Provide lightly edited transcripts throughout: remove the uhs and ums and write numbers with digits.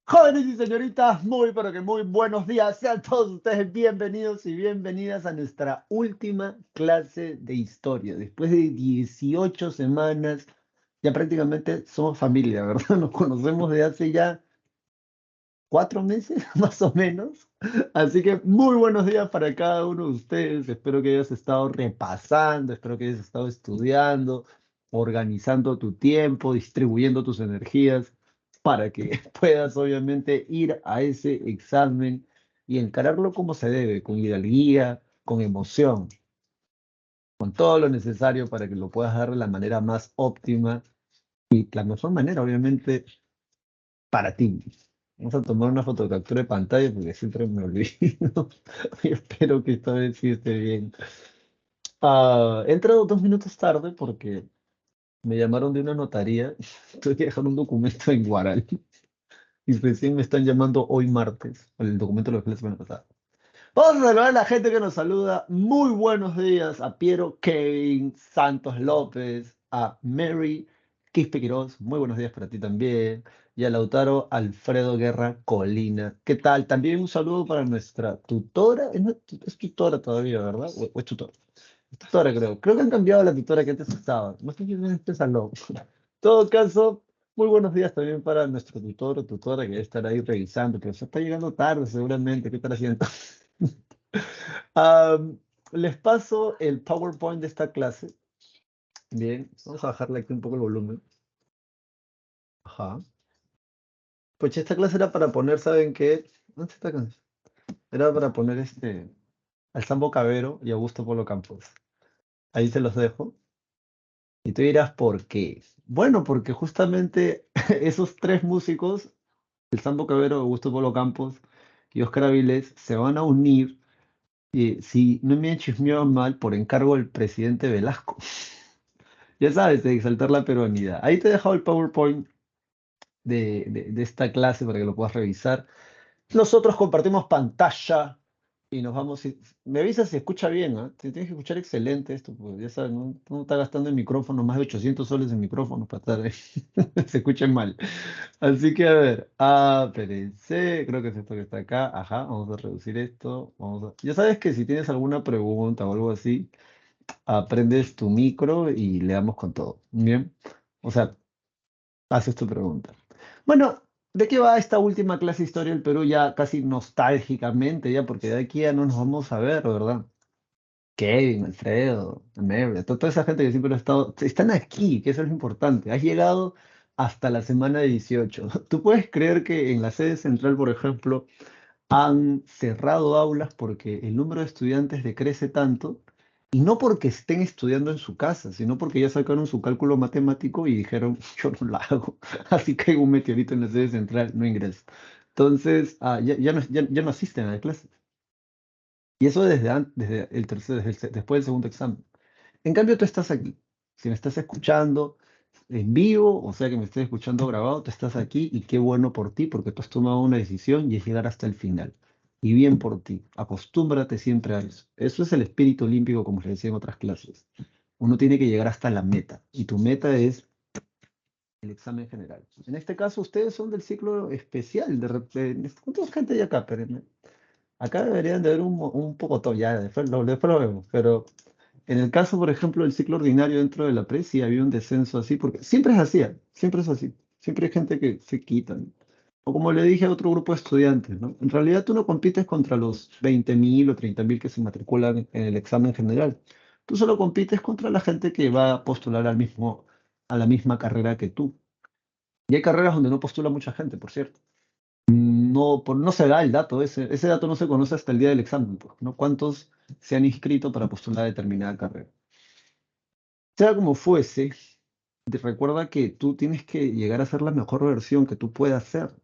Jóvenes y señoritas, pero que muy buenos días. Sean todos ustedes bienvenidos y bienvenidas a nuestra última clase de historia. Después de 18 semanas, ya prácticamente somos familia, ¿verdad? Nos conocemos de hace ya 4 meses, más o menos. Así que muy buenos días para cada uno de ustedes. Espero que hayas estado repasando, espero que hayas estado estudiando, organizando tu tiempo, distribuyendo tus energías para que puedas obviamente ir a ese examen y encararlo como se debe, con hidalguía, con emoción, con todo lo necesario para que lo puedas dar de la manera más óptima y la mejor manera, obviamente, para ti. Vamos a tomar una fotocaptura de pantalla porque siempre me olvido. Y espero que esta vez sí esté bien. He entrado 2 minutos tarde porque me llamaron de una notaría. Tuve que dejar un documento en Guaral. Y recién me están llamando hoy martes. El documento lo dejé la semana pasada. Vamos a saludar a la gente que nos saluda. Muy buenos días a Piero Kevin Santos López, a Mary Quispe Quiroz. Muy buenos días para ti también. Y a Lautaro Alfredo Guerra Colina. ¿Qué tal? También un saludo para nuestra tutora. Es tutora todavía, ¿verdad? ¿O es tutora? Es tutora, creo. Creo que han cambiado la tutora que antes estaba. No sé quién es este salón. En todo caso, muy buenos días también para nuestro tutor o tutora que debe estar ahí revisando, pero se está llegando tarde seguramente. ¿Qué tal haciendo? Am, Les paso el PowerPoint de esta clase. Bien, vamos a bajarle aquí un poco el volumen. Ajá. Pues esta clase era para poner, ¿saben qué? ¿Dónde está esta canción? Era para poner al Sambo Cabero y Augusto Polo Campos. Ahí se los dejo. Y tú dirás, ¿por qué? Bueno, porque justamente esos tres músicos, el Sambo Cabero, Augusto Polo Campos y Óscar Avilés, se van a unir, y si no me han chismeado mal, por encargo del presidente Velasco. Ya sabes, de exaltar la peruanidad. Ahí te he dejado el PowerPoint de esta clase para que lo puedas revisar. Nosotros compartimos pantalla y nos vamos. Me avisas si escucha bien, ¿ah? Tienes que escuchar excelente esto, pues ya sabes, no está gastando el micrófono más de 800 soles en micrófono para estar se escuchen mal. Así que a ver, espérense, creo que es esto que está acá. Ajá, vamos a reducir esto. Ya sabes que si tienes alguna pregunta o algo así, aprendes tu micro y le damos con todo. Bien. O sea, haces tu pregunta. Bueno, ¿de qué va esta última clase de historia del Perú ya casi nostálgicamente, ya? Porque de aquí ya no nos vamos a ver, ¿verdad? Kevin, Alfredo, Mary, toda esa gente que siempre ha estado, están aquí, que eso es lo importante. Has llegado hasta la semana 18. ¿Tú puedes creer que en la sede central, por ejemplo, han cerrado aulas porque el número de estudiantes decrece tanto, y no porque estén estudiando en su casa, sino porque ya sacaron su cálculo matemático y dijeron, yo no lo hago, así que hay un meteorito en la sede central, no ingreso. Entonces, ya no asisten a las clases. Y eso desde el tercer, después del segundo examen. En cambio, tú estás aquí. Si me estás escuchando en vivo, o sea que me estés escuchando grabado, tú estás aquí y qué bueno por ti, porque tú has tomado una decisión y es llegar hasta el final. Y bien por ti. Acostúmbrate siempre a eso. Eso es el espíritu olímpico, como les decía en otras clases. Uno tiene que llegar hasta la meta. Y tu meta es el examen general. En este caso, ustedes son del ciclo especial. ¿Cuánta gente hay acá? Espérenme. Acá deberían de haber un poco todo, ya, después lo vemos, pero en el caso, por ejemplo, del ciclo ordinario dentro de la pre, sí había un descenso así, porque siempre es así, siempre es así, siempre hay gente que se quitan. O como le dije a otro grupo de estudiantes, ¿no? En realidad tú no compites contra los 20.000 o 30.000 que se matriculan en el examen general. Tú solo compites contra la gente que va a postular a la misma carrera que tú. Y hay carreras donde no postula mucha gente, por cierto. No se da el dato, ese dato no se conoce hasta el día del examen, pues, ¿no? ¿Cuántos se han inscrito para postular a determinada carrera? Sea como fuese, recuerda que tú tienes que llegar a ser la mejor versión que tú puedas ser.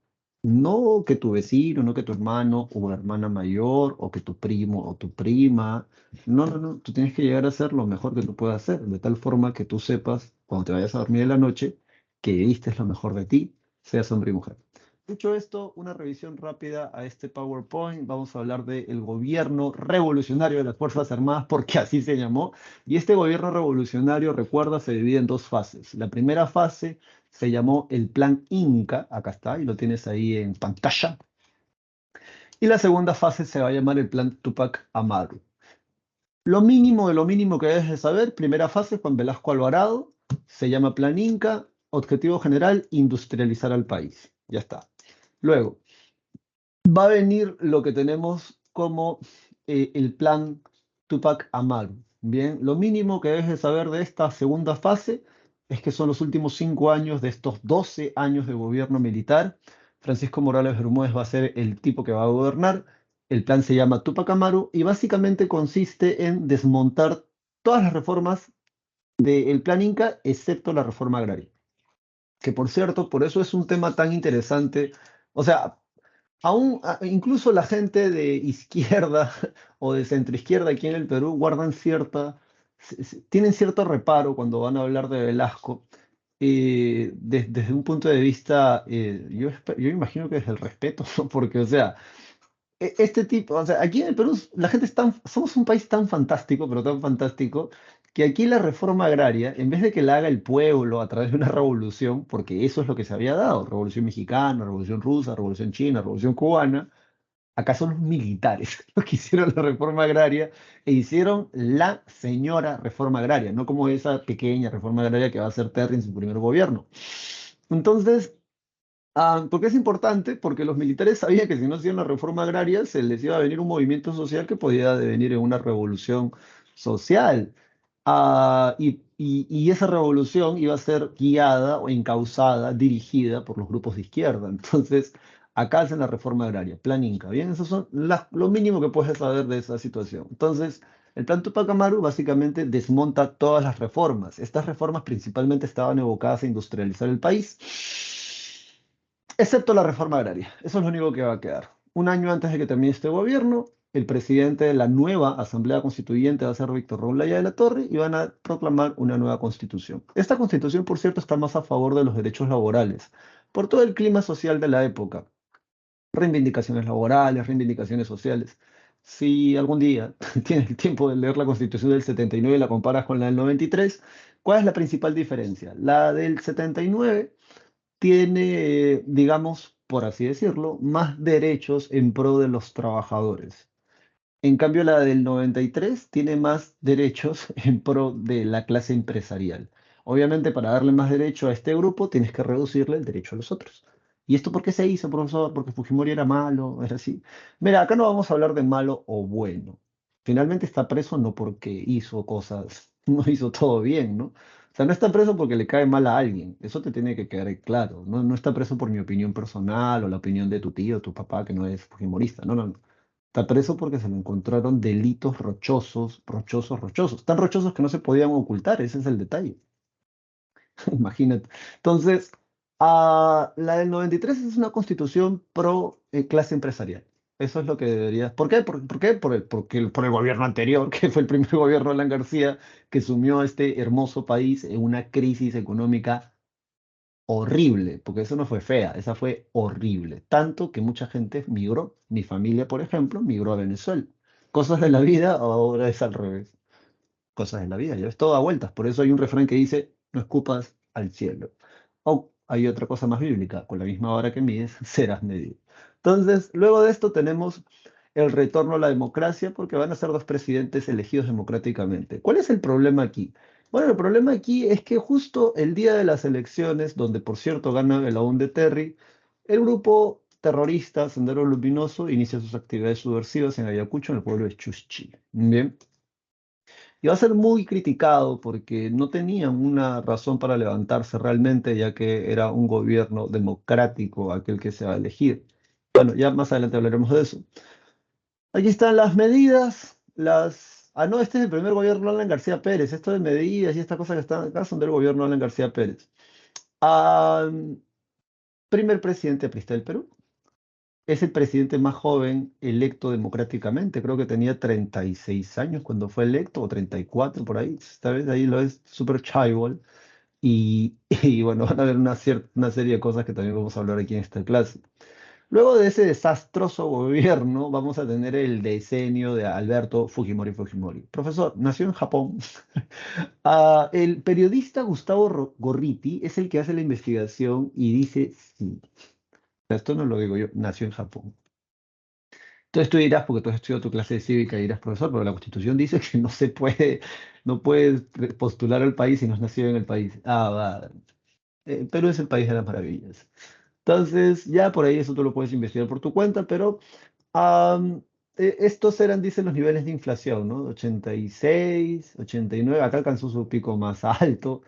No que tu vecino, no que tu hermano o hermana mayor, o que tu primo o tu prima. No, no, no. Tú tienes que llegar a ser lo mejor que tú puedas hacer, de tal forma que tú sepas, cuando te vayas a dormir en la noche, que diste lo mejor de ti, seas hombre y mujer. Dicho esto, una revisión rápida a este PowerPoint. Vamos a hablar del gobierno revolucionario de las Fuerzas Armadas, porque así se llamó. Y este gobierno revolucionario, recuerda, se divide en dos fases. La primera fase se llamó el Plan Inca, acá está, y lo tienes ahí en pantalla. Y la segunda fase se va a llamar el Plan Tupac Amaru. Lo mínimo de lo mínimo que debes de saber, primera fase, Juan Velasco Alvarado, se llama Plan Inca, objetivo general, industrializar al país. Ya está. Luego, va a venir lo que tenemos como el plan Tupac Amaru. Bien, lo mínimo que debes de saber de esta segunda fase es que son los últimos 5 años de estos 12 años de gobierno militar. Francisco Morales Bermúdez va a ser el tipo que va a gobernar. El plan se llama Tupac Amaru y básicamente consiste en desmontar todas las reformas del plan Inca, excepto la reforma agraria. Que por cierto, por eso es un tema tan interesante. O sea, incluso la gente de izquierda o de centroizquierda aquí en el Perú guardan tienen cierto reparo cuando van a hablar de Velasco, desde un punto de vista, yo imagino que desde el respeto, ¿no? Porque, o sea, este tipo, o sea, aquí en el Perú la gente somos un país tan fantástico, pero tan fantástico, que aquí la reforma agraria, en vez de que la haga el pueblo a través de una revolución, porque eso es lo que se había dado, revolución mexicana, revolución rusa, revolución china, revolución cubana, acá son los militares los que hicieron la reforma agraria e hicieron la señora reforma agraria, no como esa pequeña reforma agraria que va a hacer Terry en su primer gobierno. Entonces, ¿por qué es importante? Porque los militares sabían que si no hacían la reforma agraria, se les iba a venir un movimiento social que podía devenir en una revolución social. Y esa revolución iba a ser guiada o encauzada, dirigida por los grupos de izquierda. Entonces, acá hacen la reforma agraria, plan Inca. Bien, eso son lo mínimo que puedes saber de esa situación. Entonces, el plan Tupac Amaru básicamente desmonta todas las reformas. Estas reformas principalmente estaban evocadas a industrializar el país, excepto la reforma agraria. Eso es lo único que va a quedar. Un año antes de que termine este gobierno, el presidente de la nueva Asamblea Constituyente va a ser Víctor Raúl Laya de la Torre y van a proclamar una nueva constitución. Esta constitución, por cierto, está más a favor de los derechos laborales, por todo el clima social de la época. Reivindicaciones laborales, reivindicaciones sociales. Si algún día tienes el tiempo de leer la Constitución del 79 y la comparas con la del 93, ¿cuál es la principal diferencia? La del 79 tiene, digamos, por así decirlo, más derechos en pro de los trabajadores. En cambio, la del 93 tiene más derechos en pro de la clase empresarial. Obviamente, para darle más derecho a este grupo, tienes que reducirle el derecho a los otros. ¿Y esto por qué se hizo, profesor? ¿Porque Fujimori era malo? ¿Es así? Mira, acá no vamos a hablar de malo o bueno. Finalmente está preso no porque hizo cosas, no hizo todo bien, ¿no? O sea, no está preso porque le cae mal a alguien. Eso te tiene que quedar claro. No, no está preso por mi opinión personal o la opinión de tu tío, tu papá, que no es fujimorista. No, no, no. Está preso porque se le encontraron delitos rochosos, rochosos, rochosos. Tan rochosos que no se podían ocultar, ese es el detalle. Imagínate. Entonces, la del 93 es una constitución pro clase empresarial. Eso es lo que debería. ¿Por qué? ¿Por qué? Por el gobierno anterior, que fue el primer gobierno de Alan García, que sumió a este hermoso país en una crisis económica horrible, porque eso no fue fea, esa fue horrible. Tanto que mucha gente migró. Mi familia, por ejemplo, migró a Venezuela. Cosas de la vida, ahora es al revés. Cosas de la vida, ya ves, todo da vueltas. Por eso hay un refrán que dice, no escupas al cielo. O hay otra cosa más bíblica, con la misma vara que mides, serás medido. Entonces, luego de esto tenemos el retorno a la democracia, porque van a ser dos presidentes elegidos democráticamente. ¿Cuál es el problema aquí? Bueno, el problema aquí es que justo el día de las elecciones, donde por cierto gana el aún de Terry, el grupo terrorista Sendero Luminoso inicia sus actividades subversivas en Ayacucho, en el pueblo de Chuschi. Bien. Y va a ser muy criticado porque no tenían una razón para levantarse realmente, ya que era un gobierno democrático aquel que se va a elegir. Bueno, ya más adelante hablaremos de eso. Aquí están las medidas, no, este es el primer gobierno de Alan García Pérez. Esto de medidas y estas cosas que están acá son del gobierno de Alan García Pérez. Ah, primer presidente aprista del Perú. Es el presidente más joven electo democráticamente. Creo que tenía 36 años cuando fue electo, o 34 por ahí. Esta vez ahí lo es super chaibol. y bueno, van a haber una serie de cosas que también vamos a hablar aquí en esta clase. Luego de ese desastroso gobierno, vamos a tener el decenio de Alberto Fujimori Fujimori. Profesor, nació en Japón. El periodista Gustavo Gorriti es el que hace la investigación y dice, sí, esto no lo digo yo, nació en Japón. Entonces tú dirás, porque tú has estudiado tu clase de cívica, y dirás, profesor, pero la Constitución dice que no se puede, no puedes postular al país si no has nacido en el país. Ah, va. Perú es el país de las maravillas. Entonces, ya por ahí eso tú lo puedes investigar por tu cuenta, pero estos eran, dicen, los niveles de inflación, ¿no? 86, 89, acá alcanzó su pico más alto,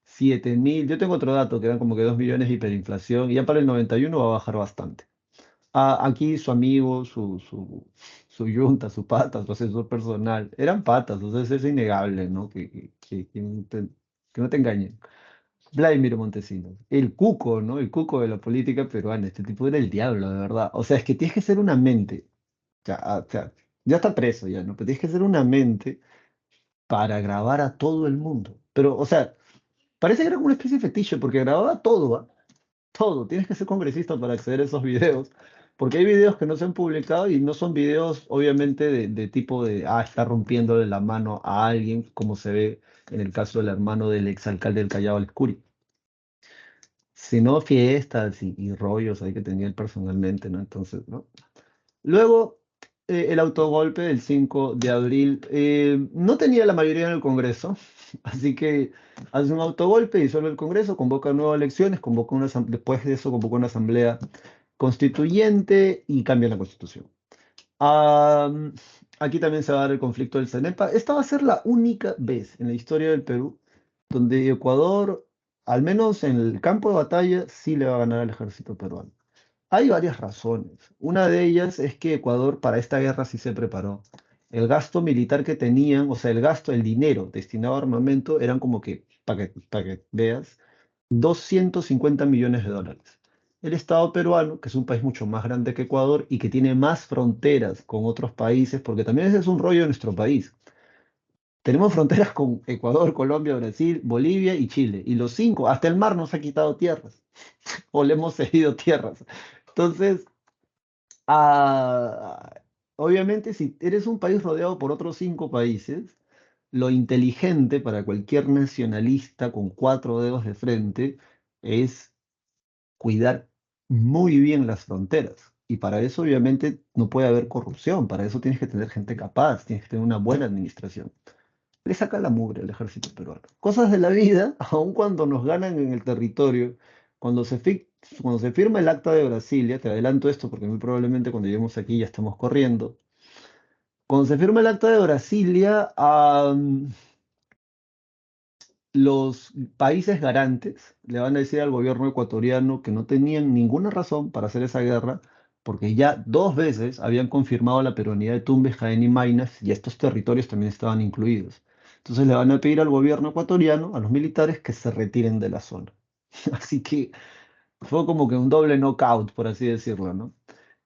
7.000. Yo tengo otro dato que eran como que 2 millones de hiperinflación, y ya para el 91 va a bajar bastante. Aquí su amigo, su yunta, su pata, su asesor personal, eran patas, o sea, eso es innegable, ¿no? Que no te engañen. Vladimir Montesinos, el cuco, ¿no? El cuco de la política peruana. Este tipo era el diablo, de verdad. O sea, es que tienes que ser una mente. O sea, ya está preso ya, ¿no? Pero tienes que ser una mente para grabar a todo el mundo. Pero, o sea, parece que era como una especie de fetiche, porque grababa todo, ¿ah? Todo. Tienes que ser congresista para acceder a esos videos. Porque hay videos que no se han publicado y no son videos, obviamente, de tipo de, está rompiéndole la mano a alguien, como se ve en el caso del hermano del exalcalde del Callao, Alex Curi, sino fiestas y rollos ahí que tenía él personalmente, ¿no? Entonces, ¿no? Luego, el autogolpe del 5 de abril no tenía la mayoría en el Congreso, así que hace un autogolpe, disuelve el Congreso, convoca nuevas elecciones, después de eso convocó una asamblea constituyente y cambia la constitución. Am, Aquí también se va a dar el conflicto del CENEPA. Esta va a ser la única vez en la historia del Perú donde Ecuador, al menos en el campo de batalla, sí le va a ganar al ejército peruano. Hay varias razones. Una de ellas es que Ecuador para esta guerra sí se preparó. El gasto militar que tenían, o sea, el gasto, el dinero destinado a armamento, eran como que, para que veas, 250 millones de dólares. El Estado peruano, que es un país mucho más grande que Ecuador y que tiene más fronteras con otros países, porque también ese es un rollo de nuestro país. Tenemos fronteras con Ecuador, Colombia, Brasil, Bolivia y Chile. Y los cinco, hasta el mar nos ha quitado tierras, o le hemos cedido tierras. Entonces, Ah, obviamente, si eres un país rodeado por otros 5 países, lo inteligente para cualquier nacionalista con 4 dedos de frente es cuidar muy bien las fronteras. Y para eso, obviamente, no puede haber corrupción. Para eso tienes que tener gente capaz, tienes que tener una buena administración. Le saca la mugre al ejército peruano. Cosas de la vida, aun cuando nos ganan en el territorio, cuando cuando se firma el Acta de Brasilia, te adelanto esto porque muy probablemente cuando lleguemos aquí ya estamos corriendo. Cuando se firma el Acta de Brasilia, los países garantes le van a decir al gobierno ecuatoriano que no tenían ninguna razón para hacer esa guerra, porque ya 2 veces habían confirmado la peronía de Tumbes, Jaén y Maynas, y estos territorios también estaban incluidos. Entonces le van a pedir al gobierno ecuatoriano, a los militares, que se retiren de la zona. Así que fue como que un doble knockout, por así decirlo, ¿no?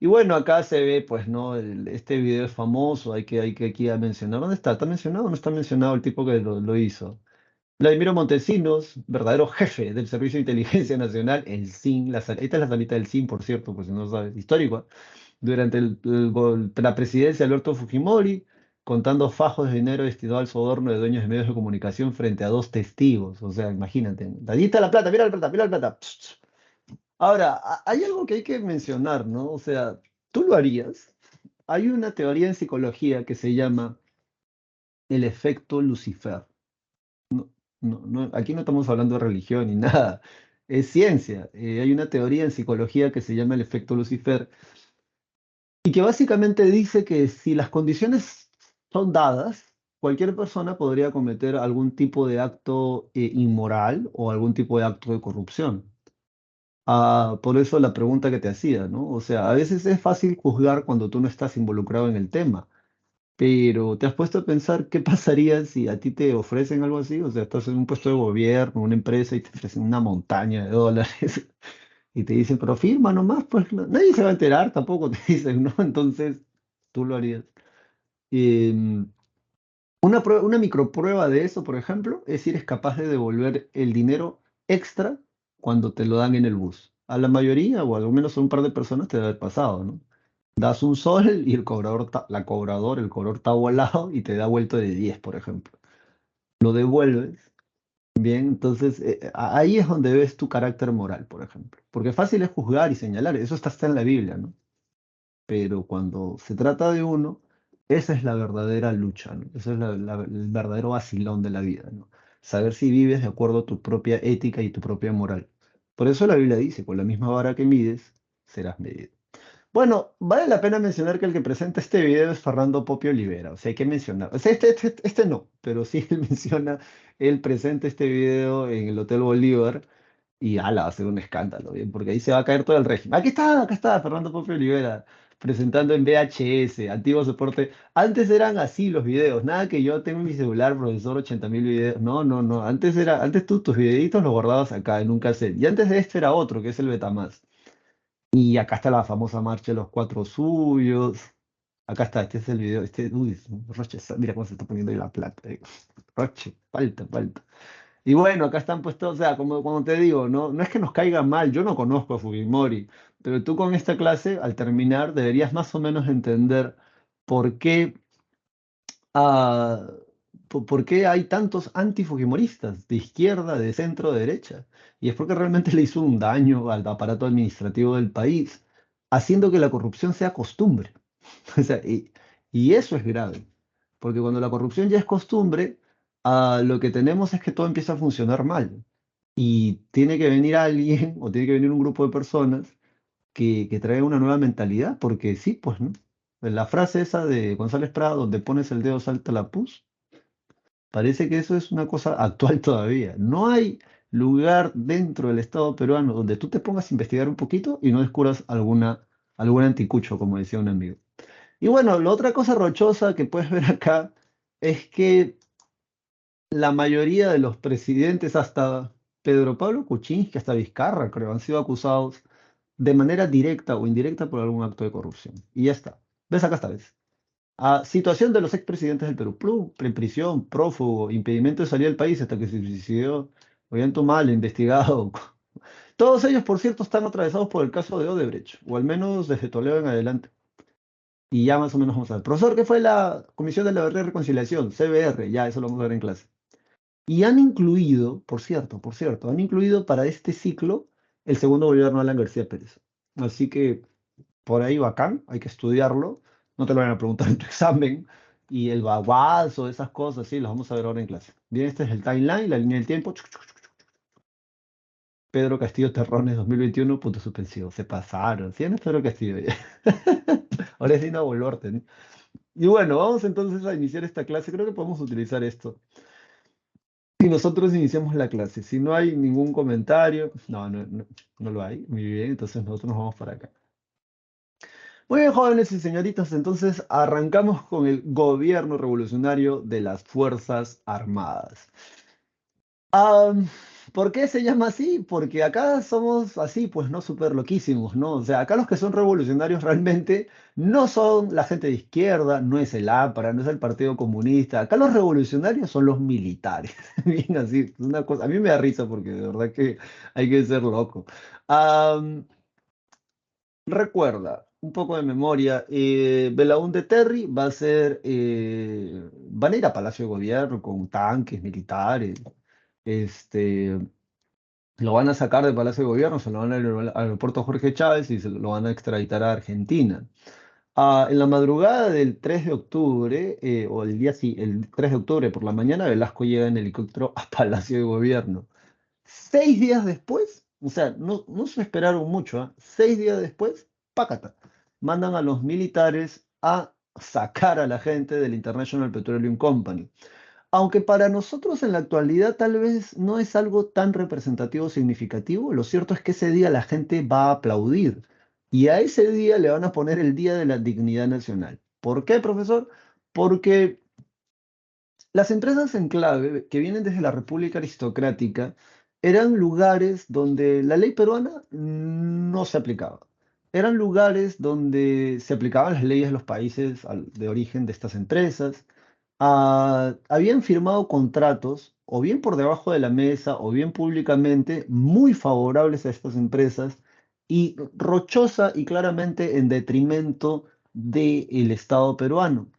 Y bueno, acá se ve, pues, ¿no? Este video es famoso, hay que aquí a mencionar. ¿Dónde está? ¿Está mencionado o no está mencionado el tipo que lo hizo? Vladimiro Montesinos, verdadero jefe del Servicio de Inteligencia Nacional, el SIN, esta es la salita del SIN, por cierto, pues si no sabes, histórico, ¿eh? Durante la presidencia de Alberto Fujimori, contando fajos de dinero destinado al soborno de dueños de medios de comunicación frente a 2 testigos. O sea, imagínate, ahí está la plata, mira la plata, mira la plata. Ahora, hay algo que hay que mencionar, ¿no? O sea, ¿tú lo harías? Hay una teoría en psicología que se llama el efecto Lucifer. Aquí no estamos hablando de religión ni nada, es ciencia. Hay una teoría en psicología que se llama el efecto Lucifer y que básicamente dice que si las condiciones son dadas, cualquier persona podría cometer algún tipo de acto inmoral o algún tipo de acto de corrupción. Por eso la pregunta que te hacía, ¿no? O sea, a veces es fácil juzgar cuando tú no estás involucrado en el tema. Pero ¿te has puesto a pensar qué pasaría si a ti te ofrecen algo así? O sea, estás en un puesto de gobierno, una empresa y te ofrecen una montaña de dólares y te dicen, pero firma nomás, pues nadie se va a enterar, tampoco te dicen, ¿no? Entonces, tú lo harías. Em, Una microprueba de eso, por ejemplo, es si eres capaz de devolver el dinero extra cuando te lo dan en el bus. A la mayoría, o al menos a un par de personas, te debe haber pasado, ¿no? Das un sol y el cobrador, el cobrador está volado y te da vuelto de 10, por ejemplo. Lo devuelves, bien, entonces ahí es donde ves tu carácter moral, por ejemplo. Porque fácil es juzgar y señalar, eso está en la Biblia, ¿no? Pero cuando se trata de uno, esa es la verdadera lucha, ¿no? Ese es el verdadero vacilón de la vida, ¿no? Saber si vives de acuerdo a tu propia ética y tu propia moral. Por eso la Biblia dice, con la misma vara que mides, serás medido. Bueno, vale la pena mencionar que el que presenta este video es Fernando Popio Olivera, o sea, hay que mencionar. O sea, este no, pero sí él menciona, él presenta este video en el Hotel Bolívar y ala, va a ser un escándalo, bien, porque ahí se va a caer todo el régimen. Acá está, Fernando Popio Olivera, presentando en VHS, antiguo soporte. Antes eran así los videos, nada que yo tengo en mi celular, profesor, 80.000 videos. No, no, no. Antes tú tus videitos los guardabas acá en un cassette. Y antes de esto era otro, que es el Betamax. Y acá está la famosa marcha de los cuatro suyos. Acá está, este es el video, uy, Roche, mira cómo se está poniendo ahí la plata. Roche, falta. Y bueno, acá están puestos, o sea, como te digo, no es que nos caiga mal, yo no conozco a Fujimori, pero tú con esta clase, al terminar, deberías más o menos entender por qué, ah, por qué hay tantos antifujimoristas de izquierda, de centro, de derecha. Y es porque realmente le hizo un daño al aparato administrativo del país, haciendo que la corrupción sea costumbre. O sea, y eso es grave, porque cuando la corrupción ya es costumbre, lo que tenemos es que todo empieza a funcionar mal. Y tiene que venir alguien o tiene que venir un grupo de personas que traiga una nueva mentalidad, porque sí, pues, ¿no? La frase esa de González Prada, donde pones el dedo salta la pus, parece que eso es una cosa actual todavía. No hay lugar dentro del Estado peruano donde tú te pongas a investigar un poquito y no descubras algún anticucho, como decía un amigo. Y bueno, la otra cosa rochosa que puedes ver acá es que la mayoría de los presidentes, hasta Pedro Pablo Kuczynski, hasta Vizcarra, creo, han sido acusados de manera directa o indirecta por algún acto de corrupción. Y ya está. ¿Ves? Acá está, ¿ves? Situación de los expresidentes del Perú. En prisión, prófugo, impedimento de salir del país hasta que se suicidó, oyento mal, investigado. Todos ellos, por cierto, están atravesados por el caso de Odebrecht, o al menos desde Toledo en adelante. Y ya más o menos vamos a ver. Profesor, ¿qué fue la Comisión de la Verdad y Reconciliación? CBR, ya, eso lo vamos a ver en clase. Y han incluido, por cierto, han incluido para este ciclo el segundo gobierno de Alan García Pérez. Así que por ahí bacán, hay que estudiarlo. No te lo van a preguntar en tu examen. Y el baguazo, esas cosas, sí, las vamos a ver ahora en clase. Bien, este es el timeline, la línea del tiempo. Pedro Castillo Terrones 2021, punto suspensivo. Se pasaron. ¿Sí? No es Pedro Castillo ya. Ahora es Dina Boluarte, ¿no? Y bueno, vamos entonces a iniciar esta clase. Creo que podemos utilizar esto. Y nosotros iniciamos la clase. Si no hay ningún comentario, no lo hay. Muy bien, entonces nosotros nos vamos para acá. Muy bien, jóvenes y señoritas, entonces arrancamos con el gobierno revolucionario de las Fuerzas Armadas. Ah, ¿Por qué se llama así? Porque acá somos así, pues no súper loquísimos, ¿no? O sea, acá los que son revolucionarios realmente no son la gente de izquierda, no es el APRA, no es el Partido Comunista. Acá los revolucionarios son los militares. Bien así, es una cosa. A mí me da risa porque de verdad que hay que ser loco. Ah, Recuerda, un poco de memoria, Belaúnde Terry va a ser, van a ir a Palacio de Gobierno con tanques militares, este, lo van a sacar del Palacio de Gobierno, se lo van al aeropuerto Jorge Chávez y se lo van a extraditar a Argentina. En la madrugada del 3 de octubre, o el día sí, el 3 de octubre por la mañana, Velasco llega en helicóptero a Palacio de Gobierno. 6 días después, o sea, no se esperaron mucho, ¿ah? 6 días después, pácata, mandan a los militares a sacar a la gente del International Petroleum Company. Aunque para nosotros en la actualidad tal vez no es algo tan representativo o significativo, lo cierto es que ese día la gente va a aplaudir y a ese día le van a poner el Día de la Dignidad Nacional. ¿Por qué, profesor? Porque las empresas en clave que vienen desde la República Aristocrática eran lugares donde la ley peruana no se aplicaba. Eran lugares donde se aplicaban las leyes de los países de origen de estas empresas. habían firmado contratos, o bien por debajo de la mesa, o bien públicamente, muy favorables a estas empresas, y rochosa y claramente en detrimento del Estado peruano.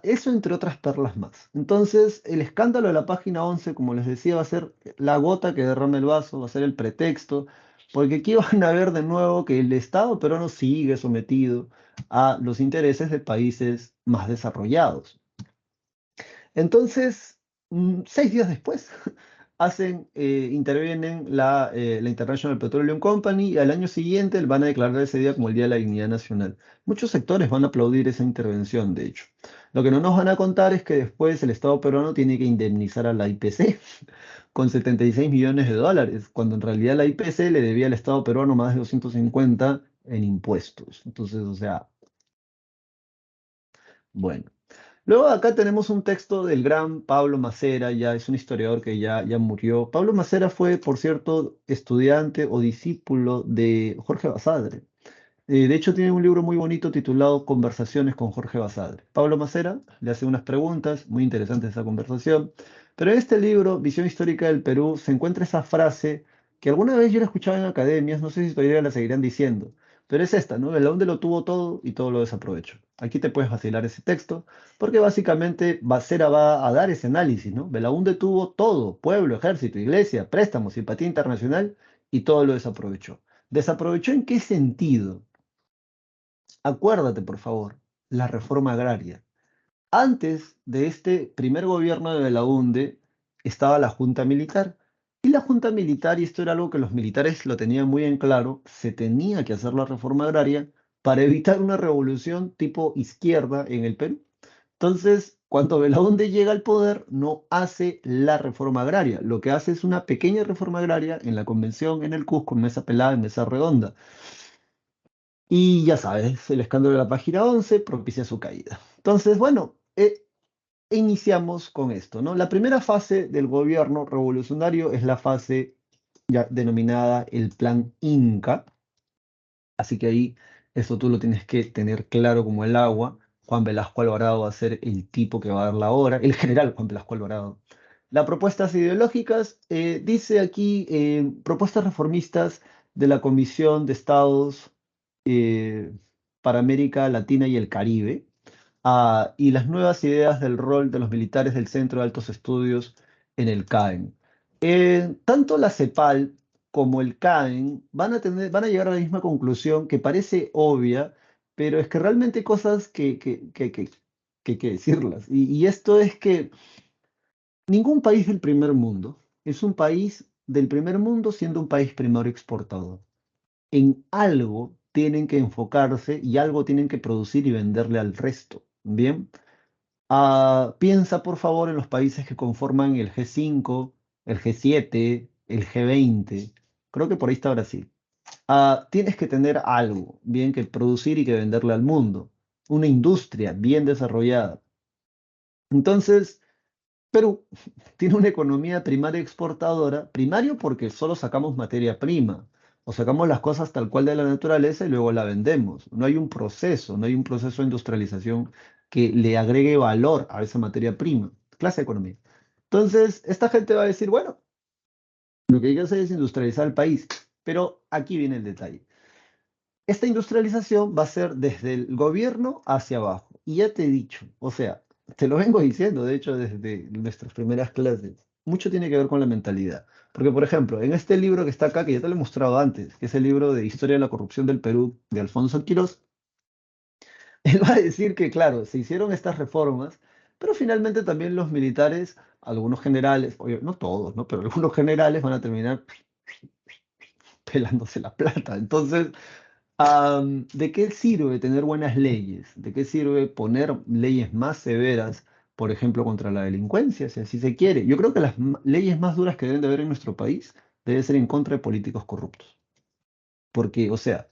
Eso entre otras perlas más. Entonces, el escándalo de la página 11, como les decía, va a ser la gota que derrama el vaso, va a ser el pretexto, porque aquí van a ver de nuevo que el Estado peruano sigue sometido a los intereses de países más desarrollados. Entonces, 6 días después, intervienen la International Petroleum Company y al año siguiente van a declarar ese día como el Día de la Dignidad Nacional. Muchos sectores van a aplaudir esa intervención, de hecho. Lo que no nos van a contar es que después el Estado peruano tiene que indemnizar a la IPC con 76 millones de dólares, cuando en realidad la IPC le debía al Estado peruano más de 250 en impuestos. Entonces, o sea, bueno. Luego acá tenemos un texto del gran Pablo Macera, ya es un historiador que ya murió. Pablo Macera fue, por cierto, estudiante o discípulo de Jorge Basadre. De hecho, tiene un libro muy bonito titulado Conversaciones con Jorge Basadre. Pablo Macera le hace unas preguntas, muy interesante esa conversación. Pero en este libro, Visión Histórica del Perú, se encuentra esa frase que alguna vez yo la escuchaba en academias, no sé si todavía la seguirán diciendo, pero es esta, ¿no? El hombre lo tuvo todo y todo lo desaprovechó. Aquí te puedes vacilar ese texto, porque básicamente Bacera va a dar ese análisis, ¿no? Belaúnde tuvo todo, pueblo, ejército, iglesia, préstamos, simpatía internacional y todo lo desaprovechó. ¿Desaprovechó en qué sentido? Acuérdate, por favor, la reforma agraria. Antes de este primer gobierno de Belaúnde estaba la Junta Militar. Y la Junta Militar, y esto era algo que los militares lo tenían muy en claro, se tenía que hacer la reforma agraria para evitar una revolución tipo izquierda en el Perú. Entonces, cuando Belaúnde llega al poder, no hace la reforma agraria. Lo que hace es una pequeña reforma agraria en la convención en el Cusco, en mesa pelada, en mesa redonda. Y ya sabes, el escándalo de la página 11 propicia su caída. Entonces, bueno, iniciamos con esto, ¿no? La primera fase del gobierno revolucionario es la fase ya denominada el Plan Inca, así que ahí eso tú lo tienes que tener claro como el agua. Juan Velasco Alvarado va a ser el tipo que va a dar la hora, el general Juan Velasco Alvarado. Las propuestas ideológicas, dice aquí, propuestas reformistas de la Comisión de Estados eh, para América Latina y el Caribe, y las nuevas ideas del rol de los militares del Centro de Altos Estudios en el CAEN. Tanto la CEPAL como el CAEN van a llegar a la misma conclusión que parece obvia, pero es que realmente hay cosas que hay que decirlas. Y esto es que ningún país del primer mundo es un país del primer mundo siendo un país primario exportador. En algo tienen que enfocarse y algo tienen que producir y venderle al resto. Bien. Piensa por favor en los países que conforman el G5, el G7, el G20. Creo que por ahí está Brasil. Tienes que tener algo bien que producir y que venderle al mundo. Una industria bien desarrollada. Entonces, Perú tiene una economía primaria exportadora, primario porque solo sacamos materia prima, o sacamos las cosas tal cual de la naturaleza y luego la vendemos. No hay un proceso, no hay un proceso de industrialización que le agregue valor a esa materia prima. Clase de economía. Entonces, esta gente va a decir, bueno, lo que hay que hacer es industrializar el país, pero aquí viene el detalle. Esta industrialización va a ser desde el gobierno hacia abajo. Y ya te he dicho, o sea, te lo vengo diciendo, de hecho, desde nuestras primeras clases. Mucho tiene que ver con la mentalidad. Porque, por ejemplo, en este libro que está acá, que ya te lo he mostrado antes, que es el libro de Historia de la Corrupción del Perú de Alfonso Quirós, él va a decir que, claro, se hicieron estas reformas, pero finalmente también los militares, algunos generales, oye, no todos, ¿no? Pero algunos generales van a terminar pelándose la plata. Entonces, ¿de qué sirve tener buenas leyes? ¿De qué sirve poner leyes más severas, por ejemplo, contra la delincuencia, si así se quiere? Yo creo que las leyes más duras que deben de haber en nuestro país deben ser en contra de políticos corruptos. Porque, o sea,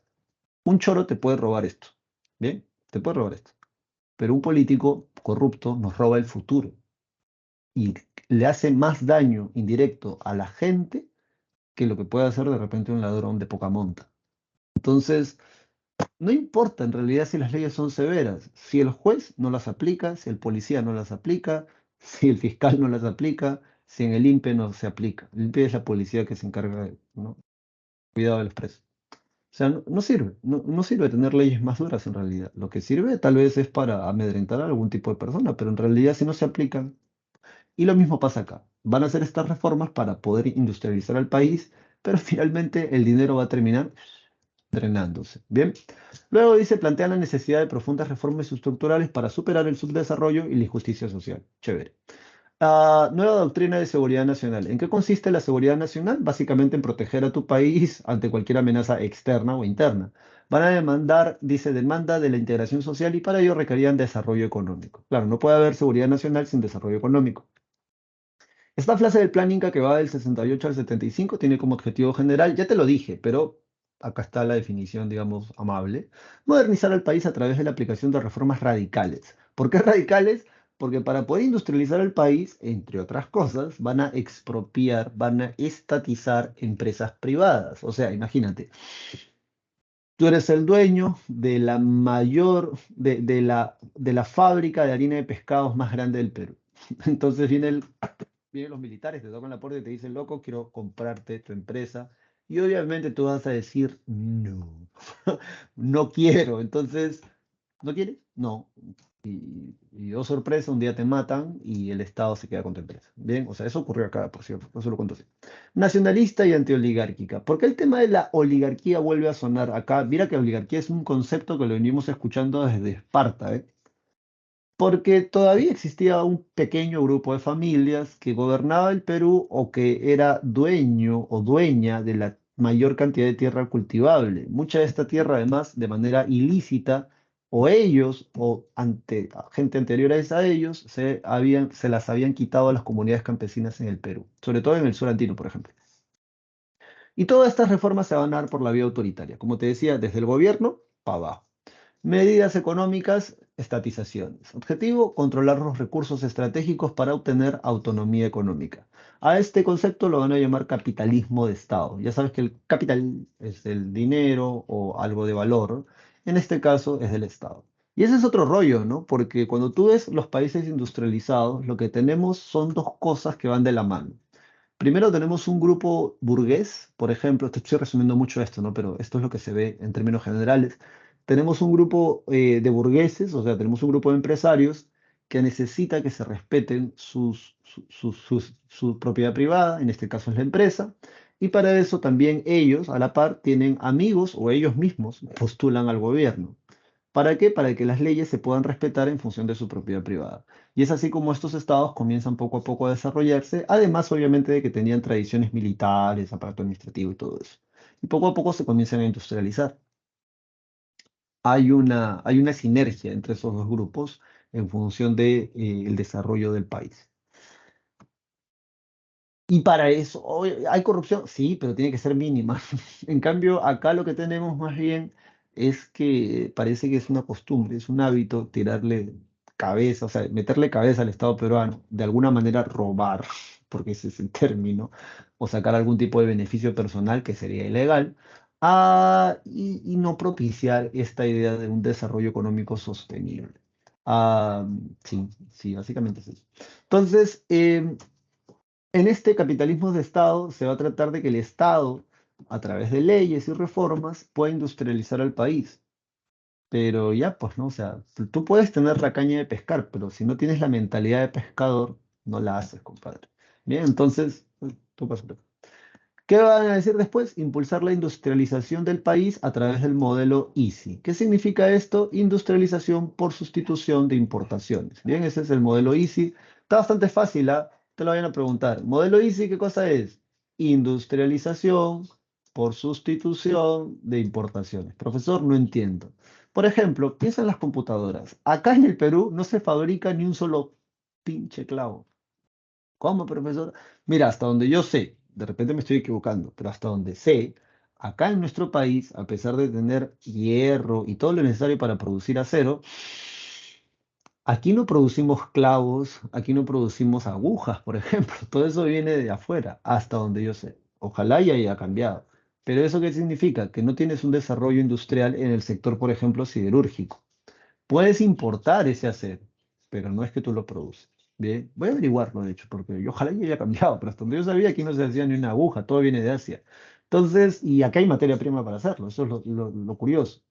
un choro te puede robar esto, ¿bien? Te puede robar esto. Pero un político corrupto nos roba el futuro y le hace más daño indirecto a la gente que lo que puede hacer de repente un ladrón de poca monta. Entonces, No importa en realidad si las leyes son severas, si el juez no las aplica, si el policía no las aplica, si el fiscal no las aplica, si en el INPE no se aplica. El INPE es la policía que se encarga de, ¿no? Cuidado de los presos. O sea, no sirve, no sirve tener leyes más duras en realidad. Lo que sirve tal vez es para amedrentar a algún tipo de persona, pero en realidad si no se aplican, y lo mismo pasa acá. Van a hacer estas reformas para poder industrializar al país, pero finalmente el dinero va a terminar drenándose. Bien. Luego dice, plantea la necesidad de profundas reformas estructurales para superar el subdesarrollo y la injusticia social. Chévere. Nueva doctrina de seguridad nacional. ¿En qué consiste la seguridad nacional? Básicamente en proteger a tu país ante cualquier amenaza externa o interna. Van a demandar, dice, demanda de la integración social y para ello requerían desarrollo económico. Claro, no puede haber seguridad nacional sin desarrollo económico. Esta frase del Plan Inca que va del 68 al 75 tiene como objetivo general, ya te lo dije, pero acá está la definición, digamos, amable, modernizar al país a través de la aplicación de reformas radicales. ¿Por qué radicales? Porque para poder industrializar el país, entre otras cosas, van a expropiar, van a estatizar empresas privadas. O sea, imagínate, tú eres el dueño de la mayor, de la fábrica de harina de pescados más grande del Perú. Entonces vienen los militares, te tocan la puerta y te dicen, loco, quiero comprarte tu empresa. Y obviamente tú vas a decir, no, no quiero. Entonces, ¿no quieres? No. Y oh sorpresa, un día te matan y el Estado se queda con tu empresa. Bien, o sea, eso ocurrió acá, por cierto, por eso lo cuento así. Nacionalista y antioligárquica. ¿Por qué el tema de la oligarquía vuelve a sonar acá? Mira que oligarquía es un concepto que lo venimos escuchando desde Esparta, ¿eh? Porque todavía existía un pequeño grupo de familias que gobernaba el Perú o que era dueño o dueña de la mayor cantidad de tierra cultivable. Mucha de esta tierra, además, de manera ilícita, o ellos o gente anterior a ellos se las habían quitado a las comunidades campesinas en el Perú, sobre todo en el sur andino, por ejemplo. Y todas estas reformas se van a dar por la vía autoritaria, como te decía, desde el gobierno para abajo. Medidas económicas, estatizaciones. Objetivo, controlar los recursos estratégicos para obtener autonomía económica. A este concepto lo van a llamar capitalismo de Estado. Ya sabes que el capital es el dinero o algo de valor. En este caso es del Estado. Y ese es otro rollo, ¿no? Porque cuando tú ves los países industrializados, lo que tenemos son dos cosas que van de la mano. Primero tenemos un grupo burgués, por ejemplo, te estoy resumiendo mucho esto, ¿no? Pero esto es lo que se ve en términos generales. Tenemos un grupo de burgueses, o sea, tenemos un grupo de empresarios que necesita que se respeten su propiedad privada, en este caso es la empresa, y para eso también ellos, a la par, tienen amigos o ellos mismos postulan al gobierno. ¿Para qué? Para que las leyes se puedan respetar en función de su propiedad privada. Y es así como estos estados comienzan poco a poco a desarrollarse, además obviamente de que tenían tradiciones militares, aparato administrativo y todo eso. Y poco a poco se comienzan a industrializar. Hay una sinergia entre esos dos grupos en función del desarrollo del país. Y para eso, ¿hay corrupción? Sí, pero tiene que ser mínima. En cambio, acá lo que tenemos más bien es que parece que es una costumbre, es un hábito tirarle cabeza, o sea, meterle cabeza al Estado peruano, de alguna manera robar, porque ese es el término, o sacar algún tipo de beneficio personal que sería ilegal, y no propiciar esta idea de un desarrollo económico sostenible. Ah, sí, sí, básicamente es eso. Entonces, en este capitalismo de Estado se va a tratar de que el Estado, a través de leyes y reformas, pueda industrializar al país. Pero ya, pues, ¿no? O sea, tú puedes tener la caña de pescar, pero si no tienes la mentalidad de pescador, no la haces, compadre. Bien, entonces, tú pasas. ¿Qué van a decir después? Impulsar la industrialización del país a través del modelo EASY. ¿Qué significa esto? Industrialización por sustitución de importaciones. Bien, ese es el modelo EASY. Está bastante fácil, ¿ah? Te lo vayan a preguntar. ¿Modelo EASY qué cosa es? Industrialización por sustitución de importaciones. Profesor, no entiendo. Por ejemplo, piensa en las computadoras. Acá en el Perú no se fabrica ni un solo pinche clavo. ¿Cómo, profesor? Mira, hasta donde yo sé, de repente me estoy equivocando, pero hasta donde sé, acá en nuestro país, a pesar de tener hierro y todo lo necesario para producir acero, aquí no producimos clavos, aquí no producimos agujas, por ejemplo. Todo eso viene de afuera, hasta donde yo sé. Ojalá ya haya cambiado. Pero ¿eso qué significa? Que no tienes un desarrollo industrial en el sector, por ejemplo, siderúrgico. Puedes importar ese acero, pero no es que tú lo produces. Bien, voy a averiguarlo, de hecho, porque yo ojalá ya haya cambiado, pero hasta donde yo sabía aquí no se hacía ni una aguja, todo viene de Asia. Entonces, y acá hay materia prima para hacerlo, eso es lo curioso.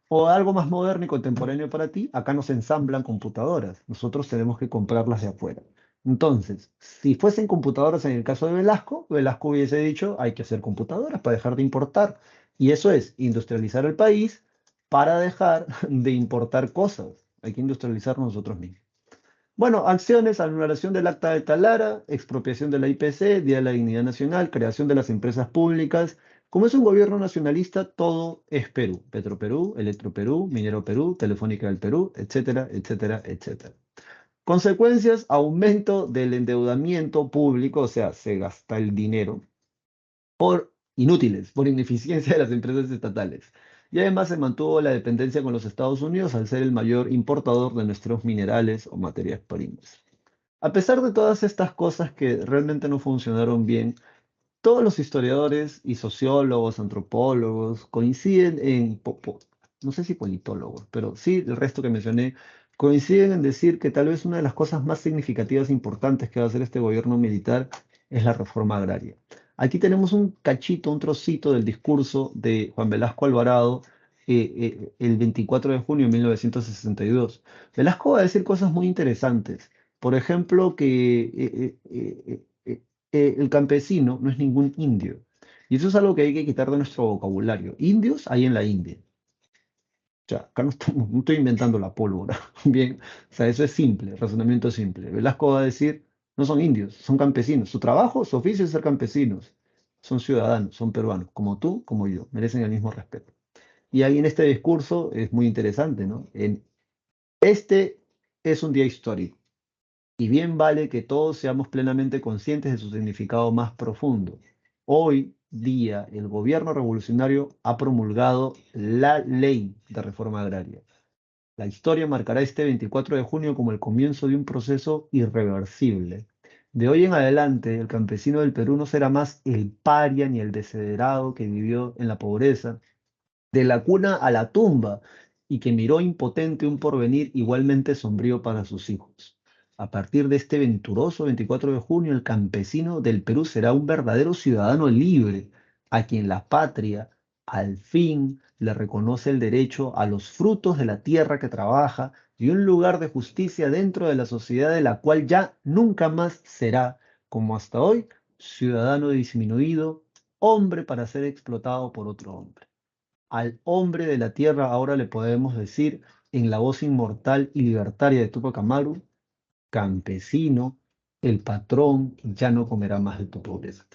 O algo más moderno y contemporáneo para ti, acá no se ensamblan computadoras, nosotros tenemos que comprarlas de afuera. Entonces, si fuesen computadoras en el caso de Velasco, Velasco hubiese dicho, hay que hacer computadoras para dejar de importar. Y eso es industrializar el país para dejar de importar cosas. Hay que industrializar nosotros mismos. Bueno, acciones, anulación del acta de Talara, expropiación de la IPC, Día de la Dignidad Nacional, creación de las empresas públicas. Como es un gobierno nacionalista, todo es Perú. Petroperú, Electroperú, Minero Perú, Telefónica del Perú, etcétera, etcétera, etcétera. Consecuencias, aumento del endeudamiento público, o sea, se gasta el dinero por inútiles, por ineficiencia de las empresas estatales. Y además se mantuvo la dependencia con los Estados Unidos al ser el mayor importador de nuestros minerales o materias primas. A pesar de todas estas cosas que realmente no funcionaron bien, todos los historiadores y sociólogos, antropólogos coinciden no sé si politólogos, pero sí el resto que mencioné, coinciden en decir que tal vez una de las cosas más significativas e importantes que va a hacer este gobierno militar es la reforma agraria. Aquí tenemos un cachito, un trocito del discurso de Juan Velasco Alvarado el 24 de junio de 1962. Velasco va a decir cosas muy interesantes. Por ejemplo, que el campesino no es ningún indio. Y eso es algo que hay que quitar de nuestro vocabulario. Indios hay en la India. O sea, acá no estoy inventando la pólvora. Bien, o sea, eso es simple, razonamiento simple. Velasco va a decir, no son indios, son campesinos. Su trabajo, su oficio es ser campesinos. Son ciudadanos, son peruanos, como tú, como yo. Merecen el mismo respeto. Y ahí en este discurso es muy interesante, ¿no? Este es un día histórico. Y bien vale que todos seamos plenamente conscientes de su significado más profundo. Hoy día el gobierno revolucionario ha promulgado la ley de reforma agraria. La historia marcará este 24 de junio como el comienzo de un proceso irreversible. De hoy en adelante, el campesino del Perú no será más el paria ni el desheredado que vivió en la pobreza, de la cuna a la tumba, y que miró impotente un porvenir igualmente sombrío para sus hijos. A partir de este venturoso 24 de junio, el campesino del Perú será un verdadero ciudadano libre, a quien la patria al fin le reconoce el derecho a los frutos de la tierra que trabaja y un lugar de justicia dentro de la sociedad de la cual ya nunca más será, como hasta hoy, ciudadano disminuido, hombre para ser explotado por otro hombre. Al hombre de la tierra ahora le podemos decir en la voz inmortal y libertaria de Tupac Amaru, campesino, el patrón ya no comerá más de tu pobreza.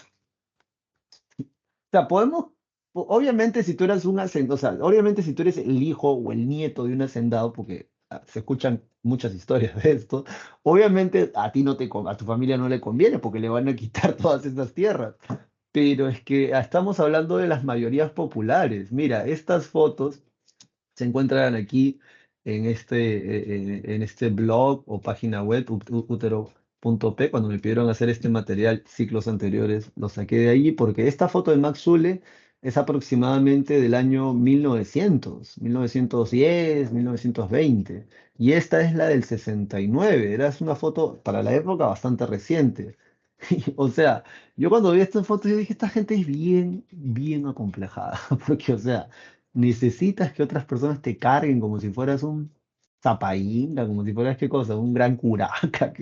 O sea, podemos, obviamente si tú eres un hacendado, o sea, obviamente si tú eres el hijo o el nieto de un hacendado, porque se escuchan muchas historias de esto, obviamente a ti no te, a tu familia no le conviene porque le van a quitar todas esas tierras. Pero es que estamos hablando de las mayorías populares. Mira, estas fotos se encuentran aquí en este blog o página web, utero.p. Cuando me pidieron hacer este material ciclos anteriores, lo saqué de ahí porque esta foto de Max Zule es aproximadamente del año 1900, 1910, 1920. Y esta es la del 69. Era una foto para la época bastante reciente. O sea, yo cuando vi estas fotos, yo dije, esta gente es bien, bien acomplejada. Porque, o sea, necesitas que otras personas te carguen como si fueras un zapaínga, como si fueras qué cosa, un gran curaca.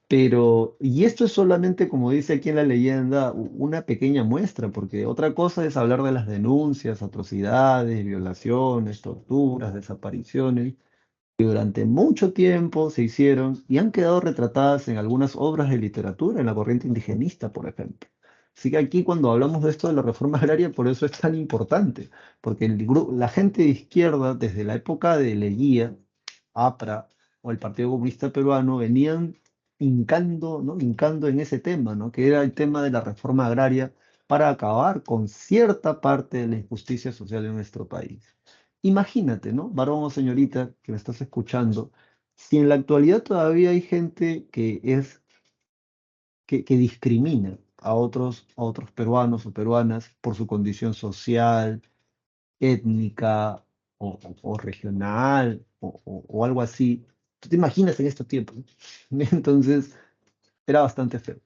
Pero, y esto es solamente, como dice aquí en la leyenda, una pequeña muestra, porque otra cosa es hablar de las denuncias, atrocidades, violaciones, torturas, desapariciones, que durante mucho tiempo se hicieron y han quedado retratadas en algunas obras de literatura, en la corriente indigenista, por ejemplo. Así que aquí cuando hablamos de esto de la reforma agraria, por eso es tan importante, porque la gente de izquierda, desde la época de Leguía, APRA o el Partido Comunista Peruano, venían hincando, ¿no? Hincando en ese tema, ¿no? Que era el tema de la reforma agraria para acabar con cierta parte de la injusticia social en nuestro país. Imagínate, ¿no? Varón o señorita que me estás escuchando, si en la actualidad todavía hay gente que discrimina, a otros peruanos o peruanas por su condición social, étnica o regional o algo así. ¿Tú te imaginas en estos tiempos? Entonces, era bastante feo.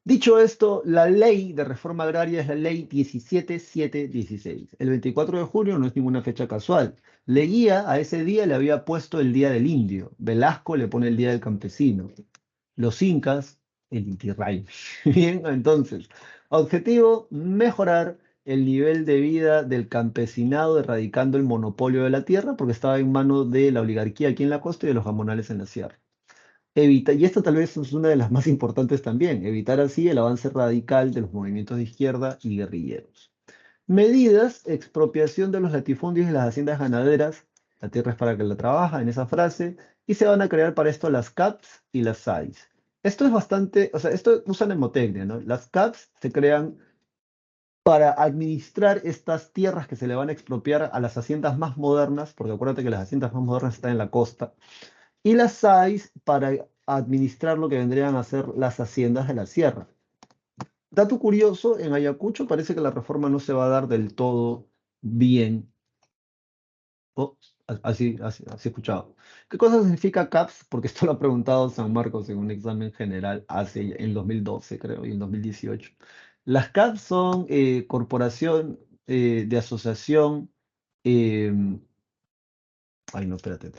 Dicho esto, la ley de reforma agraria es la ley 17716. El 24 de junio no es ninguna fecha casual. Leguía a ese día le había puesto el Día del Indio. Velasco le pone el Día del Campesino. Los incas, el Inti Raymi. Bien, entonces, objetivo, mejorar el nivel de vida del campesinado, erradicando el monopolio de la tierra, porque estaba en manos de la oligarquía aquí en la costa y de los gamonales en la sierra. Y esto tal vez es una de las más importantes también, evitar así el avance radical de los movimientos de izquierda y guerrilleros. Medidas, expropiación de los latifundios y las haciendas ganaderas, la tierra es para que la trabaja en esa frase, y se van a crear para esto las CAPs y las SAIs. Esto es bastante, o sea, esto usa mnemotecnia, ¿no? Las CAPs se crean para administrar estas tierras que se le van a expropiar a las haciendas más modernas, porque acuérdate que las haciendas más modernas están en la costa, y las SAIs para administrar lo que vendrían a ser las haciendas de la sierra. Dato curioso, en Ayacucho parece que la reforma no se va a dar del todo bien. Oh, así he escuchado. ¿Qué cosa significa CAPS? Porque esto lo ha preguntado San Marcos en un examen general hace en 2012, creo, y en 2018. Las CAPS son corporación de asociación. eh, ay, no, espérate,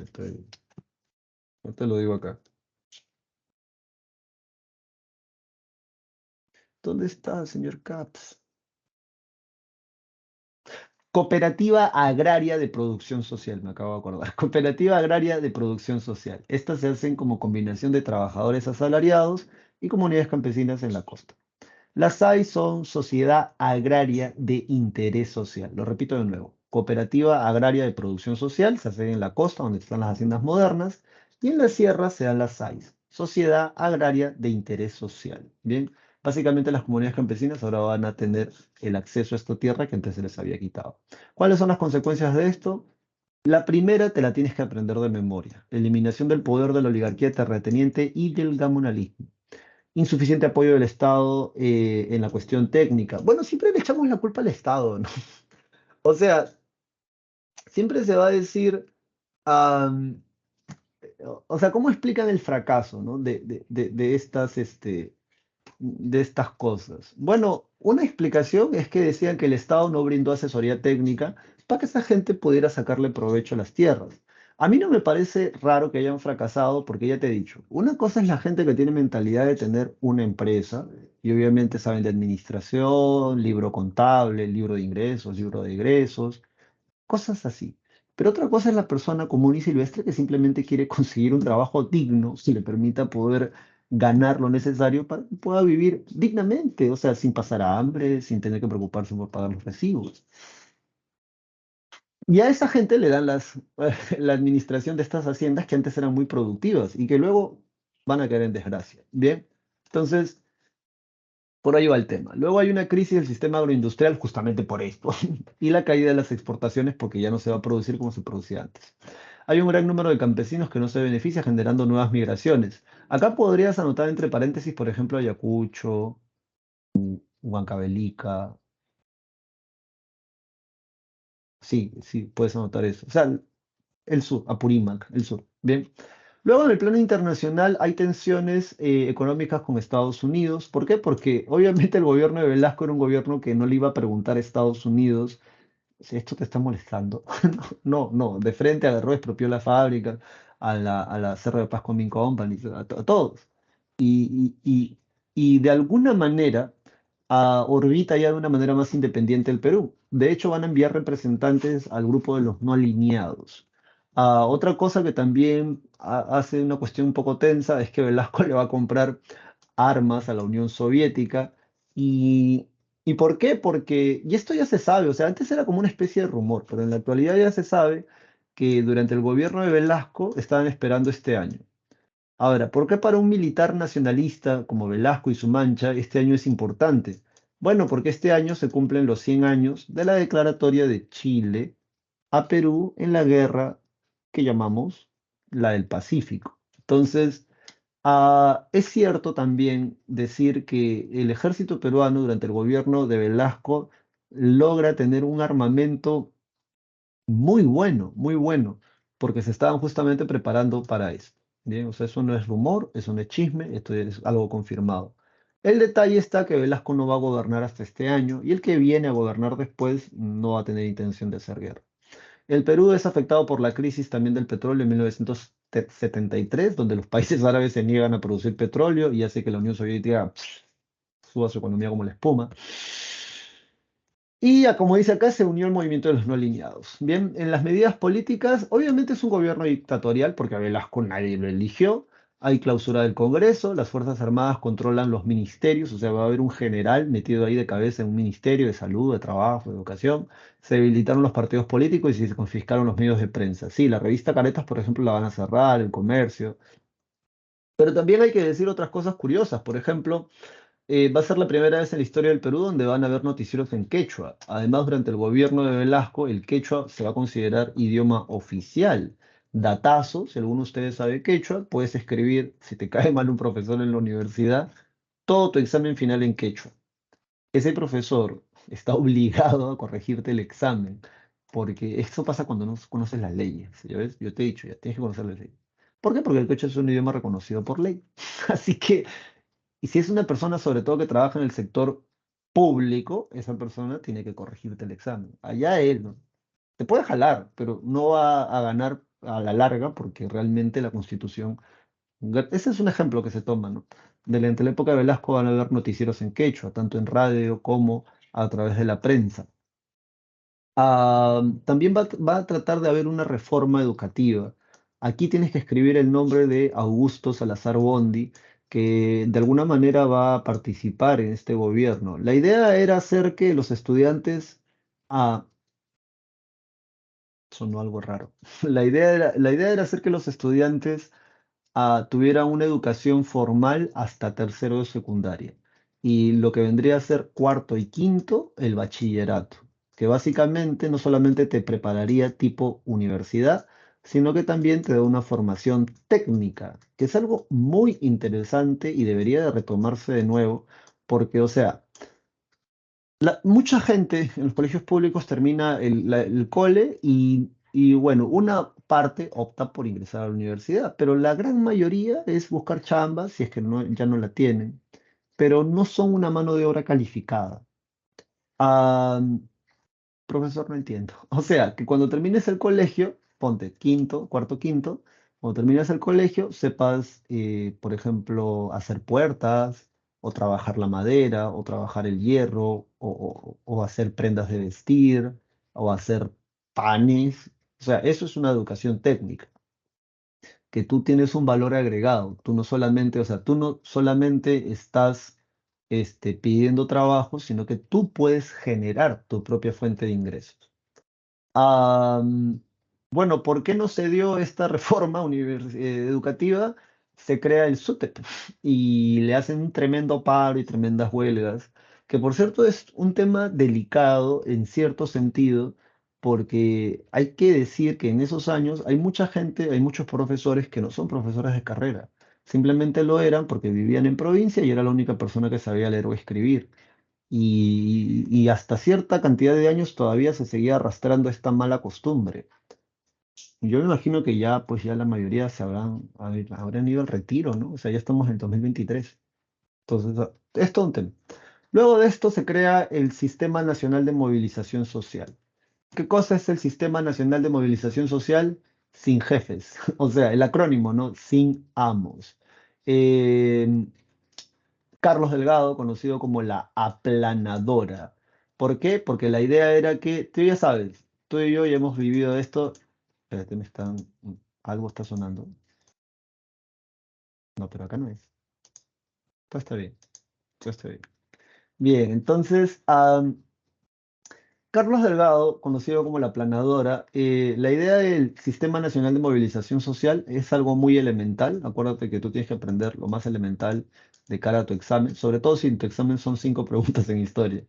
no te lo digo acá. ¿Dónde está, señor CAPS? Cooperativa Agraria de Producción Social, me acabo de acordar. Cooperativa Agraria de Producción Social. Estas se hacen como combinación de trabajadores asalariados y comunidades campesinas en la costa. Las SAI son Sociedad Agraria de Interés Social. Lo repito de nuevo. Cooperativa Agraria de Producción Social se hace en la costa, donde están las haciendas modernas, y en la sierra se dan las SAIs. Sociedad Agraria de Interés Social. Bien, básicamente las comunidades campesinas ahora van a tener el acceso a esta tierra que antes se les había quitado. ¿Cuáles son las consecuencias de esto? La primera te la tienes que aprender de memoria. Eliminación del poder de la oligarquía terrateniente y del gamonalismo. Insuficiente apoyo del Estado en la cuestión técnica. Bueno, siempre le echamos la culpa al Estado, ¿no? O sea, siempre se va a decir, am, o sea, ¿cómo explican el fracaso, ¿no? de estas cosas. Bueno, una explicación es que decían que el Estado no brindó asesoría técnica para que esa gente pudiera sacarle provecho a las tierras. A mí no me parece raro que hayan fracasado porque ya te he dicho, una cosa es la gente que tiene mentalidad de tener una empresa y obviamente saben de administración, libro contable, libro de ingresos, libro de egresos, cosas así. Pero otra cosa es la persona común y silvestre que simplemente quiere conseguir un trabajo digno que le permita poder ganar lo necesario para que pueda vivir dignamente, o sea, sin pasar hambre, sin tener que preocuparse por pagar los recibos. Y a esa gente le dan la administración de estas haciendas que antes eran muy productivas y que luego van a caer en desgracia. Bien, entonces, por ahí va el tema. Luego hay una crisis del sistema agroindustrial justamente por esto y la caída de las exportaciones porque ya no se va a producir como se producía antes. Hay un gran número de campesinos que no se beneficia generando nuevas migraciones. Acá podrías anotar entre paréntesis, por ejemplo, Ayacucho, Huancavelica. Sí, sí, puedes anotar eso. O sea, el sur, Apurímac, el sur. Bien. Luego, en el plano internacional hay tensiones económicas con Estados Unidos. ¿Por qué? Porque obviamente el gobierno de Velasco era un gobierno que no le iba a preguntar a Estados Unidos si esto te está molestando. No, no, de frente agarró, expropió la fábrica, a la Cerro de Paz Combing Company, a todos. Y de alguna manera orbita ya de una manera más independiente el Perú. De hecho, van a enviar representantes al grupo de los no alineados. Otra cosa que también hace una cuestión un poco tensa es que Velasco le va a comprar armas a la Unión Soviética. ¿Y, y por qué? Porque, y esto ya se sabe, o sea, antes era como una especie de rumor, pero en la actualidad ya se sabe que durante el gobierno de Velasco estaban esperando este año. Ahora, ¿por qué para un militar nacionalista como Velasco y su mancha este año es importante? Bueno, porque este año se cumplen los 100 años de la declaratoria de Chile a Perú en la guerra que llamamos la del Pacífico. Entonces, Es cierto también decir que el ejército peruano durante el gobierno de Velasco logra tener un armamento muy bueno, porque se estaban justamente preparando para eso. Bien, o sea, eso no es rumor, eso no es chisme, esto es algo confirmado. El detalle está que Velasco no va a gobernar hasta este año y el que viene a gobernar después no va a tener intención de hacer guerra. El Perú es afectado por la crisis también del petróleo en 1973, donde los países árabes se niegan a producir petróleo y hace que la Unión Soviética suba su economía como la espuma. Y como dice acá, se unió el movimiento de los no alineados. Bien, en las medidas políticas, obviamente es un gobierno dictatorial porque a Velasco nadie lo eligió. Hay clausura del Congreso, las Fuerzas Armadas controlan los ministerios, o sea, va a haber un general metido ahí de cabeza en un ministerio de salud, de trabajo, de educación. Se debilitaron los partidos políticos y se confiscaron los medios de prensa. Sí, la revista Caretas, por ejemplo, la van a cerrar, el comercio. Pero también hay que decir otras cosas curiosas. Por ejemplo, va a ser la primera vez en la historia del Perú donde van a haber noticieros en quechua. Además, durante el gobierno de Velasco, el quechua se va a considerar idioma oficial. Datazo, si alguno de ustedes sabe quechua, puedes escribir, si te cae mal un profesor en la universidad, todo tu examen final en quechua. Ese profesor está obligado a corregirte el examen, porque esto pasa cuando no conoces las leyes. ¿Ya ves? Yo te he dicho, ya tienes que conocer las leyes. ¿Por qué? Porque el quechua es un idioma reconocido por ley. Así que y si es una persona, sobre todo, que trabaja en el sector público, esa persona tiene que corregirte el examen. Allá él, ¿no? Te puede jalar, pero no va a ganar a la larga porque realmente la Constitución... Ese es un ejemplo que se toma, ¿no? Durante la época de Velasco van a haber noticieros en quechua, tanto en radio como a través de la prensa. También va a tratar de haber una reforma educativa. Aquí tienes que escribir el nombre de Augusto Salazar Bondi, que de alguna manera va a participar en este gobierno. La idea era hacer que los estudiantes, ah, sonó algo raro. La idea era hacer que los estudiantes tuviera una educación formal hasta tercero de secundaria. Y lo que vendría a ser cuarto y quinto, el bachillerato, que básicamente no solamente te prepararía tipo universidad, sino que también te da una formación técnica, que es algo muy interesante y debería de retomarse de nuevo, porque, o sea, mucha gente en los colegios públicos termina el cole y, bueno, una parte opta por ingresar a la universidad, pero la gran mayoría es buscar chamba si es que ya no la tienen, pero no son una mano de obra calificada. Ah, profesor, no entiendo. O sea, que cuando termines el colegio, ponte quinto, cuarto, quinto, cuando termines el colegio, sepas, por ejemplo, hacer puertas, o trabajar la madera, o trabajar el hierro, o hacer prendas de vestir, o hacer panes. O sea, eso es una educación técnica, que tú tienes un valor agregado. Tú no solamente, o sea, tú no solamente estás pidiendo trabajo, sino que tú puedes generar tu propia fuente de ingresos. Am, bueno, ¿por qué no se dio esta reforma educativa? Se crea el SUTEP y le hacen un tremendo paro y tremendas huelgas, que por cierto es un tema delicado en cierto sentido, porque hay que decir que en esos años hay mucha gente, hay muchos profesores que no son profesores de carrera, simplemente lo eran porque vivían en provincia y era la única persona que sabía leer o escribir y hasta cierta cantidad de años todavía se seguía arrastrando esta mala costumbre. Yo me imagino que ya, pues ya la mayoría habrán ido al retiro, ¿no? O sea, ya estamos en el 2023. Entonces, es todo un tema. Luego de esto se crea el Sistema Nacional de Movilización Social. ¿Qué cosa es el Sistema Nacional de Movilización Social? Sin jefes. O sea, el acrónimo, ¿no? Sin amos. Eh, Carlos Delgado, conocido como la aplanadora. ¿Por qué? Porque la idea era que, tú ya sabes, tú y yo ya hemos vivido esto. Espérate, algo está sonando. No, pero acá no es. Todo está bien, todo está bien. Bien, entonces, Carlos Delgado, conocido como la planadora, la idea del Sistema Nacional de Movilización Social es algo muy elemental. Acuérdate que tú tienes que aprender lo más elemental de cara a tu examen, sobre todo si en tu examen son 5 preguntas en historia.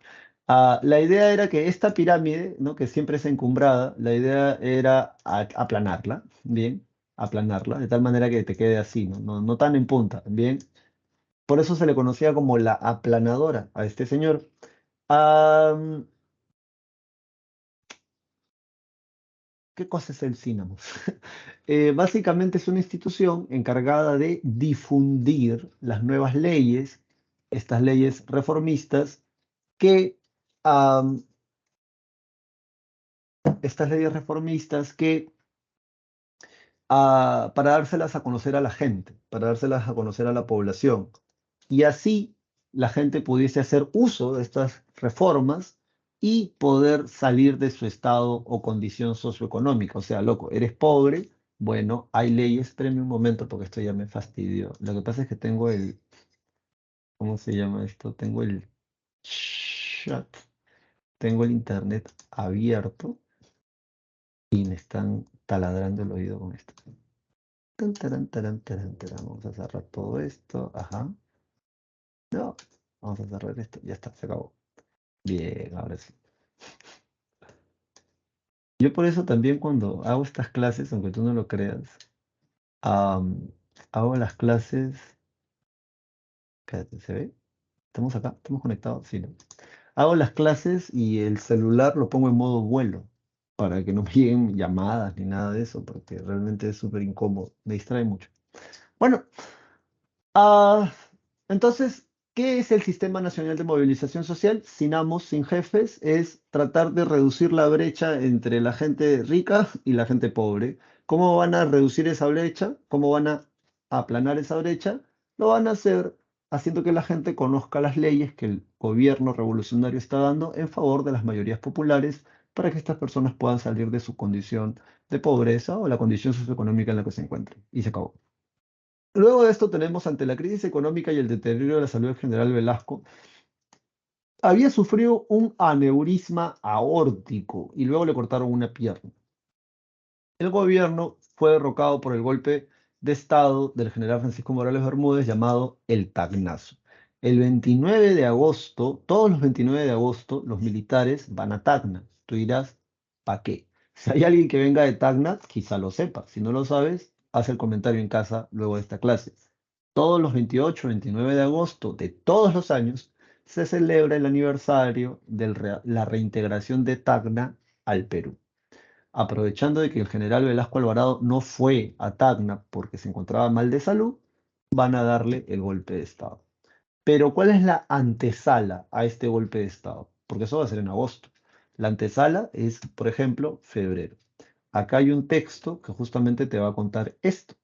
La idea era que esta pirámide, ¿no? Que siempre es encumbrada, la idea era aplanarla, ¿bien? aplanarla, de tal manera que te quede así, no tan en punta, ¿bien? Por eso se le conocía como la aplanadora a este señor. Am, ¿Qué cosa es el Cínamo? Básicamente es una institución encargada de difundir las nuevas leyes, estas leyes reformistas, que, am, estas leyes reformistas que para dárselas a conocer a la gente, para dárselas a conocer a la población. Y así la gente pudiese hacer uso de estas reformas y poder salir de su estado o condición socioeconómica. O sea, loco, eres pobre, bueno, hay leyes. Espérenme un momento porque esto ya me fastidió. Lo que pasa es que tengo el, ¿cómo se llama esto? Tengo el chat, tengo el internet abierto y me están taladrando el oído con esto. Tan, taran, taran, taran, taran. Vamos a cerrar todo esto. Ajá. No. Vamos a cerrar esto. Ya está, se acabó. Bien, ahora sí. Yo por eso también cuando hago estas clases, aunque tú no lo creas, am, hago las clases. Espérate, ¿se ve? ¿Estamos acá? ¿Estamos conectados? Sí, ¿no? Hago las clases y el celular lo pongo en modo vuelo para que no me lleguen llamadas ni nada de eso, porque realmente es súper incómodo. Me distrae mucho. Bueno, Ah, entonces, ¿qué es el Sistema Nacional de Movilización Social? Sin amos, sin jefes, es tratar de reducir la brecha entre la gente rica y la gente pobre. ¿Cómo van a reducir esa brecha? ¿Cómo van a aplanar esa brecha? Lo van a hacer haciendo que la gente conozca las leyes que el gobierno revolucionario está dando en favor de las mayorías populares para que estas personas puedan salir de su condición de pobreza o la condición socioeconómica en la que se encuentren. Y se acabó. Luego de esto tenemos, ante la crisis económica y el deterioro de la salud del general Velasco, había sufrido un aneurisma aórtico y luego le cortaron una pierna. El gobierno fue derrocado por el golpe de Estado del general Francisco Morales Bermúdez llamado el Tacnazo. El 29 de agosto, todos los 29 de agosto, los militares van a Tacna. Tú dirás, ¿para qué? Si hay alguien que venga de Tacna, quizá lo sepa. Si no lo sabes, haz el comentario en casa luego de esta clase. Todos los 28, 29 de agosto de todos los años se celebra el aniversario de la reintegración de Tacna al Perú. Aprovechando de que el general Velasco Alvarado no fue a Tacna porque se encontraba mal de salud, van a darle el golpe de Estado. Pero ¿cuál es la antesala a este golpe de Estado? Porque eso va a ser en agosto. La antesala es, por ejemplo, febrero. Acá hay un texto que justamente te va a contar esto.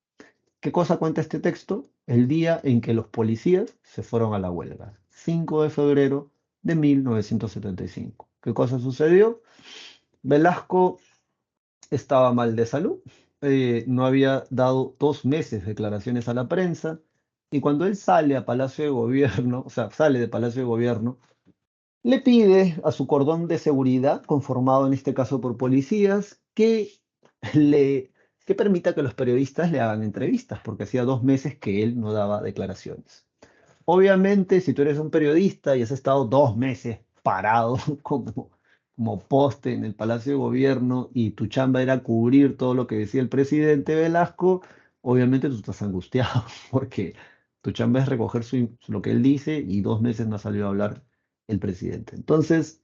¿Qué cosa cuenta este texto? El día en que los policías se fueron a la huelga, 5 de febrero de 1975. ¿Qué cosa sucedió? Velasco estaba mal de salud, no había dado 2 meses declaraciones a la prensa, y cuando él sale a Palacio de Gobierno, o sea, sale de Palacio de Gobierno, le pide a su cordón de seguridad, conformado en este caso por policías, le, que permita que los periodistas le hagan entrevistas, porque hacía 2 meses que él no daba declaraciones. Obviamente, si tú eres un periodista y has estado 2 meses parado como poste en el Palacio de Gobierno y tu chamba era cubrir todo lo que decía el presidente Velasco, obviamente tú estás angustiado porque tu chamba es recoger lo que él dice y 2 meses no ha salido a hablar el presidente. Entonces,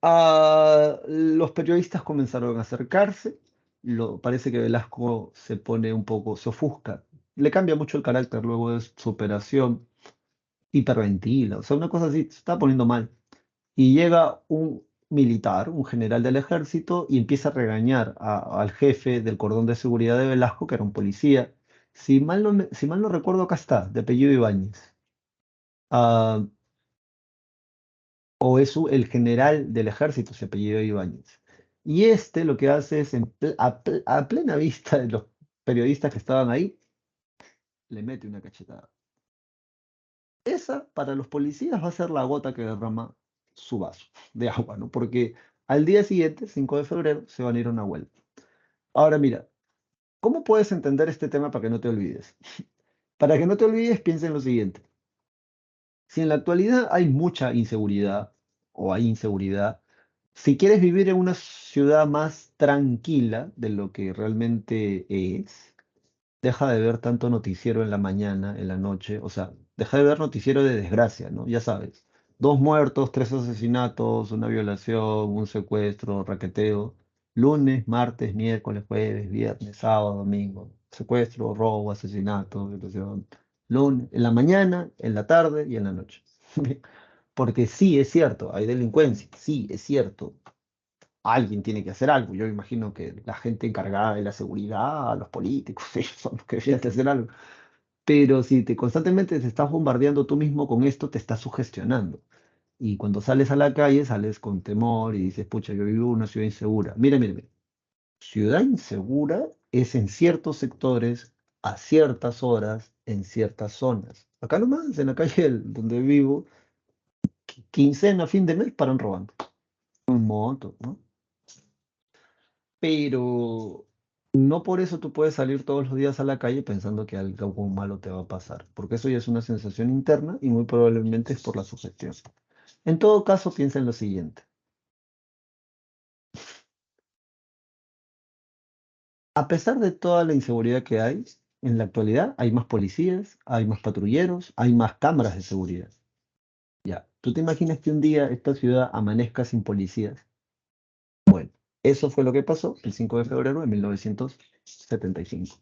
los periodistas comenzaron a acercarse. Parece que Velasco se pone un poco, se ofusca. Le cambia mucho el carácter luego de su operación, hiperventila, o sea, una cosa así, se está poniendo mal. Y llega un militar, un general del ejército, y empieza a regañar al jefe del cordón de seguridad de Velasco, que era un policía. Si mal no recuerdo, acá está, de apellido Ibáñez. Ah, o es el general del ejército, se apellidó Ibáñez. Y este lo que hace es, a plena vista de los periodistas que estaban ahí, le mete una cachetada. Esa, para los policías, va a ser la gota que derrama su vaso de agua, ¿no? Porque al día siguiente, 5 de febrero, se van a ir a una huelga. Ahora mira, ¿cómo puedes entender este tema para que no te olvides? Para que no te olvides, piensa en lo siguiente. Si en la actualidad hay mucha inseguridad o hay inseguridad, Si quieres vivir en una ciudad más tranquila de lo que realmente es, deja de ver tanto noticiero en la mañana, en la noche, o sea, deja de ver noticiero de desgracia, ¿no? Ya sabes, 2 muertos, 3 asesinatos, una violación, un secuestro, raqueteo, lunes, martes, miércoles, jueves, viernes, sábado, domingo, secuestro, robo, asesinato, violación, lunes, en la mañana, en la tarde y en la noche. Porque sí, es cierto, hay delincuencia, sí, es cierto, alguien tiene que hacer algo. Yo imagino que la gente encargada de la seguridad, los políticos, ellos son los que deberían de hacer algo. Pero si constantemente te estás bombardeando tú mismo con esto, te estás sugestionando. Y cuando sales a la calle, sales con temor y dices, pucha, yo vivo en una ciudad insegura. Mira, mira, mira. Ciudad insegura es en ciertos sectores, a ciertas horas, en ciertas zonas. Acá nomás, en la calle donde vivo, quincena, fin de mes, paran robando. Un moto, ¿no? Pero no por eso tú puedes salir todos los días a la calle pensando que algo malo te va a pasar, porque eso ya es una sensación interna y muy probablemente es por la sugestión. En todo caso, piensa en lo siguiente. A pesar de toda la inseguridad que hay, en la actualidad hay más policías, hay más patrulleros, hay más cámaras de seguridad. Ya, ¿tú te imaginas que un día esta ciudad amanezca sin policías? Bueno, eso fue lo que pasó el 5 de febrero de 1975.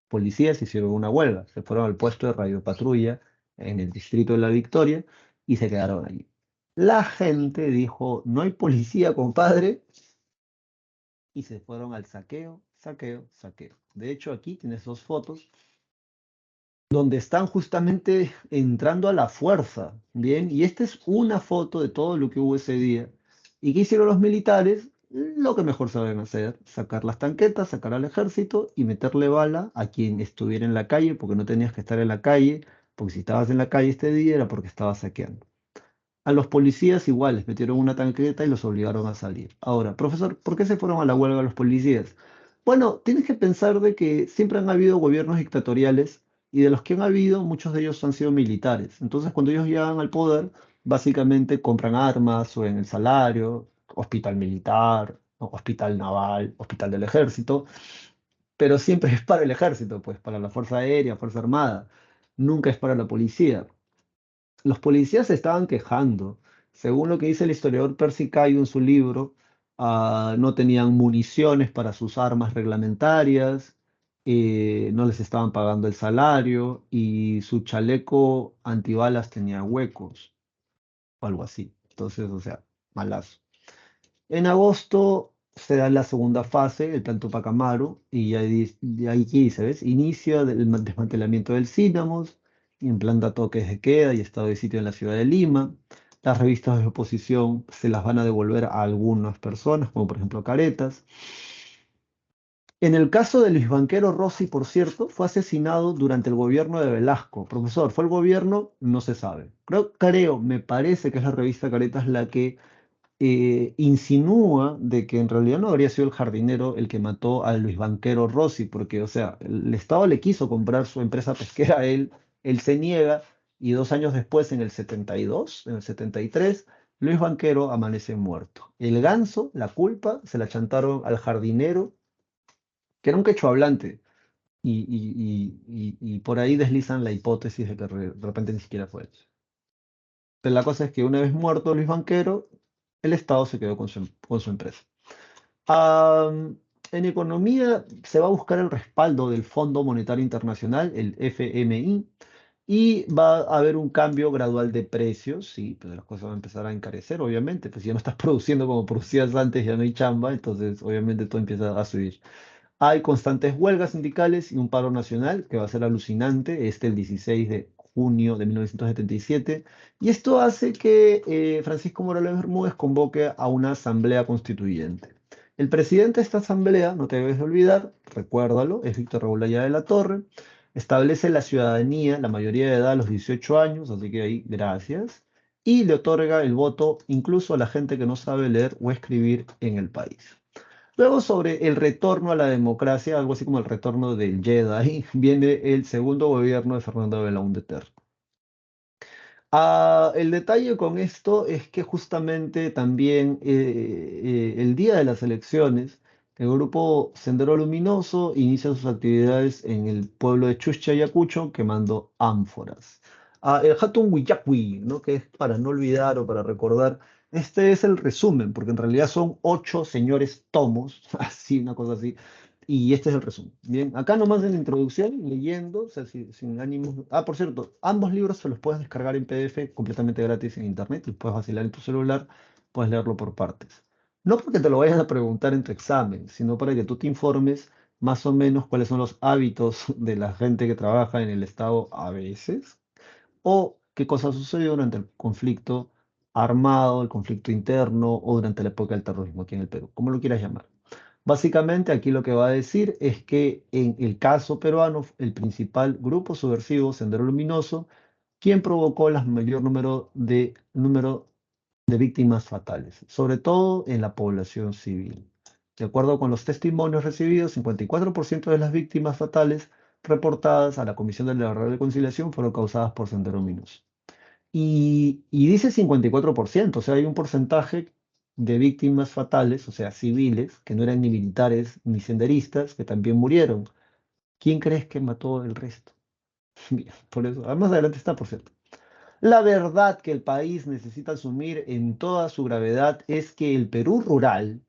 Policías hicieron una huelga, se fueron al puesto de radiopatrulla en el distrito de La Victoria y se quedaron allí. La gente dijo, no hay policía, compadre, y se fueron al saqueo, saqueo, saqueo. De hecho, aquí tienes 2 fotos donde están justamente entrando a la fuerza, ¿bien? Y esta es una foto de todo lo que hubo ese día. ¿Y qué hicieron los militares? Lo que mejor saben hacer, sacar las tanquetas, sacar al ejército y meterle bala a quien estuviera en la calle, porque no tenías que estar en la calle, porque si estabas en la calle este día era porque estabas saqueando. A los policías igual les metieron una tanqueta y los obligaron a salir. Ahora, profesor, ¿por qué se fueron a la huelga los policías? Bueno, tienes que pensar de que siempre han habido gobiernos dictatoriales y de los que han habido, muchos de ellos han sido militares. Entonces, cuando ellos llegan al poder, básicamente compran armas o en el salario, hospital militar, ¿no? Hospital naval, hospital del ejército, pero siempre es para el ejército, pues para la Fuerza Aérea, Fuerza Armada, nunca es para la policía. Los policías se estaban quejando. Según lo que dice el historiador Percy Cayo en su libro, no tenían municiones para sus armas reglamentarias, no les estaban pagando el salario y su chaleco antibalas tenía huecos o algo así. Entonces, o sea, malazo. En agosto se da la segunda fase, el plan Tupac Amaru, y ahí ¿qué dice? ¿Ves? Inicio del desmantelamiento del Cínamos, implanta toques de queda y estado de sitio en la ciudad de Lima. Las revistas de oposición se las van a devolver a algunas personas, como por ejemplo Caretas. En el caso de Luis Banquero Rossi, por cierto, fue asesinado durante el gobierno de Velasco. Profesor, ¿fue el gobierno? No se sabe. Me parece que es la revista Caretas la que insinúa de que en realidad no habría sido el jardinero el que mató a Luis Banquero Rossi, porque, o sea, el Estado le quiso comprar su empresa pesquera a él, él se niega, y 2 años después, en el 72, en el 73, Luis Banquero amanece muerto. El ganso, la culpa, se la chantaron al jardinero, que era un quechua hablante, y por ahí deslizan la hipótesis de que de repente ni siquiera fue él. Pero la cosa es que una vez muerto Luis Banquero, el Estado se quedó con su empresa. Am, en economía se va a buscar el respaldo del Fondo Monetario Internacional, el FMI, y va a haber un cambio gradual de precios, sí, pues las cosas van a empezar a encarecer, obviamente, pues si ya no estás produciendo como producías antes, ya no hay chamba, entonces obviamente todo empieza a subir. Hay constantes huelgas sindicales y un paro nacional que va a ser alucinante, el 16 de junio de 1977, y esto hace que Francisco Morales Bermúdez convoque a una asamblea constituyente. El presidente de esta asamblea, no te debes de olvidar, recuérdalo, es Víctor Raúl Allá de la Torre, establece la ciudadanía, la mayoría de edad a los 18 años, así que ahí gracias, y le otorga el voto incluso a la gente que no sabe leer o escribir en el país. Luego, sobre el retorno a la democracia, algo así como el retorno del Jedi, viene el segundo gobierno de Fernando Belaúnde Terry. El detalle con esto es que justamente también el día de las elecciones, el grupo Sendero Luminoso inicia sus actividades en el pueblo de Chuscha, Ayacucho, quemando ánforas. El Hatun Wiyakwi, ¿no? Que es para no olvidar o para recordar, este es el resumen, porque en realidad son 8 señores tomos, así, una cosa así, y este es el resumen. Bien, acá nomás en la introducción, leyendo, o sea, sin ánimos. Ah, por cierto, ambos libros se los puedes descargar en PDF completamente gratis en internet, los puedes vacilar en tu celular, puedes leerlo por partes. No porque te lo vayan a preguntar en tu examen, sino para que tú te informes más o menos cuáles son los hábitos de la gente que trabaja en el Estado a veces, o qué cosa sucedió durante el conflicto armado, el conflicto interno o durante la época del terrorismo aquí en el Perú, como lo quieras llamar. Básicamente aquí lo que va a decir es que en el caso peruano, el principal grupo subversivo, Sendero Luminoso, quien provocó el mayor número de víctimas fatales, sobre todo en la población civil. De acuerdo con los testimonios recibidos, 54% de las víctimas fatales reportadas a la Comisión de la Verdad y Reconciliación fueron causadas por Sendero Luminoso. Y dice 54%, o sea, hay un porcentaje de víctimas fatales, o sea, civiles, que no eran ni militares ni senderistas, que también murieron. ¿Quién crees que mató el resto? Bien, por eso, más adelante está, por cierto. La verdad que el país necesita asumir en toda su gravedad es que el Perú rural,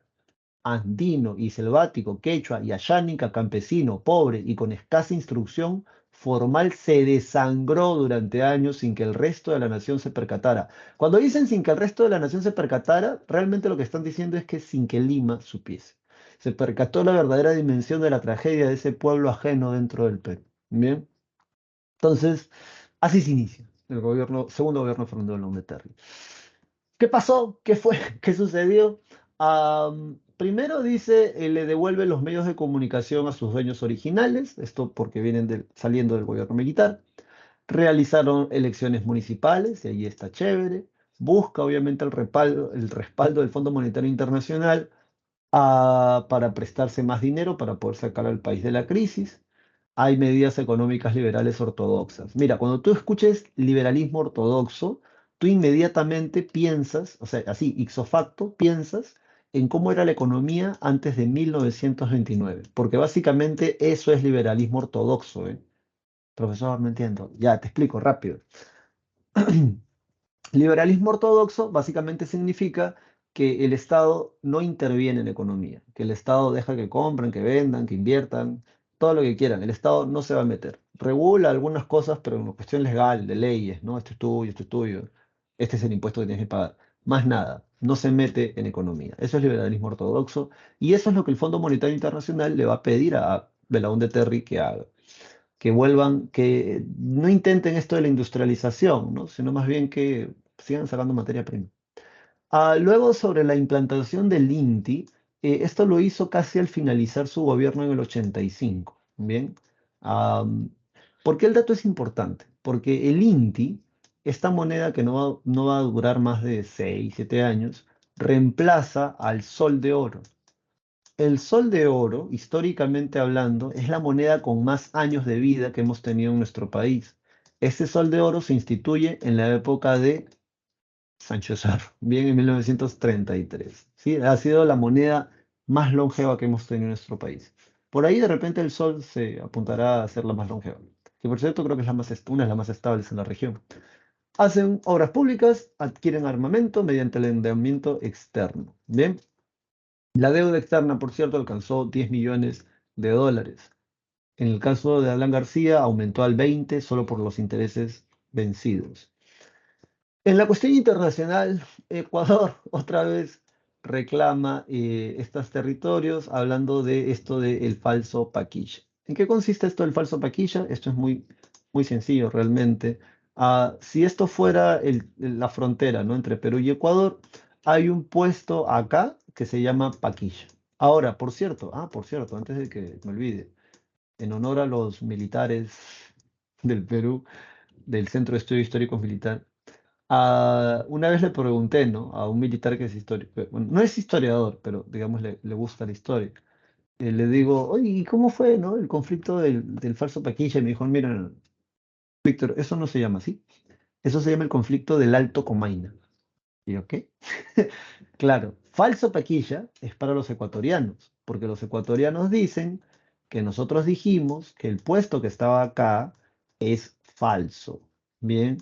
andino y selvático, quechua y ayánica, campesino, pobre y con escasa instrucción formal, se desangró durante años sin que el resto de la nación se percatara. Cuando dicen sin que el resto de la nación se percatara, realmente lo que están diciendo es que sin que Lima supiese. Se percató la verdadera dimensión de la tragedia de ese pueblo ajeno dentro del Perú. Bien, entonces, así se inicia el gobierno, segundo gobierno de Fernando Belaúnde Terry. ¿Qué pasó? ¿Qué fue? ¿Qué sucedió? Primero dice, le devuelve los medios de comunicación a sus dueños originales, esto porque vienen saliendo del gobierno militar. Realizaron elecciones municipales, y ahí está chévere. Busca obviamente el respaldo del Fondo Monetario Internacional para prestarse más dinero para poder sacar al país de la crisis. Hay medidas económicas liberales ortodoxas. Mira, cuando tú escuches liberalismo ortodoxo, tú inmediatamente piensas, o sea, así, ipso facto, piensas en cómo era la economía antes de 1929, porque básicamente eso es liberalismo ortodoxo, ¿eh? Profesor, no entiendo. Ya, te explico rápido. Liberalismo ortodoxo básicamente significa que el Estado no interviene en la economía, que el Estado deja que compren, que vendan, que inviertan, todo lo que quieran. El Estado no se va a meter. Regula algunas cosas, pero en cuestión legal, de leyes, ¿no? Esto es tuyo, este es el impuesto que tienes que pagar. Más nada, no se mete en economía. Eso es liberalismo ortodoxo y eso es lo que el Fondo Monetario Internacional le va a pedir a Belaúnde Terry que haga, que vuelvan, que no intenten esto de la industrialización, ¿no? Sino más bien que sigan sacando materia prima. Luego, sobre la implantación del INTI, esto lo hizo casi al finalizar su gobierno en el 85. Bien. Am, ¿Por qué el dato es importante? Porque el INTI, esta moneda que no va a durar más de 6, 7 años, reemplaza al sol de oro. El sol de oro, históricamente hablando, es la moneda con más años de vida que hemos tenido en nuestro país. Este sol de oro se instituye en la época de Sancho Cerro, bien en 1933. ¿Sí? Ha sido la moneda más longeva que hemos tenido en nuestro país. Por ahí de repente el sol se apuntará a ser la más longeva. Que por cierto creo que es una de las más estables en la región. Hacen obras públicas, adquieren armamento mediante el endeudamiento externo. Bien, la deuda externa, por cierto, alcanzó 10 millones de dólares. En el caso de Alan García, aumentó al 20 solo por los intereses vencidos. En la cuestión internacional, Ecuador otra vez reclama estos territorios hablando de esto del falso Paquilla. ¿En qué consiste esto del falso Paquilla? Esto es muy, muy sencillo realmente. Si esto fuera la frontera, ¿no? entre Perú y Ecuador, hay un puesto acá que se llama Paquilla. Ahora, por cierto, antes de que me olvide, en honor a los militares del Perú, del Centro de Estudios Históricos Militar, una vez le pregunté, ¿no? A un militar que es histórico, bueno, no es historiador, pero digamos le gusta la historia. Le digo, oye, ¿y cómo fue, no? El conflicto del falso Paquilla. Y me dijo, mira, Víctor, eso no se llama así. Eso se llama el conflicto del Alto Comaina. ¿Y ok? Claro, falso Paquilla es para los ecuatorianos, porque los ecuatorianos dicen que nosotros dijimos que el puesto que estaba acá es falso. Bien,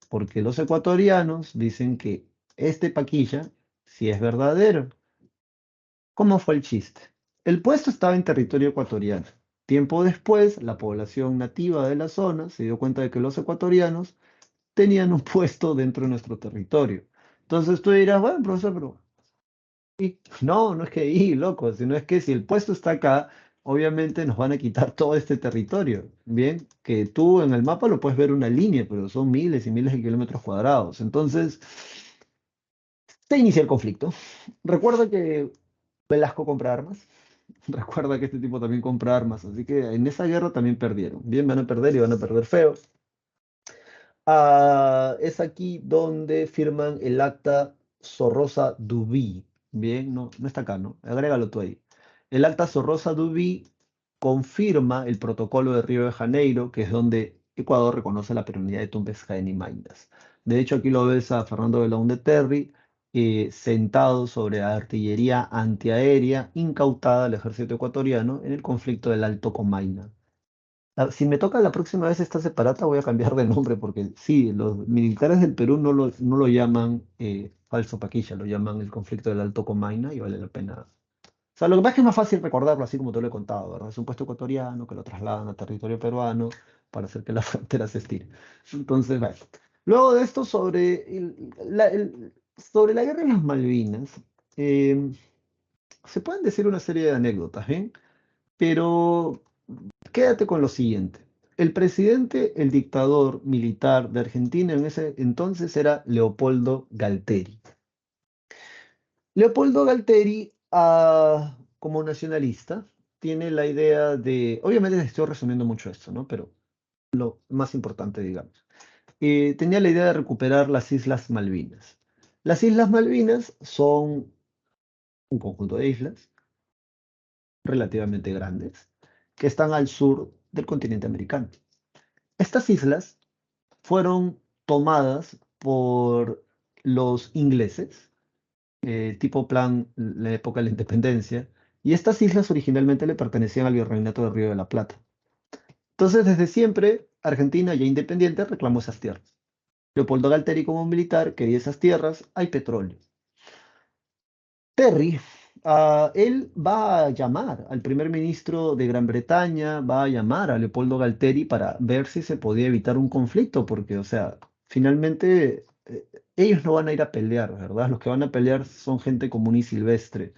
porque los ecuatorianos dicen que este Paquilla sí es verdadero. ¿Cómo fue el chiste? El puesto estaba en territorio ecuatoriano. Tiempo después, la población nativa de la zona se dio cuenta de que los ecuatorianos tenían un puesto dentro de nuestro territorio. Entonces tú dirás, bueno, profesor, pero no, no es que ahí, loco, sino es que si el puesto está acá, obviamente nos van a quitar todo este territorio. Bien, que tú en el mapa lo puedes ver una línea, pero son miles y miles de kilómetros cuadrados. Entonces, se inicia el conflicto. Recuerda que Velasco compra armas. Recuerda que este tipo también compra armas. Así que en esa guerra también perdieron. Bien, van a perder y van a perder feo. Es aquí donde firman el acta Sorrosa-Dubí. Bien, no, no está acá, ¿no? Agrégalo tú ahí. El acta Sorrosa-Dubí confirma el protocolo de Río de Janeiro, que es donde Ecuador reconoce la peronidad de Tumbes, Jaén y Maynas. De hecho, aquí lo ves a Fernando Belaúnde Terry sentado sobre artillería antiaérea incautada al ejército ecuatoriano en el conflicto del Alto Comaina. Si me toca la próxima vez esta separata, voy a cambiar de nombre, porque sí, los militares del Perú no lo llaman falso Paquilla, lo llaman el conflicto del Alto Comaina y vale la pena. O sea, lo que pasa es que es más fácil recordarlo así como te lo he contado, ¿verdad? Es un puesto ecuatoriano que lo trasladan a territorio peruano para hacer que la frontera se estire. Entonces, bueno. Luego de esto, sobre la guerra de las Malvinas, eh, se pueden decir una serie de anécdotas, ¿bien? Pero quédate con lo siguiente. El presidente, el dictador militar de Argentina en ese entonces era Leopoldo Galtieri. Leopoldo Galtieri, como nacionalista, tiene la idea de, obviamente estoy resumiendo mucho esto, ¿no? Pero lo más importante, digamos. Tenía la idea de recuperar las Islas Malvinas. Las Islas Malvinas son un conjunto de islas relativamente grandes que están al sur del continente americano. Estas islas fueron tomadas por los ingleses, tipo plan la época de la independencia, y estas islas originalmente le pertenecían al Virreinato del Río de la Plata. Entonces, desde siempre, Argentina, ya independiente, reclamó esas tierras. Leopoldo Galtieri, como militar, quería esas tierras, hay petróleo. Terry, él va a llamar al primer ministro de Gran Bretaña, va a llamar a Leopoldo Galtieri para ver si se podía evitar un conflicto, porque, o sea, finalmente ellos no van a ir a pelear, ¿verdad? Los que van a pelear son gente común y silvestre.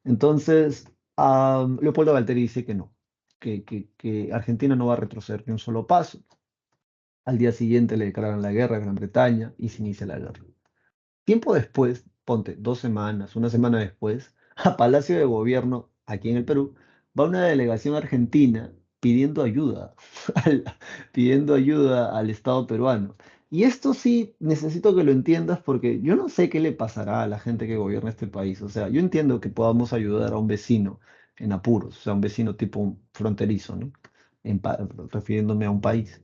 Entonces, Leopoldo Galtieri dice que no, que Argentina no va a retroceder ni un solo paso. Al día siguiente le declaran la guerra a Gran Bretaña y se inicia la guerra. Tiempo después, ponte 2 semanas, una semana después, a Palacio de Gobierno, aquí en el Perú, va una delegación argentina pidiendo ayuda, al- pidiendo ayuda al Estado peruano. Y esto sí necesito que lo entiendas porque yo no sé qué le pasará a la gente que gobierna este país. O sea, yo entiendo que podamos ayudar a un vecino en apuros, o sea, un vecino tipo un fronterizo, ¿no? Refiriéndome a un país.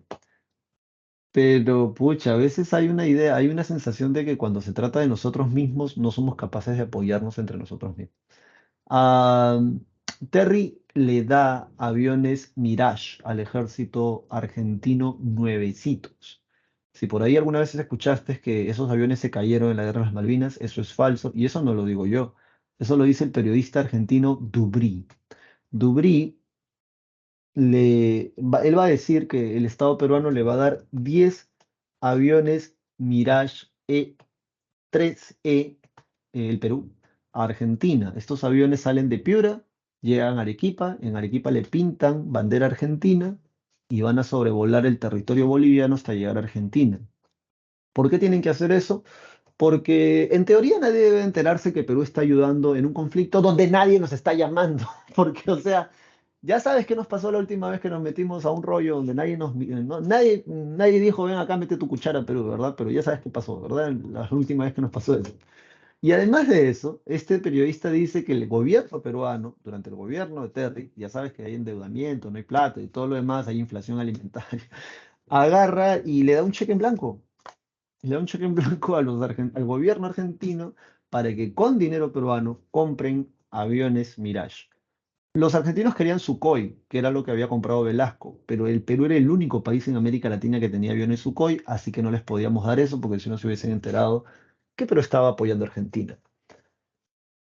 Pero, pucha, a veces hay una idea, hay una sensación de que cuando se trata de nosotros mismos no somos capaces de apoyarnos entre nosotros mismos. Ah, Terry le da aviones Mirage al ejército argentino nuevecitos. Si por ahí alguna vez escuchaste que esos aviones se cayeron en la guerra de las Malvinas, eso es falso y eso no lo digo yo. Eso lo dice el periodista argentino Dubrí. Dubrí él va a decir que el Estado peruano le va a dar 10 aviones Mirage E3E, el Perú, a Argentina. Estos aviones salen de Piura, llegan a Arequipa, en Arequipa le pintan bandera argentina y van a sobrevolar el territorio boliviano hasta llegar a Argentina. ¿Por qué tienen que hacer eso? Porque en teoría nadie debe enterarse que Perú está ayudando en un conflicto donde nadie nos está llamando. Porque, o sea, ya sabes qué nos pasó la última vez que nos metimos a un rollo donde nadie dijo, ven acá, mete tu cuchara, Perú, ¿verdad? Pero ya sabes qué pasó, ¿verdad? La última vez que nos pasó eso. Y además de eso, este periodista dice que el gobierno peruano, durante el gobierno de Terry, ya sabes que hay endeudamiento, no hay plata y todo lo demás, hay inflación alimentaria, agarra y le da un cheque en blanco. le da un cheque en blanco a al gobierno argentino para que con dinero peruano compren aviones Mirage. Los argentinos querían Sukhoi, que era lo que había comprado Velasco, pero el Perú era el único país en América Latina que tenía aviones Sukhoi, así que no les podíamos dar eso porque si no se hubiesen enterado que Perú estaba apoyando a Argentina.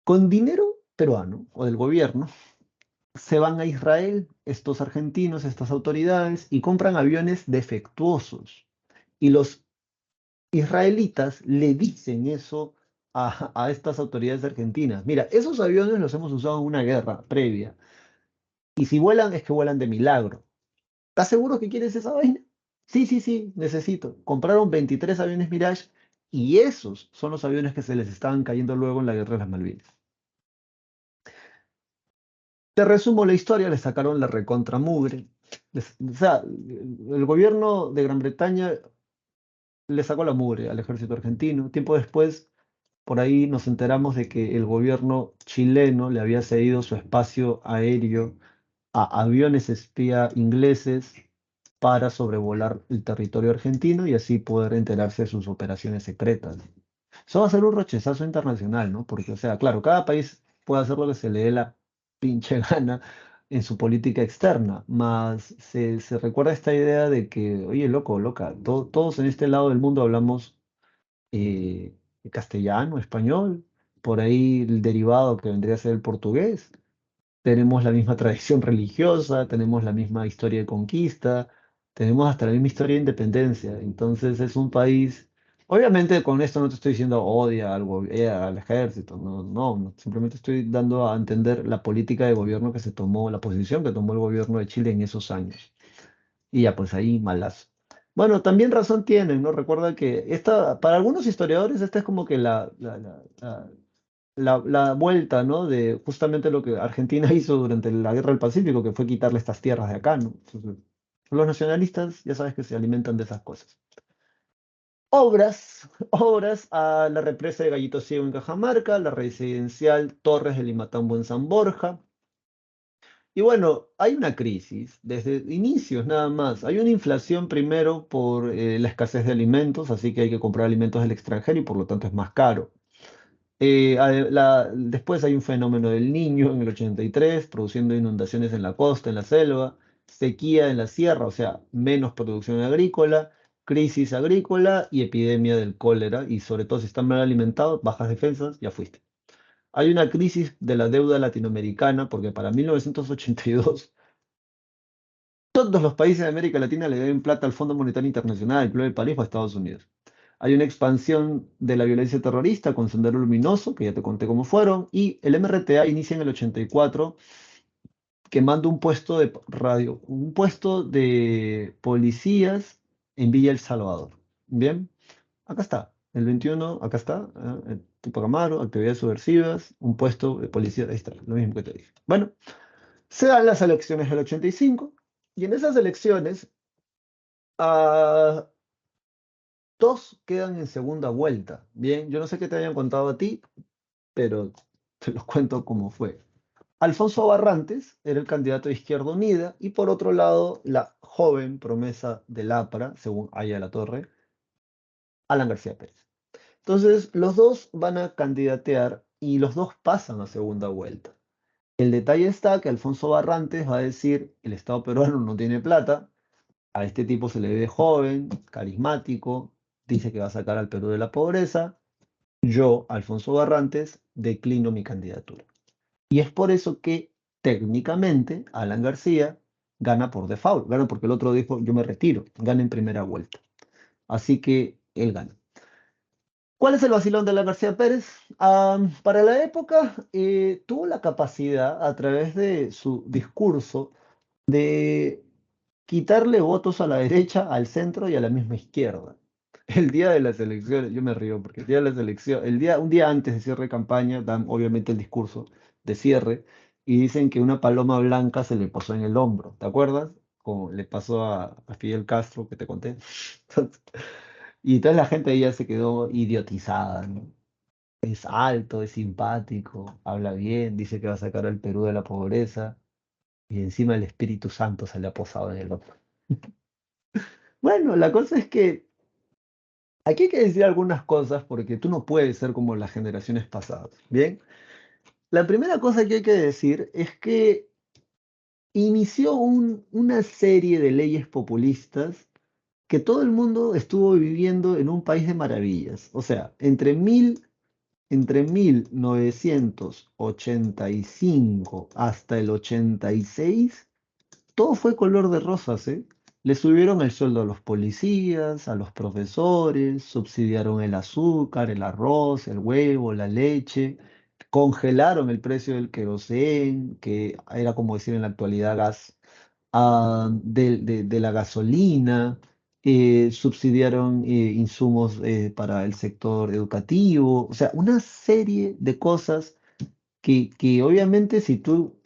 Con dinero peruano o del gobierno, se van a Israel estos argentinos, estas autoridades, y compran aviones defectuosos. Y los israelitas le dicen eso a estas autoridades argentinas. Mira, esos aviones los hemos usado en una guerra previa. Y si vuelan, es que vuelan de milagro. ¿Estás seguro que quieres esa vaina? Sí, sí, sí, necesito. Compraron 23 aviones Mirage y esos son los aviones que se les estaban cayendo luego en la guerra de las Malvinas. Te resumo la historia, le sacaron la recontra mugre. O sea, el gobierno de Gran Bretaña le sacó la mugre al ejército argentino. Tiempo después, por ahí nos enteramos de que el gobierno chileno le había cedido su espacio aéreo a aviones espía ingleses para sobrevolar el territorio argentino y así poder enterarse de sus operaciones secretas. Eso va a ser un rochezazo internacional, ¿no? Porque, o sea, claro, cada país puede hacer lo que se le dé la pinche gana en su política externa, más se recuerda esta idea de que, oye, loco, loca, todos en este lado del mundo hablamos eh, castellano, español, por ahí el derivado que vendría a ser el portugués. Tenemos la misma tradición religiosa, tenemos la misma historia de conquista, tenemos hasta la misma historia de independencia. Entonces es un país, obviamente con esto no te estoy diciendo odia al ejército, no, no, no, simplemente estoy dando a entender la política de gobierno que se tomó, la posición que tomó el gobierno de Chile en esos años. Y ya, pues ahí malazo. Bueno, también razón tienen, ¿no? Recuerda que esta, para algunos historiadores, esta es como que la vuelta, ¿no? De justamente lo que Argentina hizo durante la Guerra del Pacífico, que fue quitarle estas tierras de acá, ¿no? Entonces, los nacionalistas ya sabes que se alimentan de esas cosas. Obras, obras a la represa de Gallito Ciego en Cajamarca, la residencial Torres de Limatambo en San Borja. Y bueno, hay una crisis desde inicios nada más. Hay una inflación primero por la escasez de alimentos, así que hay que comprar alimentos del extranjero y por lo tanto es más caro. Después hay un fenómeno del Niño en el 83, produciendo inundaciones en la costa, en la selva, sequía en la sierra, o sea, menos producción agrícola, crisis agrícola y epidemia del cólera, y sobre todo si están mal alimentados, bajas defensas, ya fuiste. Hay una crisis de la deuda latinoamericana, porque para 1982 todos los países de América Latina le deben plata al Fondo Monetario Internacional, al Club de París o a Estados Unidos. Hay una expansión de la violencia terrorista con Sendero Luminoso, que ya te conté cómo fueron, y el MRTA inicia en el 84 quemando un puesto de policías en Villa El Salvador. Bien, acá está, el 21, acá está, en Tupac Amaru, actividades subversivas, un puesto de policía, ahí está, lo mismo que te dije. Bueno, se dan las elecciones del 85 y en esas elecciones ah, dos quedan en segunda vuelta. Bien, yo no sé qué te hayan contado a ti, pero te los cuento cómo fue. Alfonso Barrantes era el candidato de Izquierda Unida y por otro lado la joven promesa del APRA, según Aya La Torre, Alan García Pérez. Entonces los dos van a candidatear y los dos pasan a segunda vuelta. El detalle está que Alfonso Barrantes va a decir, el Estado peruano no tiene plata, a este tipo se le ve joven, carismático, dice que va a sacar al Perú de la pobreza. Yo, Alfonso Barrantes, declino mi candidatura. Y es por eso que técnicamente Alan García gana por default, gana porque el otro dijo yo me retiro, gana en primera vuelta. Así que él gana. ¿Cuál es el vacilón de Alan García Pérez? Para la época tuvo la capacidad a través de su discurso de quitarle votos a la derecha, al centro y a la misma izquierda. El día de las elecciones, yo me río porque el día de las elecciones, un día antes de cierre de campaña, dan obviamente el discurso de cierre y dicen que una paloma blanca se le posó en el hombro. ¿Te acuerdas? Como le pasó a Fidel Castro que te conté. Y entonces la gente ahí ya se quedó idiotizada, ¿no? Es alto, es simpático, habla bien, dice que va a sacar al Perú de la pobreza y encima el Espíritu Santo se le ha posado en el otro. Bueno, la cosa es que Aquí hay que decir algunas cosas porque tú no puedes ser como las generaciones pasadas. Bien, la primera cosa que hay que decir es que inició una serie de leyes populistas que todo el mundo estuvo viviendo en un país de maravillas. O sea, entre 1985 hasta el 86, todo fue color de rosas, ¿eh? Le subieron el sueldo a los policías, a los profesores, subsidiaron el azúcar, el arroz, el huevo, la leche, congelaron el precio del querosén, que era como decir en la actualidad gas, de la gasolina, subsidiaron insumos para el sector educativo, o sea, una serie de cosas que obviamente si tú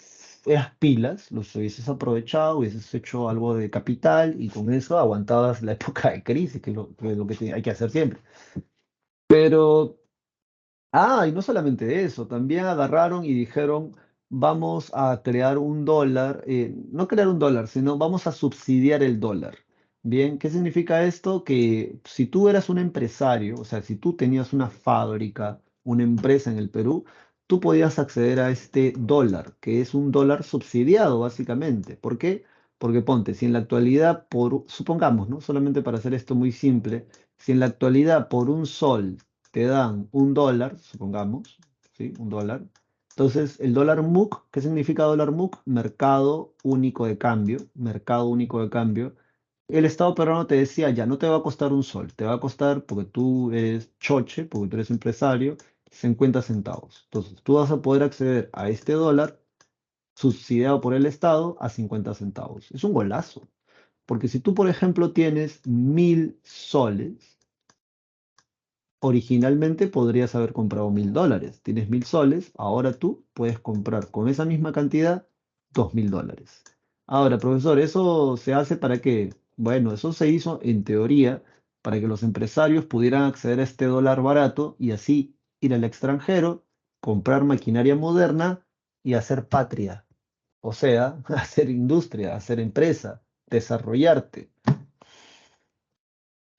eras pilas, los hubieses aprovechado, hubieses hecho algo de capital y con eso aguantabas la época de crisis, que es lo que hay que hacer siempre. Pero y no solamente eso, también agarraron y dijeron, vamos a crear un dólar, no crear un dólar, sino vamos a subsidiar el dólar. Bien, ¿qué significa esto? Que si tú eras un empresario, o sea, si tú tenías una fábrica, una empresa en el Perú, tú podías acceder a este dólar, que es un dólar subsidiado, básicamente. ¿Por qué? Porque ponte, si en la actualidad, supongamos, ¿no? Solamente para hacer esto muy simple, si en la actualidad por un sol te dan un dólar, supongamos, ¿sí? Un dólar. Entonces, el dólar MUC, ¿qué significa dólar MUC? Mercado único de cambio, mercado único de cambio. El Estado peruano te decía, ya no te va a costar un sol, te va a costar, porque tú eres choche, porque tú eres empresario, 50 centavos. Entonces, tú vas a poder acceder a este dólar subsidiado por el Estado a 50 centavos. Es un golazo, porque si tú, por ejemplo, tienes 1000 soles, originalmente podrías haber comprado $1000. Tienes 1000 soles, ahora tú puedes comprar con esa misma cantidad $2000. Ahora, profesor, ¿eso se hace para qué? Bueno, eso se hizo en teoría para que los empresarios pudieran acceder a este dólar barato y así ir al extranjero, comprar maquinaria moderna y hacer patria. O sea, hacer industria, hacer empresa, desarrollarte.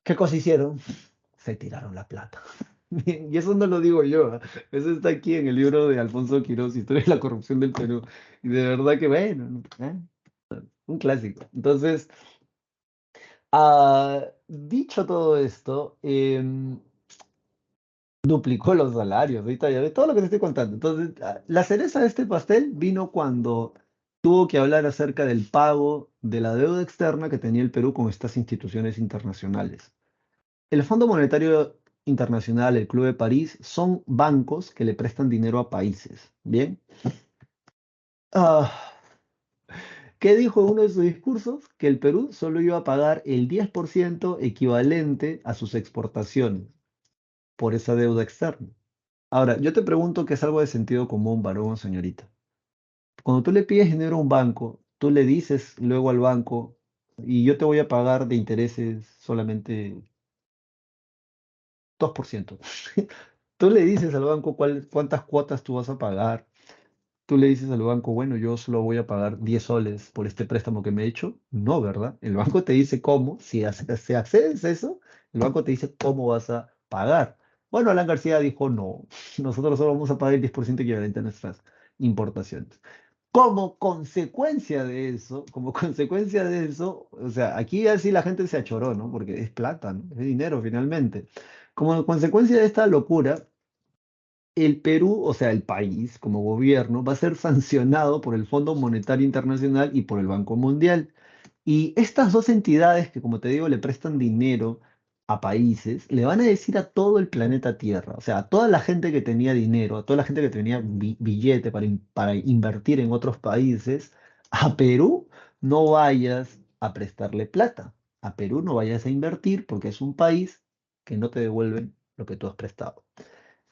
¿Qué cosa hicieron? Se tiraron la plata. Y eso no lo digo yo, eso está aquí en el libro de Alfonso Quirós, Historia de la corrupción del Perú. Y de verdad que bueno, ¿no? Un clásico. Entonces, dicho todo esto, duplicó los salarios, ahorita ya ves todo lo que te estoy contando. Entonces, la cereza de este pastel vino cuando tuvo que hablar acerca del pago de la deuda externa que tenía el Perú con estas instituciones internacionales. El Fondo Monetario Internacional, el Club de París, son bancos que le prestan dinero a países. Bien. Ah, ¿Qué dijo en uno de sus discursos? Que el Perú solo iba a pagar el 10% equivalente a sus exportaciones por esa deuda externa. Ahora, yo te pregunto que es algo de sentido común, varón o señorita. Cuando tú le pides dinero a un banco, tú le dices luego al banco, y yo te voy a pagar de intereses solamente 2%. Tú le dices al banco cuántas cuotas tú vas a pagar. Tú le dices al banco, bueno, yo solo voy a pagar 10 soles por este préstamo que me he hecho. No, ¿verdad? El banco te dice cómo. Si accedes a eso, el banco te dice cómo vas a pagar. Bueno, Alan García dijo, no, nosotros solo vamos a pagar el 10% equivalente a nuestras importaciones. Como consecuencia de eso, o sea, aquí ya sí la gente se achoró, ¿no? Porque es plata, ¿no? Es dinero finalmente. Como consecuencia de esta locura, el Perú, o sea, el país como gobierno, va a ser sancionado por el Fondo Monetario Internacional y por el Banco Mundial. Y estas dos entidades que, como te digo, le prestan dinero a países, le van a decir a todo el planeta Tierra, o sea, a toda la gente que tenía dinero, a toda la gente que tenía billete para invertir en otros países, a Perú no vayas a prestarle plata. A Perú no vayas a invertir porque es un país que no te devuelve lo que tú has prestado.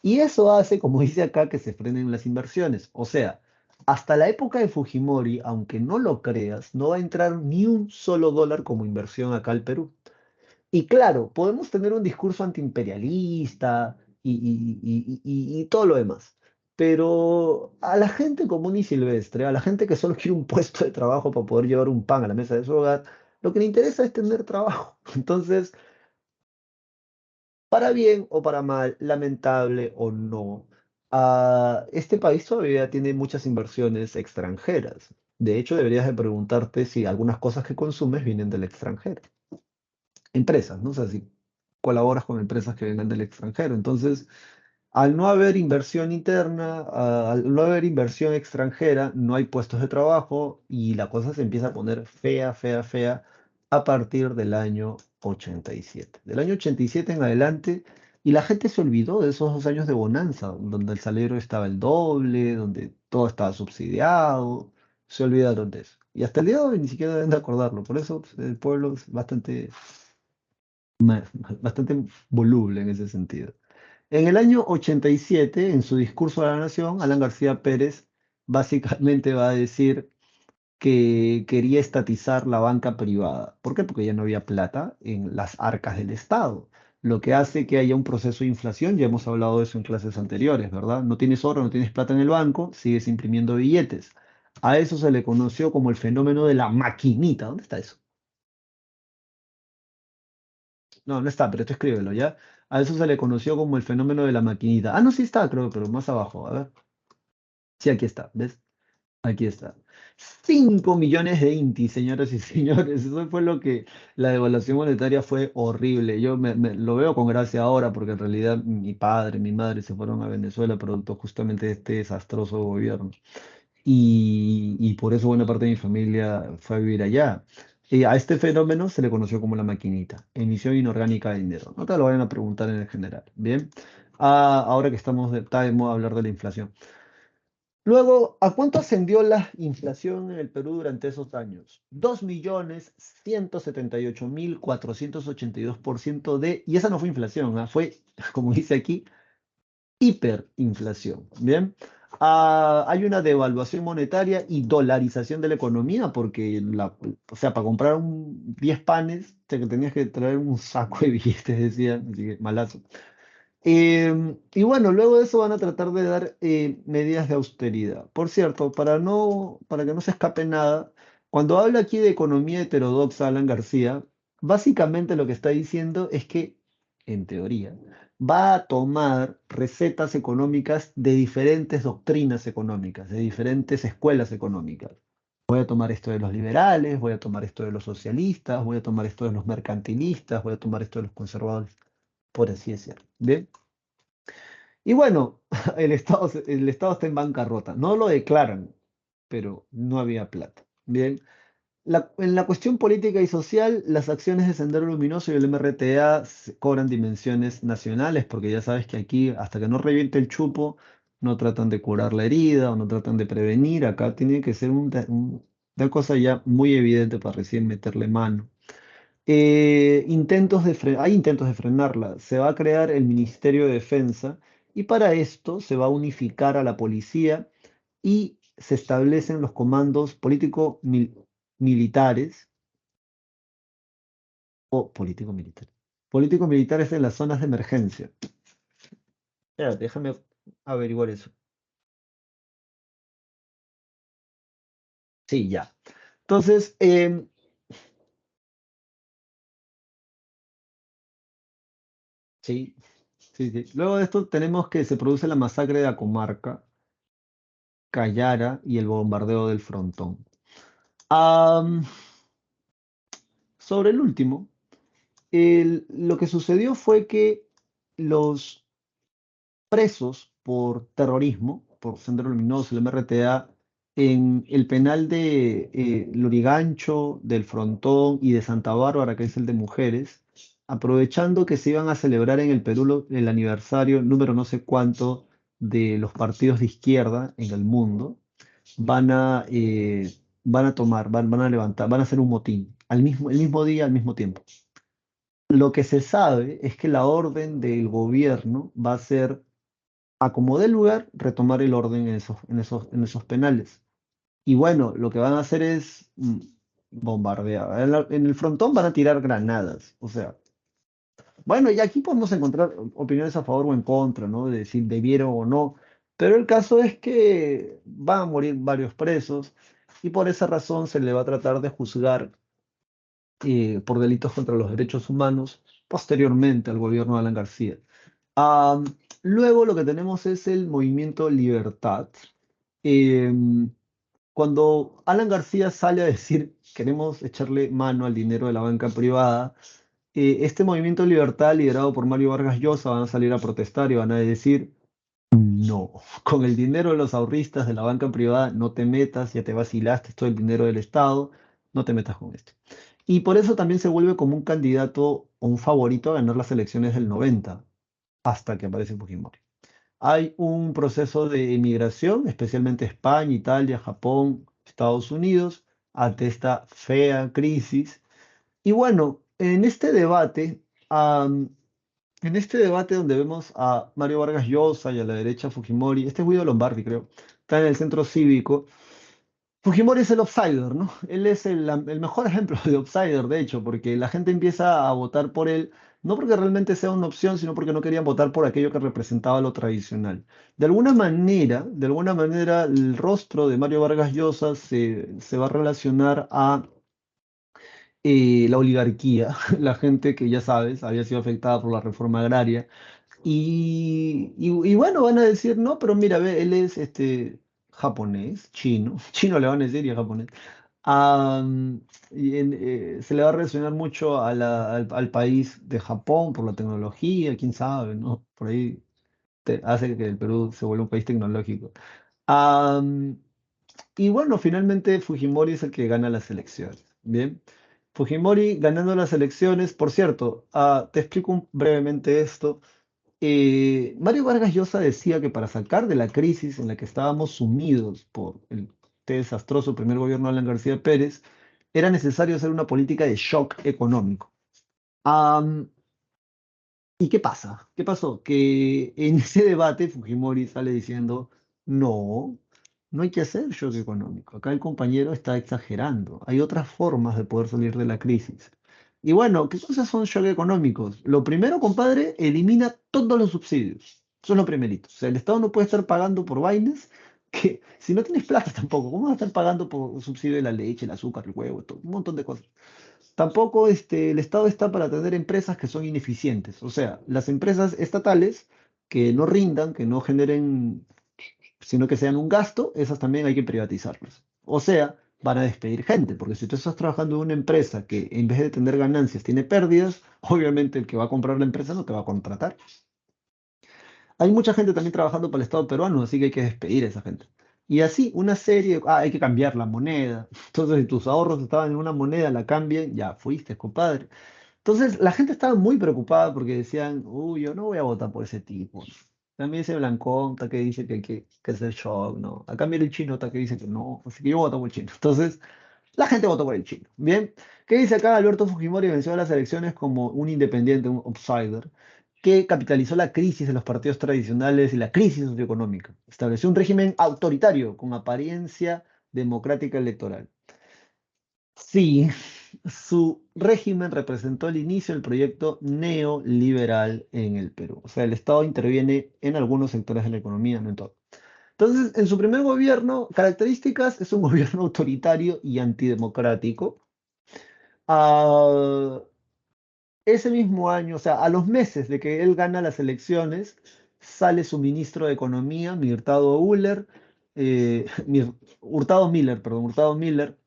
Y eso hace, como dice acá, que se frenen las inversiones. O sea, hasta la época de Fujimori, aunque no lo creas, no va a entrar ni un solo dólar como inversión acá al Perú. Y claro, podemos tener un discurso antiimperialista y todo lo demás. Pero a la gente común y silvestre, a la gente que solo quiere un puesto de trabajo para poder llevar un pan a la mesa de su hogar, lo que le interesa es tener trabajo. Entonces, Para bien o para mal, lamentable o no, este país todavía tiene muchas inversiones extranjeras. De hecho, deberías de preguntarte si algunas cosas que consumes vienen del extranjero. Empresas, ¿no? O sea, si colaboras con empresas que vengan del extranjero. Entonces, al no haber inversión interna, al no haber inversión extranjera, no hay puestos de trabajo y la cosa se empieza a poner fea, fea, fea a partir del año 87. Del año 87 en adelante, y la gente se olvidó de esos 2 años de bonanza, donde el salario estaba el doble, donde todo estaba subsidiado, se olvidaron de eso. Y hasta el día de hoy ni siquiera deben de acordarlo, por eso pues, el pueblo es bastante voluble en ese sentido. En el año 87, en su discurso a la nación, Alan García Pérez básicamente va a decir que quería estatizar la banca privada. ¿Por qué? Porque ya no había plata en las arcas del Estado, lo que hace que haya un proceso de inflación. Ya hemos hablado de eso en clases anteriores, ¿verdad? No tienes oro, no tienes plata en el banco, sigues imprimiendo billetes. A eso se le conoció como el fenómeno de la maquinita. ¿Dónde está eso? No, no está, pero tú escríbelo, ¿ya? A eso se le conoció como el fenómeno de la maquinita. Ah, no, sí está, creo, pero más abajo. A ver. Sí, aquí está, ¿ves? Aquí está. 5 millones de inti, señoras y señores. Eso fue lo que la devaluación monetaria fue horrible. Yo lo veo con gracia ahora porque en realidad mi padre, mi madre se fueron a Venezuela producto justamente de este desastroso gobierno. Y por eso buena parte de mi familia fue a vivir allá. Y a este fenómeno se le conoció como la maquinita, emisión inorgánica de dinero. No te lo vayan a preguntar en el general. Bien. Ahora que está de moda hablar de la inflación. Luego, ¿a cuánto ascendió la inflación en el Perú durante esos años? 2.178.482% y esa no fue inflación, fue, como dice aquí, hiperinflación. Bien. Hay una devaluación monetaria y dolarización de la economía, porque o sea, para comprar 10 panes, tenías que traer un saco de billetes, decían, así que malazo. Y bueno, luego de eso van a tratar de dar medidas de austeridad. Por cierto, para que no se escape nada, cuando habla aquí de economía heterodoxa, Alan García, básicamente lo que está diciendo es que, en teoría, va a tomar recetas económicas de diferentes doctrinas económicas, de diferentes escuelas económicas. Voy a tomar esto de los liberales, voy a tomar esto de los socialistas, voy a tomar esto de los mercantilistas, voy a tomar esto de los conservadores, por así decirlo. ¿Bien? Y bueno, el Estado está en bancarrota. No lo declaran, pero no había plata. Bien. En la cuestión política y social, las acciones de Sendero Luminoso y el MRTA cobran dimensiones nacionales, porque ya sabes que aquí, hasta que no reviente el chupo, no tratan de curar la herida o no tratan de prevenir. Acá tiene que ser una cosa ya muy evidente para recién meterle mano. Hay intentos de frenarla. Se va a crear el Ministerio de Defensa y para esto se va a unificar a la policía y se establecen los comandos político-militares o político-militares. Político-militares en las zonas de emergencia. Espérate, déjame averiguar eso. Sí, ya. Entonces, sí, sí, sí. Luego de esto tenemos que se produce la masacre de Acomarca, Cayara y el bombardeo del Frontón. Am, Sobre el último, lo que sucedió fue que los presos por terrorismo, por Sendero Luminoso, el MRTA, en el penal de Lurigancho, del Frontón y de Santa Bárbara, que es el de mujeres, aprovechando que se iban a celebrar en el Perú el aniversario número no sé cuánto de los partidos de izquierda en el mundo, van a tomar, van a levantar, van a hacer un motín el mismo día, al mismo tiempo. Lo que se sabe es que la orden del gobierno va a ser, a como dé lugar, retomar el orden en esos penales. Y bueno, lo que van a hacer es bombardear. En el frontón van a tirar granadas. O sea, bueno, y aquí podemos encontrar opiniones a favor o en contra, ¿no? De decir debieron o no. Pero el caso es que van a morir varios presos y por esa razón se le va a tratar de juzgar por delitos contra los derechos humanos posteriormente al gobierno de Alan García. Am, Luego lo que tenemos es el movimiento Libertad. Em, Cuando Alan García sale a decir queremos echarle mano al dinero de la banca privada, este movimiento Libertad liderado por Mario Vargas Llosa van a salir a protestar y van a decir no, con el dinero de los ahorristas de la banca privada no te metas, ya te vacilaste, es todo el dinero del Estado, no te metas con esto. Y por eso también se vuelve como un candidato o un favorito a ganar las elecciones del 90, hasta que aparece Fujimori. Hay un proceso de emigración, especialmente España, Italia, Japón, Estados Unidos, ante esta fea crisis. Y bueno, en este debate donde vemos a Mario Vargas Llosa y a la derecha Fujimori, este es Guido Lombardi, creo, está en el centro cívico. Fujimori es el outsider, ¿no? Él es el mejor ejemplo de outsider, de hecho, porque la gente empieza a votar por él, no porque realmente sea una opción, sino porque no querían votar por aquello que representaba lo tradicional. De alguna manera, el rostro de Mario Vargas Llosa se va a relacionar a la oligarquía, la gente que ya sabes, había sido afectada por la reforma agraria y bueno, van a decir, no, pero mira, ve, él es japonés, chino, chino le van a decir y es japonés. Se le va a relacionar mucho al país de Japón por la tecnología, quién sabe, ¿no? Por ahí hace que el Perú se vuelva un país tecnológico. Am, y bueno, finalmente Fujimori es el que gana las elecciones. Bien. Fujimori ganando las elecciones, por cierto, te explico brevemente esto. Mario Vargas Llosa decía que para sacar de la crisis en la que estábamos sumidos por el desastroso primer gobierno de Alan García Pérez, era necesario hacer una política de shock económico. Am, ¿Y qué pasa? ¿Qué pasó? Que en ese debate Fujimori sale diciendo, no, no hay que hacer shock económico. Acá el compañero está exagerando. Hay otras formas de poder salir de la crisis. Y bueno, ¿qué cosas son shock económicos? Lo primero, compadre, elimina todos los subsidios. Eso es lo primerito. O sea, el Estado no puede estar pagando por vainas que, si no tienes plata tampoco, ¿cómo vas a estar pagando por subsidio de la leche, el azúcar, el huevo, todo, un montón de cosas? Tampoco el Estado está para tener empresas que son ineficientes. O sea, las empresas estatales que no rindan, que no generen, sino que sean un gasto, esas también hay que privatizarlas. O sea, van a despedir gente, porque si tú estás trabajando en una empresa que en vez de tener ganancias tiene pérdidas, obviamente el que va a comprar la empresa no te va a contratar. Hay mucha gente también trabajando para el Estado peruano, así que hay que despedir a esa gente. Y así, una serie, hay que cambiar la moneda. Entonces, si tus ahorros estaban en una moneda, la cambian, ya fuiste, compadre. Entonces, la gente estaba muy preocupada porque decían, uy, yo no voy a votar por ese tipo. También ese Blancón está que dice que hay que hacer shock, ¿no? Acá mira el chino está que dice que no, así que yo voto por el chino. Entonces, la gente votó por el chino. Bien, ¿qué dice acá? Alberto Fujimori venció las elecciones como un independiente, un outsider, que capitalizó la crisis de los partidos tradicionales y la crisis socioeconómica. Estableció un régimen autoritario con apariencia democrática electoral. Sí, su régimen representó el inicio del proyecto neoliberal en el Perú. O sea, el Estado interviene en algunos sectores de la economía, no en todo. Entonces, en su primer gobierno, características, es un gobierno autoritario y antidemocrático. Ah, Ese mismo año, o sea, a los meses de que él gana las elecciones, sale su ministro de Economía, Hurtado Miller, perdón, Hurtado Miller,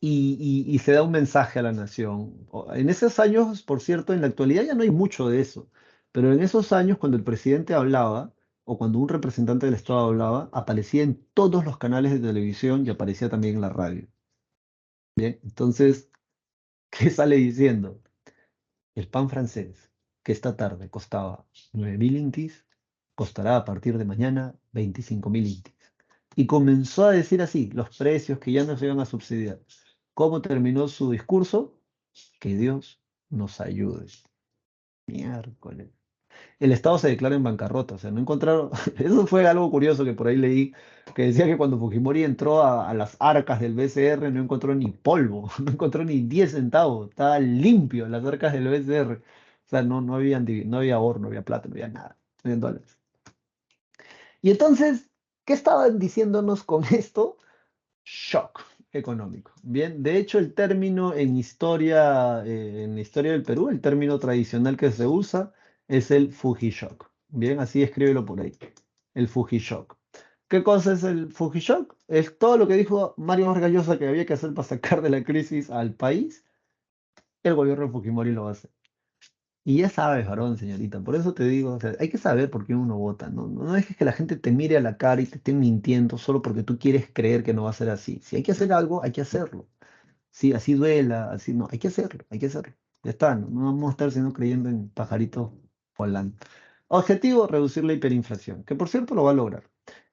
y se da un mensaje a la nación. En esos años, por cierto, en la actualidad ya no hay mucho de eso, pero en esos años, cuando el presidente hablaba, o cuando un representante del Estado hablaba, aparecía en todos los canales de televisión y aparecía también en la radio. Bien, entonces, ¿qué sale diciendo? El pan francés, que esta tarde costaba 9.000 intis, costará a partir de mañana 25.000 intis. Y comenzó a decir así, los precios que ya no se iban a subsidiar. ¿Cómo terminó su discurso? Que Dios nos ayude. Miércoles. El Estado se declara en bancarrota, o sea, no encontraron, eso fue algo curioso que por ahí leí, que decía que cuando Fujimori entró a las arcas del BCR no encontró ni polvo, no encontró ni 10 centavos, estaba limpio las arcas del BCR, o sea, no había oro, no había plata, no había nada, no había dólares. Y entonces, ¿qué estaban diciéndonos con esto? Shock. económico. Bien, de hecho, el término en la historia del Perú, el término tradicional que se usa es el Fujishock. Bien, así escríbelo por ahí. El Fujishock. ¿Qué cosa es el Fujishock? Es todo lo que dijo Mario Vargas Llosa que había que hacer para sacar de la crisis al país. El gobierno de Fujimori lo hace. Y ya sabes, varón, señorita, por eso te digo, o sea, hay que saber por qué uno vota, ¿no? No dejes que la gente te mire a la cara y te esté mintiendo solo porque tú quieres creer que no va a ser así. Si hay que hacer algo, hay que hacerlo. Sí, así duela, así no, hay que hacerlo, hay que hacerlo. Ya está, no, no vamos a estar sino creyendo en pajaritos volando. Objetivo, reducir la hiperinflación, que por cierto lo va a lograr.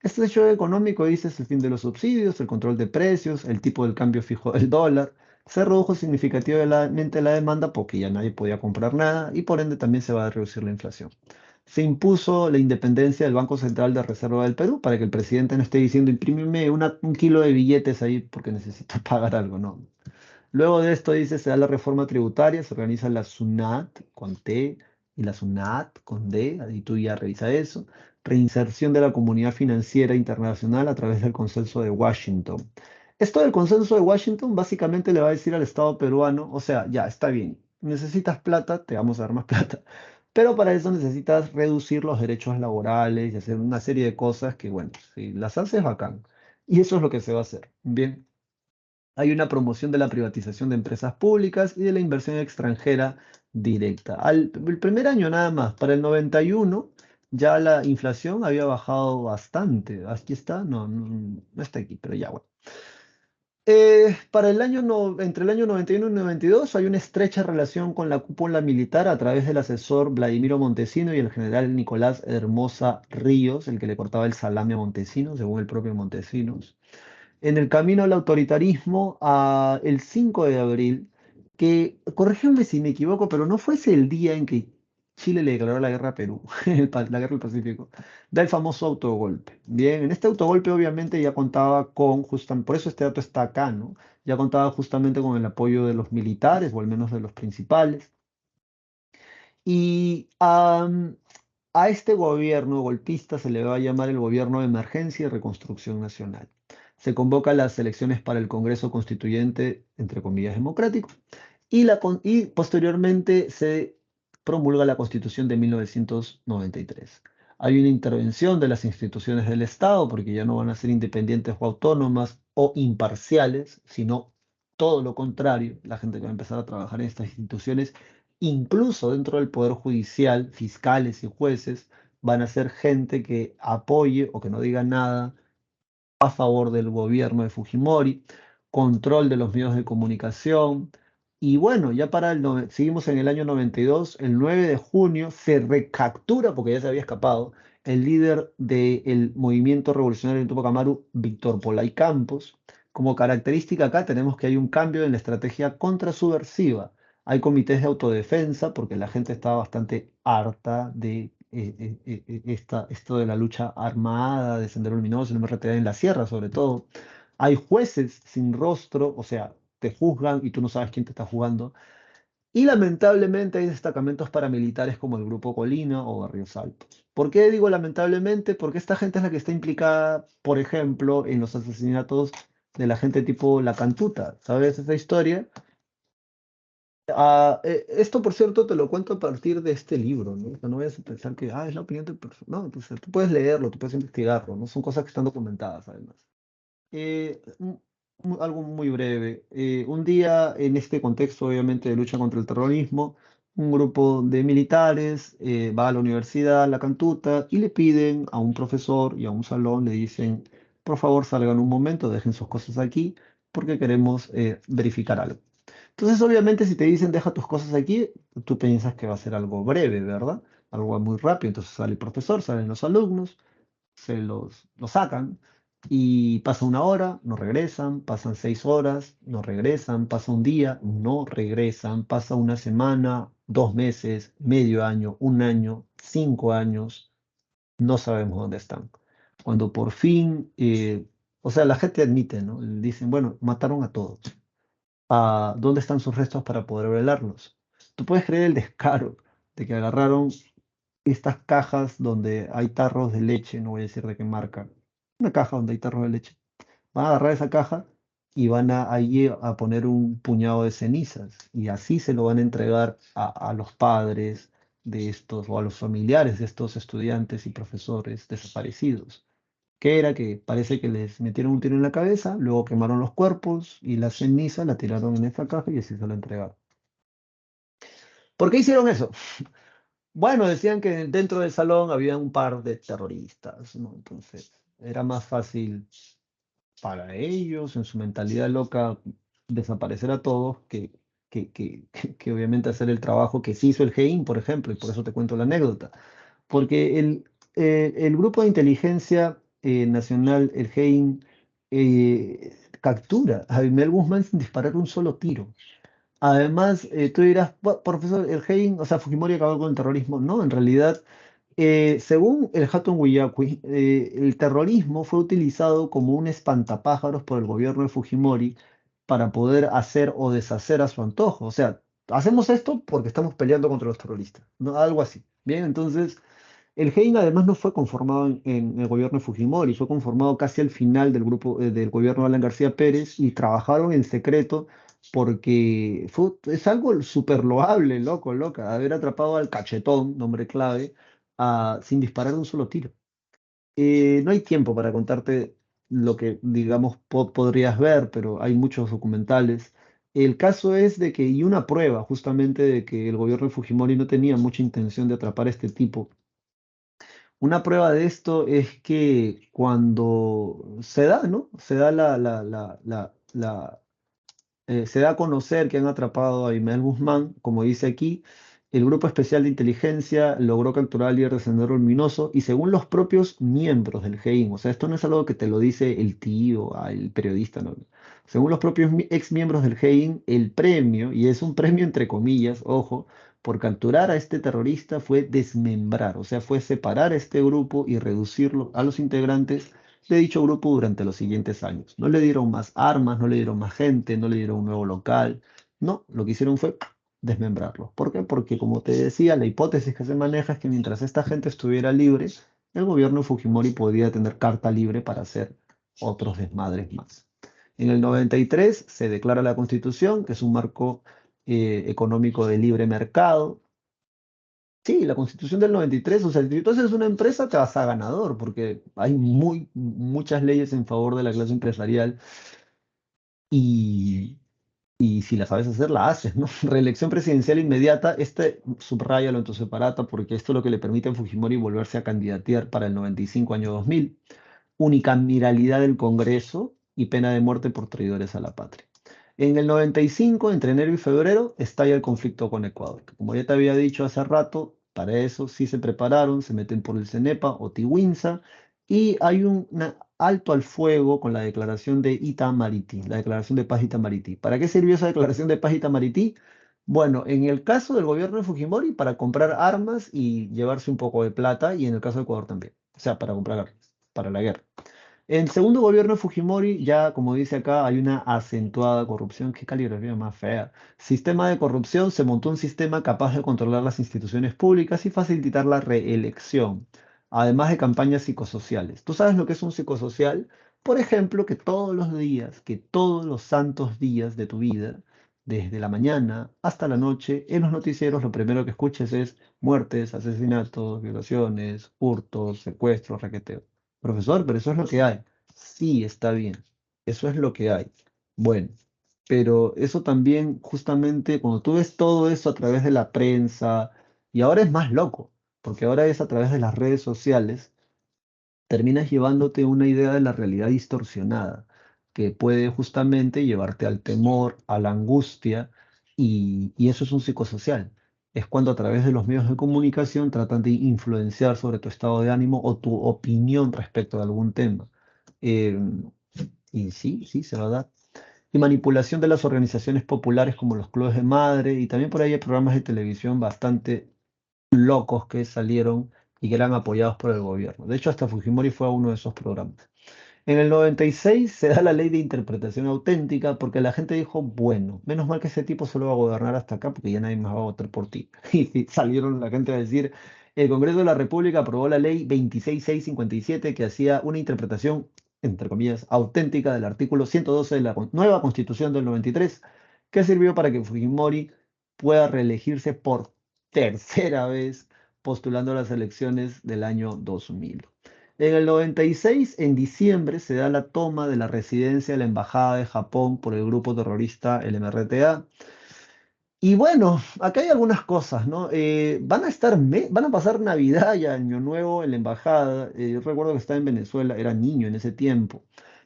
Este hecho económico dice es el fin de los subsidios, el control de precios, el tipo del cambio fijo del dólar. Se redujo significativamente la demanda porque ya nadie podía comprar nada y por ende también se va a reducir la inflación. Se impuso la independencia del Banco Central de Reserva del Perú para que el presidente no esté diciendo imprímeme un kilo de billetes ahí porque necesito pagar algo, no. Luego de esto dice, se da la reforma tributaria, se organiza la SUNAT con T y la SUNAT con D, y tú ya revisa eso. Reinserción de la comunidad financiera internacional a través del consenso de Washington. Esto del consenso de Washington básicamente le va a decir al Estado peruano, o sea, ya está bien, necesitas plata, te vamos a dar más plata, pero para eso necesitas reducir los derechos laborales y hacer una serie de cosas que, bueno, si las haces, bacán. Y eso es lo que se va a hacer. Bien. Hay una promoción de la privatización de empresas públicas y de la inversión extranjera directa. El primer año nada más, para el 91, ya la inflación había bajado bastante. Aquí está, no, no, no está aquí, pero ya bueno. Para el año entre el año 91 y 92 hay una estrecha relación con la cúpula militar a través del asesor Vladimiro Montesino y el general Nicolás Hermosa Ríos, el que le cortaba el salame a Montesinos, según el propio Montesinos en el camino al autoritarismo el 5 de abril, que, corrígeme si me equivoco, pero no fuese el día en que Chile le declaró la guerra a Perú, la guerra del Pacífico, da el famoso autogolpe. Bien, en este autogolpe obviamente ya contaba con, justamente, por eso este dato está acá, ¿no? Ya contaba justamente con el apoyo de los militares, o al menos de los principales. Y a este gobierno golpista se le va a llamar el Gobierno de Emergencia y Reconstrucción Nacional. Se convocan las elecciones para el Congreso Constituyente, entre comillas, democrático, y posteriormente se promulga la Constitución de 1993. Hay una intervención de las instituciones del Estado, porque ya no van a ser independientes o autónomas o imparciales, sino todo lo contrario, la gente que va a empezar a trabajar en estas instituciones incluso dentro del Poder Judicial, fiscales y jueces van a ser gente que apoye o que no diga nada a favor del gobierno de Fujimori, control de los medios de comunicación. Y bueno, ya seguimos en el año 92, el 9 de junio se recaptura, porque ya se había escapado, el líder del movimiento revolucionario en Tupac Amaru, Víctor Polay Campos. Como característica acá tenemos que hay un cambio en la estrategia contrasubversiva. Hay comités de autodefensa porque la gente estaba bastante harta de esto de la lucha armada, de Sendero Luminoso, el MRTA en la sierra sobre todo. Hay jueces sin rostro, o sea, te juzgan y tú no sabes quién te está juzgando. Y lamentablemente hay destacamentos paramilitares como el Grupo Colina o Barrios Altos. ¿Por qué digo lamentablemente? Porque esta gente es la que está implicada, por ejemplo, en los asesinatos de la gente tipo La Cantuta. ¿Sabes esa historia? Esto, por cierto, te lo cuento a partir de este libro, ¿no? O sea, no vayas a pensar que es la opinión de persona. No, entonces, tú puedes leerlo, tú puedes investigarlo, ¿no? Son cosas que están documentadas, además. Algo muy breve. Un día, en este contexto, obviamente, de lucha contra el terrorismo, un grupo de militares va a la universidad, a La Cantuta, y le piden a un profesor y a un salón, le dicen, por favor, salgan un momento, dejen sus cosas aquí, porque queremos verificar algo. Entonces, obviamente, si te dicen deja tus cosas aquí, tú piensas que va a ser algo breve, ¿verdad? Algo muy rápido. Entonces sale el profesor, salen los alumnos, lo sacan y pasa una hora, no regresan, pasan 6 horas, no regresan, pasa un día, no regresan, pasa una semana, 2 meses, medio año, un año, 5 años, no sabemos dónde están. Cuando por fin, o sea, la gente admite, ¿no? Dicen, bueno, mataron a todos dónde están sus restos para poder velarlos. Tú puedes creer el descaro de que agarraron estas cajas donde hay tarros de leche, no voy a decir de qué marca, una caja donde hay tarros de leche. Van a agarrar esa caja y van a, allí a poner un puñado de cenizas y así se lo van a entregar a los padres de estos o a los familiares de estos estudiantes y profesores desaparecidos. Que era que parece que les metieron un tiro en la cabeza, luego quemaron los cuerpos y la ceniza la tiraron en esta caja y así se la entregaron. ¿Por qué hicieron eso? Bueno, decían que dentro del salón había un par de terroristas, ¿no? Entonces era más fácil para ellos, en su mentalidad loca, desaparecer a todos que obviamente hacer el trabajo que sí hizo el GEIN, por ejemplo, y por eso te cuento la anécdota. Porque el grupo de inteligencia nacional, el GEIN, captura a Abimel Guzmán sin disparar un solo tiro. Además, tú dirás, Profesor, el GEIN, o sea, Fujimori acabó con el terrorismo". No, en realidad, según el Hatun Wiyakui, el terrorismo fue utilizado como un espantapájaros por el gobierno de Fujimori para poder hacer o deshacer a su antojo. O sea, hacemos esto porque estamos peleando contra los terroristas, ¿no? Algo así. Bien, entonces, el GEIN además no fue conformado en el gobierno de Fujimori, fue conformado casi al final del grupo del gobierno de Alan García Pérez y trabajaron en secreto porque es algo súper loable, loco, loca, haber atrapado al cachetón, nombre clave, sin disparar un solo tiro. No hay tiempo para contarte lo que, digamos, podrías ver, pero hay muchos documentales. El caso es de que, y una prueba justamente de que el gobierno de Fujimori no tenía mucha intención de atrapar a este tipo. Una prueba de esto es que cuando se da, ¿no? Se da se da a conocer que han atrapado a Imael Guzmán, como dice aquí, el Grupo Especial de Inteligencia logró capturar al líder de Sendero Luminoso y según los propios miembros del GEIN, o sea, esto no es algo que te lo dice el tío, el periodista, no. Según los propios ex miembros del GEIN, el premio, y es un premio entre comillas, ojo, por capturar a este terrorista fue desmembrar, o sea, fue separar a este grupo y reducirlo a los integrantes de dicho grupo durante los siguientes años. No le dieron más armas, no le dieron más gente, no le dieron un nuevo local. No, lo que hicieron fue desmembrarlo. ¿Por qué? Porque como te decía, la hipótesis que se maneja es que mientras esta gente estuviera libre, el gobierno de Fujimori podía tener carta libre para hacer otros desmadres más. En el 93 se declara la Constitución, que es un marco económico de libre mercado. Sí, la Constitución del 93, o sea, si tú haces una empresa te vas a ganador, porque hay muchas leyes en favor de la clase empresarial y, y si la sabes hacer, la haces, ¿no? Reelección presidencial inmediata, subráyalo en tu separata, porque esto es lo que le permite a Fujimori volverse a candidatear para el 95 año 2000. Unicameralidad del Congreso y pena de muerte por traidores a la patria. En el 95, entre enero y febrero, estalla el conflicto con Ecuador. Como ya te había dicho hace rato, para eso sí se prepararon, se meten por el CENEPA o Tiwinza, y hay un alto al fuego con la declaración de Itamarity, la declaración de paz Itamarity. ¿Para qué sirvió esa declaración de paz Itamarity? Bueno, en el caso del gobierno de Fujimori, para comprar armas y llevarse un poco de plata, y en el caso de Ecuador también, o sea, para comprar armas, para la guerra. En el segundo gobierno de Fujimori, ya como dice acá, hay una acentuada corrupción. Qué caligrafía más fea. Sistema de corrupción, se montó un sistema capaz de controlar las instituciones públicas y facilitar la reelección, además de campañas psicosociales. ¿Tú sabes lo que es un psicosocial? Por ejemplo, que todos los días, que todos los santos días de tu vida, desde la mañana hasta la noche, en los noticieros lo primero que escuches es muertes, asesinatos, violaciones, hurtos, secuestros, raqueteos. Profesor, pero eso es lo que hay. Sí, está bien. Eso es lo que hay. Bueno, pero eso también, justamente, cuando tú ves todo eso a través de la prensa, y ahora es más loco, porque ahora es a través de las redes sociales, terminas llevándote una idea de la realidad distorsionada, que puede justamente llevarte al temor, a la angustia, y eso es un psicosocial. Es cuando a través de los medios de comunicación tratan de influenciar sobre tu estado de ánimo o tu opinión respecto de algún tema. Eh, y sí, sí, se va a dar. Y manipulación de las organizaciones populares como los clubes de madre, y también por ahí hay programas de televisión bastante locos que salieron y que eran apoyados por el gobierno. De hecho, hasta Fujimori fue a uno de esos programas. En el 96 se da la ley de interpretación auténtica porque la gente dijo, bueno, menos mal que ese tipo solo va a gobernar hasta acá porque ya nadie más va a votar por ti. Y sí, salieron la gente a decir, el Congreso de la República aprobó la ley 26657 que hacía una interpretación entre comillas, auténtica del artículo 112 de la nueva Constitución del 93, que sirvió para que Fujimori pueda reelegirse por tercera vez postulando a las elecciones del año 2000. En el 96, en diciembre, se da la toma de la residencia de la Embajada de Japón por el grupo terrorista el MRTA. Y bueno, acá hay algunas cosas, ¿no? Van a pasar Navidad y Año Nuevo en la embajada. Yo recuerdo que estaba en Venezuela, era niño en ese tiempo.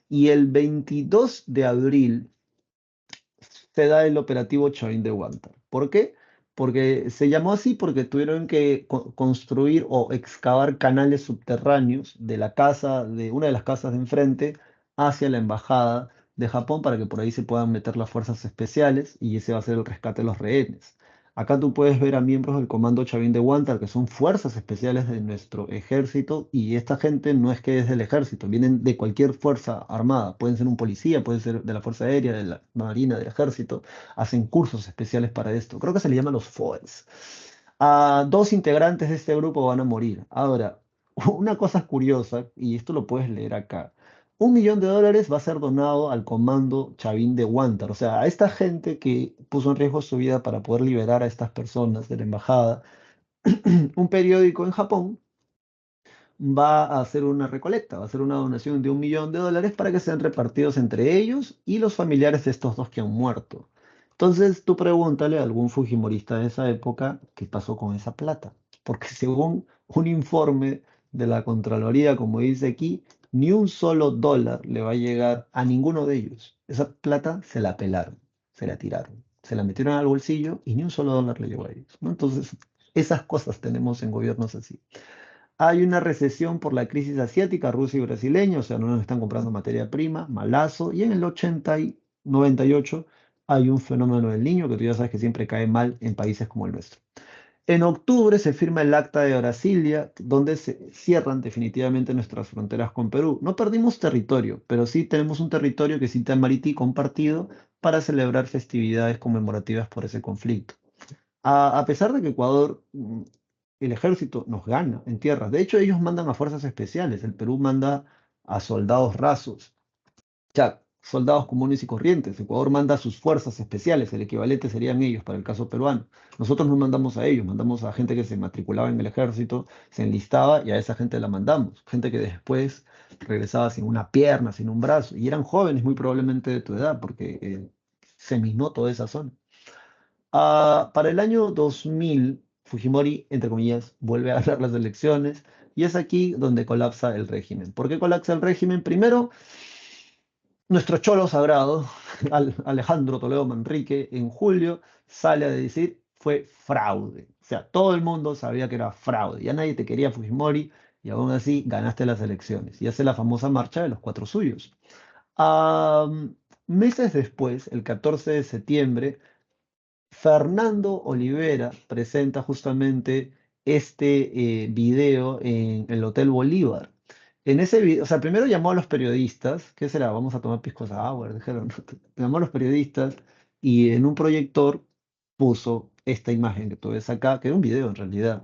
Y el 22 de abril se da el operativo Chavín de Huántar. ¿Por qué? Porque se llamó así porque tuvieron que construir o excavar canales subterráneos de la casa, de una de las casas de enfrente, hacia la embajada de Japón para que por ahí se puedan meter las fuerzas especiales y ese va a ser el rescate de los rehenes. Acá tú puedes ver a miembros del Comando Chavín de Huántar, que son fuerzas especiales de nuestro ejército, y esta gente no es que es del ejército, vienen de cualquier fuerza armada, pueden ser un policía, pueden ser de la Fuerza Aérea, de la Marina, del Ejército, hacen cursos especiales para esto. Creo que se le llama los FOES. Dos integrantes de este grupo van a morir. Ahora, una cosa curiosa, y esto lo puedes leer acá. $1 millón va a ser donado al comando Chavín de Huántar, o sea, a esta gente que puso en riesgo su vida para poder liberar a estas personas de la embajada. Un periódico en Japón va a hacer una recolecta, va a hacer una donación de $1 millón para que sean repartidos entre ellos y los familiares de estos dos que han muerto. Entonces, tú pregúntale a algún fujimorista de esa época qué pasó con esa plata. Porque según un informe de la Contraloría, como dice aquí, ni un solo dólar le va a llegar a ninguno de ellos. Esa plata se la pelaron, se la tiraron, se la metieron al bolsillo y ni un solo dólar le llegó a ellos, ¿no? Entonces, esas cosas tenemos en gobiernos así. Hay una recesión por la crisis asiática, Rusia y brasileña, o sea, no nos están comprando materia prima, malazo. Y en el 80 y 98 hay un fenómeno del niño que tú ya sabes que siempre cae mal en países como el nuestro. En octubre se firma el Acta de Brasilia, donde se cierran definitivamente nuestras fronteras con Perú. No perdimos territorio, pero sí tenemos un territorio que cita Marítí compartido para celebrar festividades conmemorativas por ese conflicto. A pesar de que Ecuador, el ejército nos gana en tierras. De hecho, ellos mandan a fuerzas especiales. El Perú manda a soldados rasos, ya, soldados comunes y corrientes. Ecuador manda a sus fuerzas especiales. El equivalente serían ellos para el caso peruano. Nosotros no mandamos a ellos, mandamos a gente que se matriculaba en el ejército, se enlistaba y a esa gente la mandamos. Gente que después regresaba sin una pierna, sin un brazo. Y eran jóvenes muy probablemente de tu edad, porque se minó toda esa zona. Para el año 2000, Fujimori, entre comillas, vuelve a ganar las elecciones y es aquí donde colapsa el régimen. ¿Por qué colapsa el régimen? Primero, nuestro cholo sagrado, Alejandro Toledo Manrique, en julio sale a decir fue fraude. O sea, todo el mundo sabía que era fraude. Ya nadie te quería Fujimori y aún así ganaste las elecciones. Y hace la famosa marcha de los cuatro suyos. Ah, Meses después, el 14 de septiembre, Fernando Olivera presenta justamente este video en el Hotel Bolívar. En ese video, o sea, primero llamó a los periodistas, ¿qué será? Vamos a tomar pisco sour, dijeron. Llamó a los periodistas y en un proyector puso esta imagen que tú ves acá, que era un video en realidad,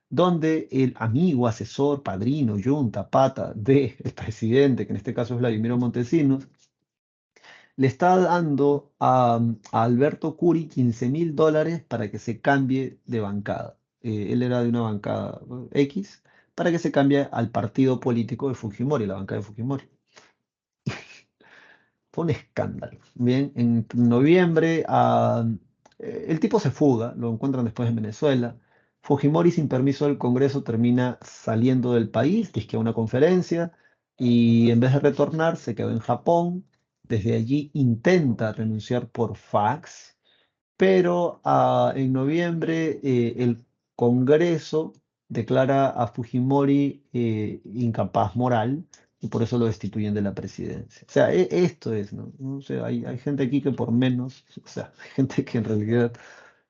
donde el amigo, asesor, padrino, yunta, pata del presidente, que en este caso es Vladimiro Montesinos, le está dando a Alberto Curi $15.000 para que se cambie de bancada. Él era de una bancada X, para que se cambie al partido político de Fujimori, la bancada de Fujimori. Fue un escándalo. Bien, en noviembre el tipo se fuga, lo encuentran después en Venezuela. Fujimori, sin permiso del Congreso, termina saliendo del país, que a una conferencia, y en vez de retornar, se quedó en Japón. Desde allí intenta renunciar por fax, pero en noviembre el Congreso declara a Fujimori incapaz moral y por eso lo destituyen de la presidencia. O sea, esto es, ¿no? O sea, hay gente aquí que por menos, o sea, hay gente que en realidad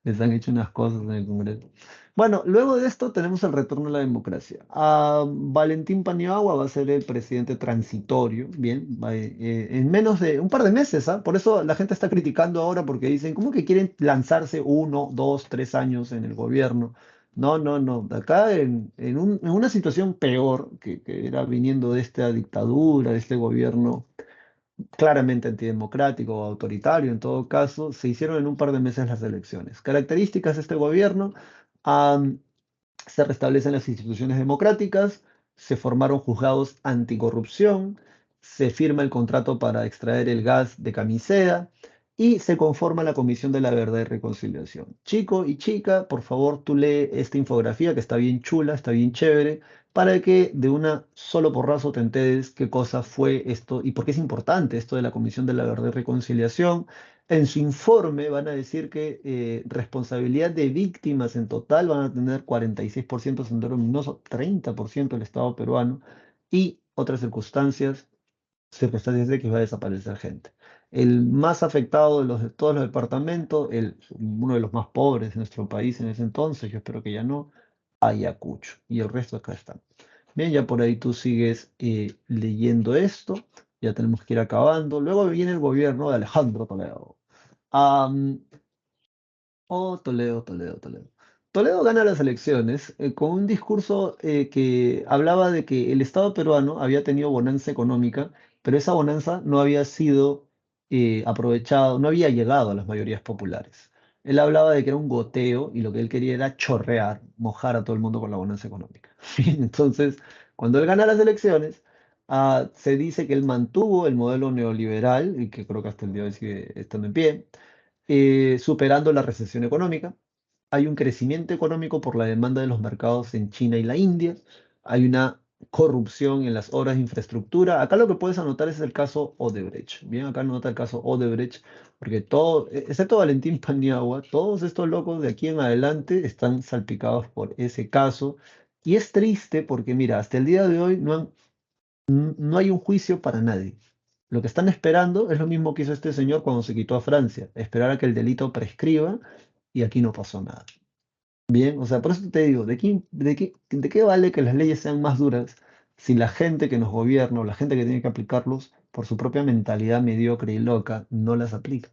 les han hecho unas cosas en el Congreso. Bueno, luego de esto tenemos el retorno a la democracia. Valentín Paniagua va a ser el presidente transitorio, bien, en menos de un par de meses, ¿ah? Por eso la gente está criticando ahora porque dicen, ¿cómo que quieren lanzarse 1, 2, 3 años en el gobierno? No, no, no. Acá en una situación peor, que era viniendo de esta dictadura, de este gobierno claramente antidemocrático o autoritario en todo caso, se hicieron en un par de meses las elecciones. Características de este gobierno: se restablecen las instituciones democráticas, se formaron juzgados anticorrupción, se firma el contrato para extraer el gas de Camisea y se conforma la Comisión de la Verdad y Reconciliación. Chico y chica, por favor, tú lee esta infografía que está bien chula, está bien chévere, para que de una solo porrazo te enteres qué cosa fue esto y por qué es importante esto de la Comisión de la Verdad y Reconciliación. En su informe van a decir que responsabilidad de víctimas en total van a tener 46% Sendero Luminoso, 30% el Estado peruano y otras circunstancias de que va a desaparecer gente. El más afectado de todos los departamentos, uno de los más pobres de nuestro país en ese entonces, yo espero que ya no, Ayacucho. Y el resto acá están. Bien, ya por ahí tú sigues leyendo esto. Ya tenemos que ir acabando. Luego viene el gobierno de Alejandro Toledo. Am, oh, Toledo, Toledo, Toledo. Toledo gana las elecciones con un discurso que hablaba de que el Estado peruano había tenido bonanza económica, pero esa bonanza no había sido aprovechada, no había llegado a las mayorías populares. Él hablaba de que era un goteo y lo que él quería era chorrear, mojar a todo el mundo con la bonanza económica. Entonces, cuando él gana las elecciones, se dice que él mantuvo el modelo neoliberal, y que creo que hasta el día de hoy sigue estando en pie, superando la recesión económica. Hay un crecimiento económico por la demanda de los mercados en China y la India. Hay una corrupción en las obras de infraestructura. Acá lo que puedes anotar es el caso Odebrecht. Bien, acá anota el caso Odebrecht, porque todo, excepto Valentín Paniagua, todos estos locos de aquí en adelante están salpicados por ese caso. Y es triste porque, mira, hasta el día de hoy no hay un juicio para nadie. Lo que están esperando es lo mismo que hizo este señor cuando se quitó a Francia, esperar a que el delito prescriba y aquí no pasó nada. Bien, o sea, por eso te digo, ¿de qué vale que las leyes sean más duras si la gente que nos gobierna o la gente que tiene que aplicarlos por su propia mentalidad mediocre y loca no las aplica?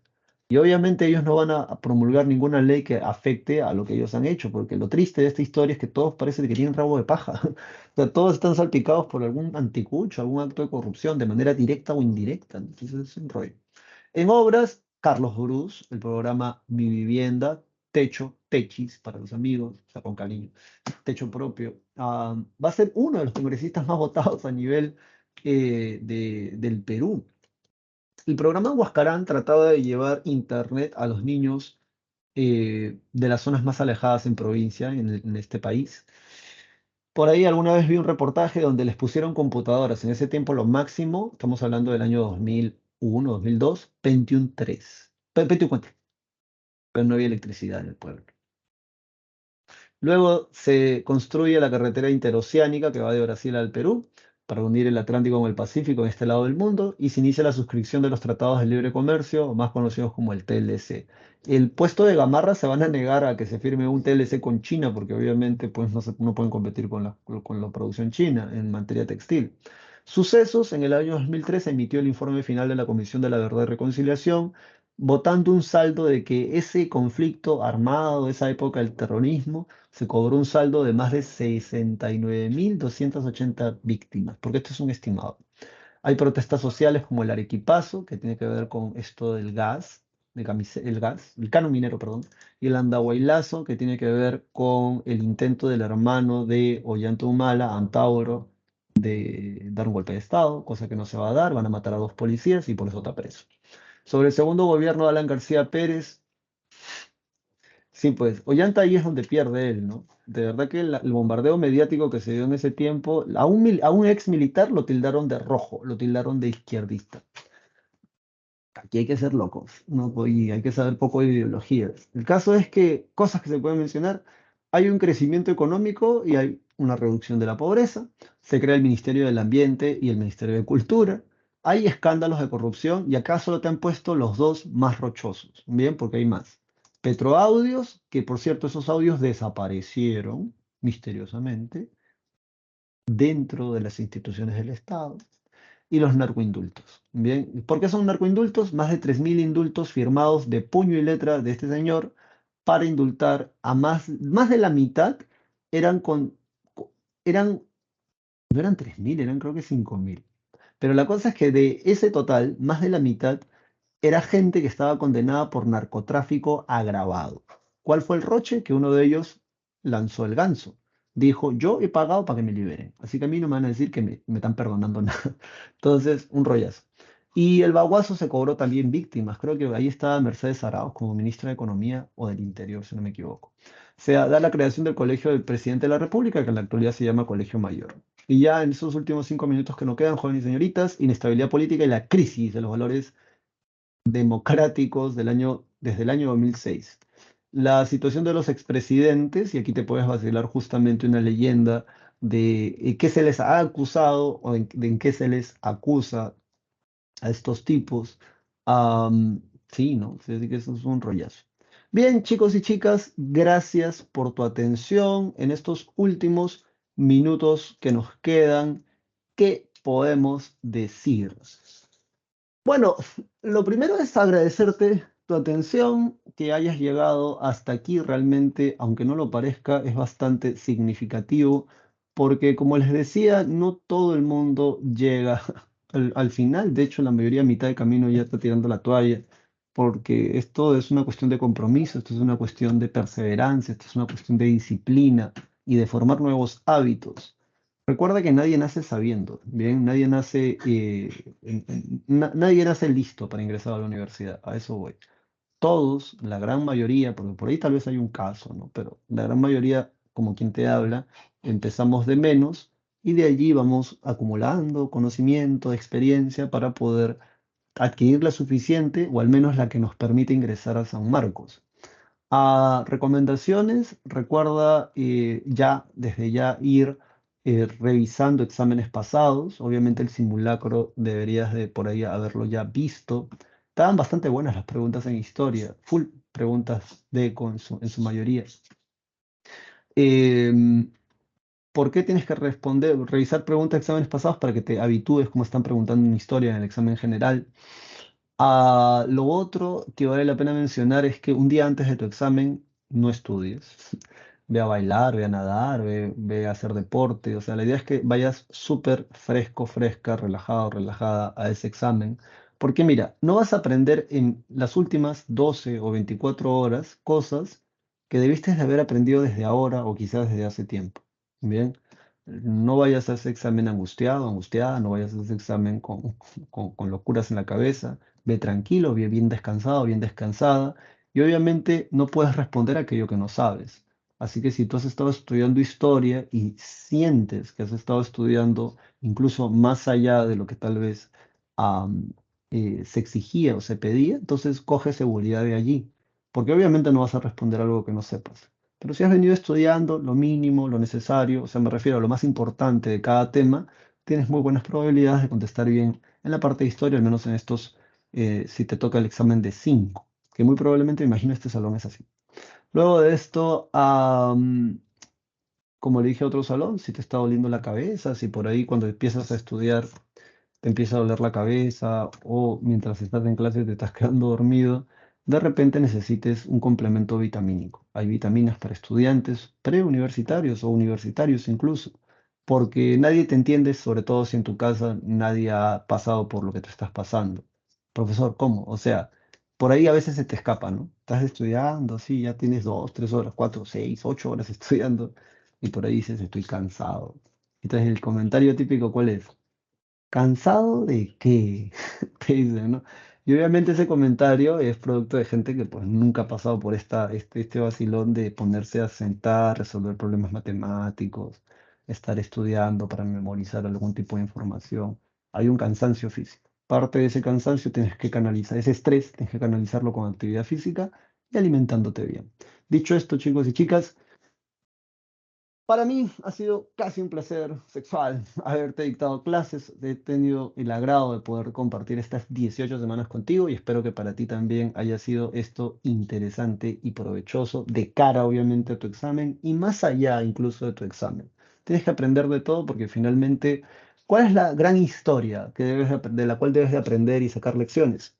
Y obviamente ellos no van a promulgar ninguna ley que afecte a lo que ellos han hecho, porque lo triste de esta historia es que todos parece que tienen rabo de paja. O sea, todos están salpicados por algún anticucho, algún acto de corrupción, de manera directa o indirecta. Entonces es un rollo. En obras, Carlos Brus, el programa Mi Vivienda, Techo, Techis para los amigos, o sea, con cariño, Techo propio, va a ser uno de los congresistas más votados a nivel del Perú. El programa Huascarán trataba de llevar internet a los niños de las zonas más alejadas en provincia, en este país. Por ahí alguna vez vi un reportaje donde les pusieron computadoras. En ese tiempo lo máximo, estamos hablando del año 2001, 2002, Pentium 3. Pentium 4, pero no había electricidad en el pueblo. Luego se construye la carretera interoceánica que va de Brasil al Perú para unir el Atlántico con el Pacífico en este lado del mundo y se inicia la suscripción de los tratados de libre comercio, más conocidos como el TLC. El puesto de Gamarra se van a negar a que se firme un TLC con China porque obviamente pues, no pueden competir con la producción china en materia textil. Sucesos: en el año 2003 se emitió el informe final de la Comisión de la Verdad y Reconciliación, votando un saldo de que ese conflicto armado, esa época del terrorismo, se cobró un saldo de más de 69.280 víctimas, porque esto es un estimado. Hay protestas sociales como el Arequipazo, que tiene que ver con esto del gas, el canon minero, perdón, y el Andahuaylazo, que tiene que ver con el intento del hermano de Ollanta Humala, Antauro, de dar un golpe de Estado, cosa que no se va a dar, van a matar a dos policías y por eso está preso. Sobre el segundo gobierno de Alan García Pérez, sí, pues Ollanta ahí es donde pierde él, ¿no? De verdad que el bombardeo mediático que se dio en ese tiempo, a un ex militar lo tildaron de rojo, lo tildaron de izquierdista. Aquí hay que ser locos, ¿no? Y hay que saber poco de ideologías. El caso es que, cosas que se pueden mencionar, hay un crecimiento económico y hay una reducción de la pobreza, se crea el Ministerio del Ambiente y el Ministerio de Cultura, hay escándalos de corrupción y acá solo te han puesto los dos más rochosos, ¿bien? Porque hay más. Petroaudios, que por cierto esos audios desaparecieron misteriosamente dentro de las instituciones del Estado y los narcoindultos. Bien, ¿por qué son narcoindultos? Más de 3.000 indultos firmados de puño y letra de este señor para indultar a más de la mitad eran eran, no eran 3.000, eran creo que 5.000. Pero la cosa es que de ese total, más de la mitad era gente que estaba condenada por narcotráfico agravado. ¿Cuál fue el roche? Que uno de ellos lanzó el ganso. Dijo, yo he pagado para que me liberen, así que a mí no me van a decir que me están perdonando nada. Entonces, un rollazo. Y el baguazo se cobró también víctimas. Creo que ahí estaba Mercedes Arauz como ministra de Economía o del Interior, si no me equivoco. Se da la creación del Colegio del Presidente de la República, que en la actualidad se llama Colegio Mayor. Y ya en esos últimos 5 minutos que nos quedan, jóvenes y señoritas, inestabilidad política y la crisis de los valores democráticos desde el año 2006. La situación de los expresidentes, y aquí te puedes vacilar justamente una leyenda de qué se les ha acusado o de en qué se les acusa a estos tipos. Sí, ¿no? Sí, así que eso es un rollazo. Bien, chicos y chicas, gracias por tu atención en estos últimos minutos que nos quedan. ¿Qué podemos decir? Bueno, lo primero es agradecerte tu atención, que hayas llegado hasta aquí realmente, aunque no lo parezca, es bastante significativo, porque como les decía, no todo el mundo llega al final, de hecho la mayoría a mitad de camino ya está tirando la toalla, porque esto es una cuestión de compromiso, esto es una cuestión de perseverancia, esto es una cuestión de disciplina y de formar nuevos hábitos. Recuerda que nadie nace sabiendo, ¿bien? Nadie nace, nadie nace listo para ingresar a la universidad, a eso voy. Todos, la gran mayoría, porque por ahí tal vez hay un caso, ¿no? Pero la gran mayoría, como quien te habla, empezamos de menos y de allí vamos acumulando conocimiento, experiencia para poder adquirir la suficiente o al menos la que nos permite ingresar a San Marcos. A recomendaciones, recuerda ya desde ya ir revisando exámenes pasados. Obviamente el simulacro deberías de por ahí haberlo ya visto. Estaban bastante buenas las preguntas en historia, full preguntas de eco en su mayoría. Em, ¿Por qué tienes que revisar preguntas de exámenes pasados? Para que te habitúes como están preguntando en historia en el examen general. Lo otro que vale la pena mencionar es que un día antes de tu examen no estudies. Ve a bailar, ve a nadar, ve a hacer deporte. O sea, la idea es que vayas súper fresco, fresca, relajado, relajada a ese examen. Porque mira, no vas a aprender en las últimas 12 o 24 horas cosas que debiste de haber aprendido desde ahora o quizás desde hace tiempo. Bien, no vayas a ese examen angustiado, angustiada, no vayas a ese examen con locuras en la cabeza. Ve tranquilo, ve bien descansado, bien descansada, y obviamente no puedes responder aquello que no sabes. Así que si tú has estado estudiando historia y sientes que has estado estudiando incluso más allá de lo que tal vez am, se exigía o se pedía, entonces coge seguridad de allí, porque obviamente no vas a responder algo que no sepas. Pero si has venido estudiando lo mínimo, lo necesario, o sea, me refiero a lo más importante de cada tema, tienes muy buenas probabilidades de contestar bien en la parte de historia, al menos en estos si te toca el examen de 5, que muy probablemente, me imagino, este salón es así. Luego de esto, como le dije a otro salón, si te está doliendo la cabeza, si por ahí cuando empiezas a estudiar te empieza a doler la cabeza o mientras estás en clase te estás quedando dormido, de repente necesites un complemento vitamínico. Hay vitaminas para estudiantes preuniversitarios o universitarios incluso, porque nadie te entiende, sobre todo si en tu casa nadie ha pasado por lo que te estás pasando. Profesor, ¿cómo? O sea, por ahí a veces se te escapa, ¿no? Estás estudiando, sí, ya tienes 2, 3 horas, 4, 6, 8 horas estudiando y por ahí dices, estoy cansado. Entonces el comentario típico, ¿cuál es? ¿Cansado de qué? Te dicen, ¿no? Y obviamente ese comentario es producto de gente que pues nunca ha pasado por este vacilón de ponerse a sentar, resolver problemas matemáticos, estar estudiando para memorizar algún tipo de información. Hay un cansancio físico. Parte de ese cansancio tienes que canalizar, ese estrés tienes que canalizarlo con actividad física y alimentándote bien. Dicho esto, chicos y chicas, para mí ha sido casi un placer sexual haberte dictado clases. He tenido el agrado de poder compartir estas 18 semanas contigo y espero que para ti también haya sido esto interesante y provechoso de cara obviamente a tu examen y más allá incluso de tu examen. Tienes que aprender de todo porque finalmente, ¿cuál es la gran historia de la cual debes de aprender y sacar lecciones?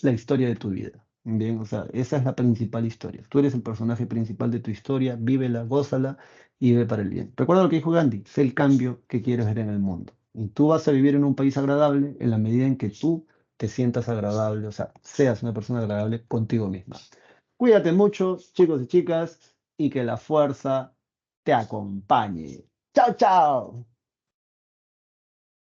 La historia de tu vida. Bien, o sea, esa es la principal historia. Tú eres el personaje principal de tu historia, vívela, gózala y vive para el bien. Recuerda lo que dijo Gandhi, sé el cambio que quieres ver en el mundo. Y tú vas a vivir en un país agradable en la medida en que tú te sientas agradable, o sea, seas una persona agradable contigo misma. Cuídate mucho, chicos y chicas, y que la fuerza te acompañe. Chao, chao.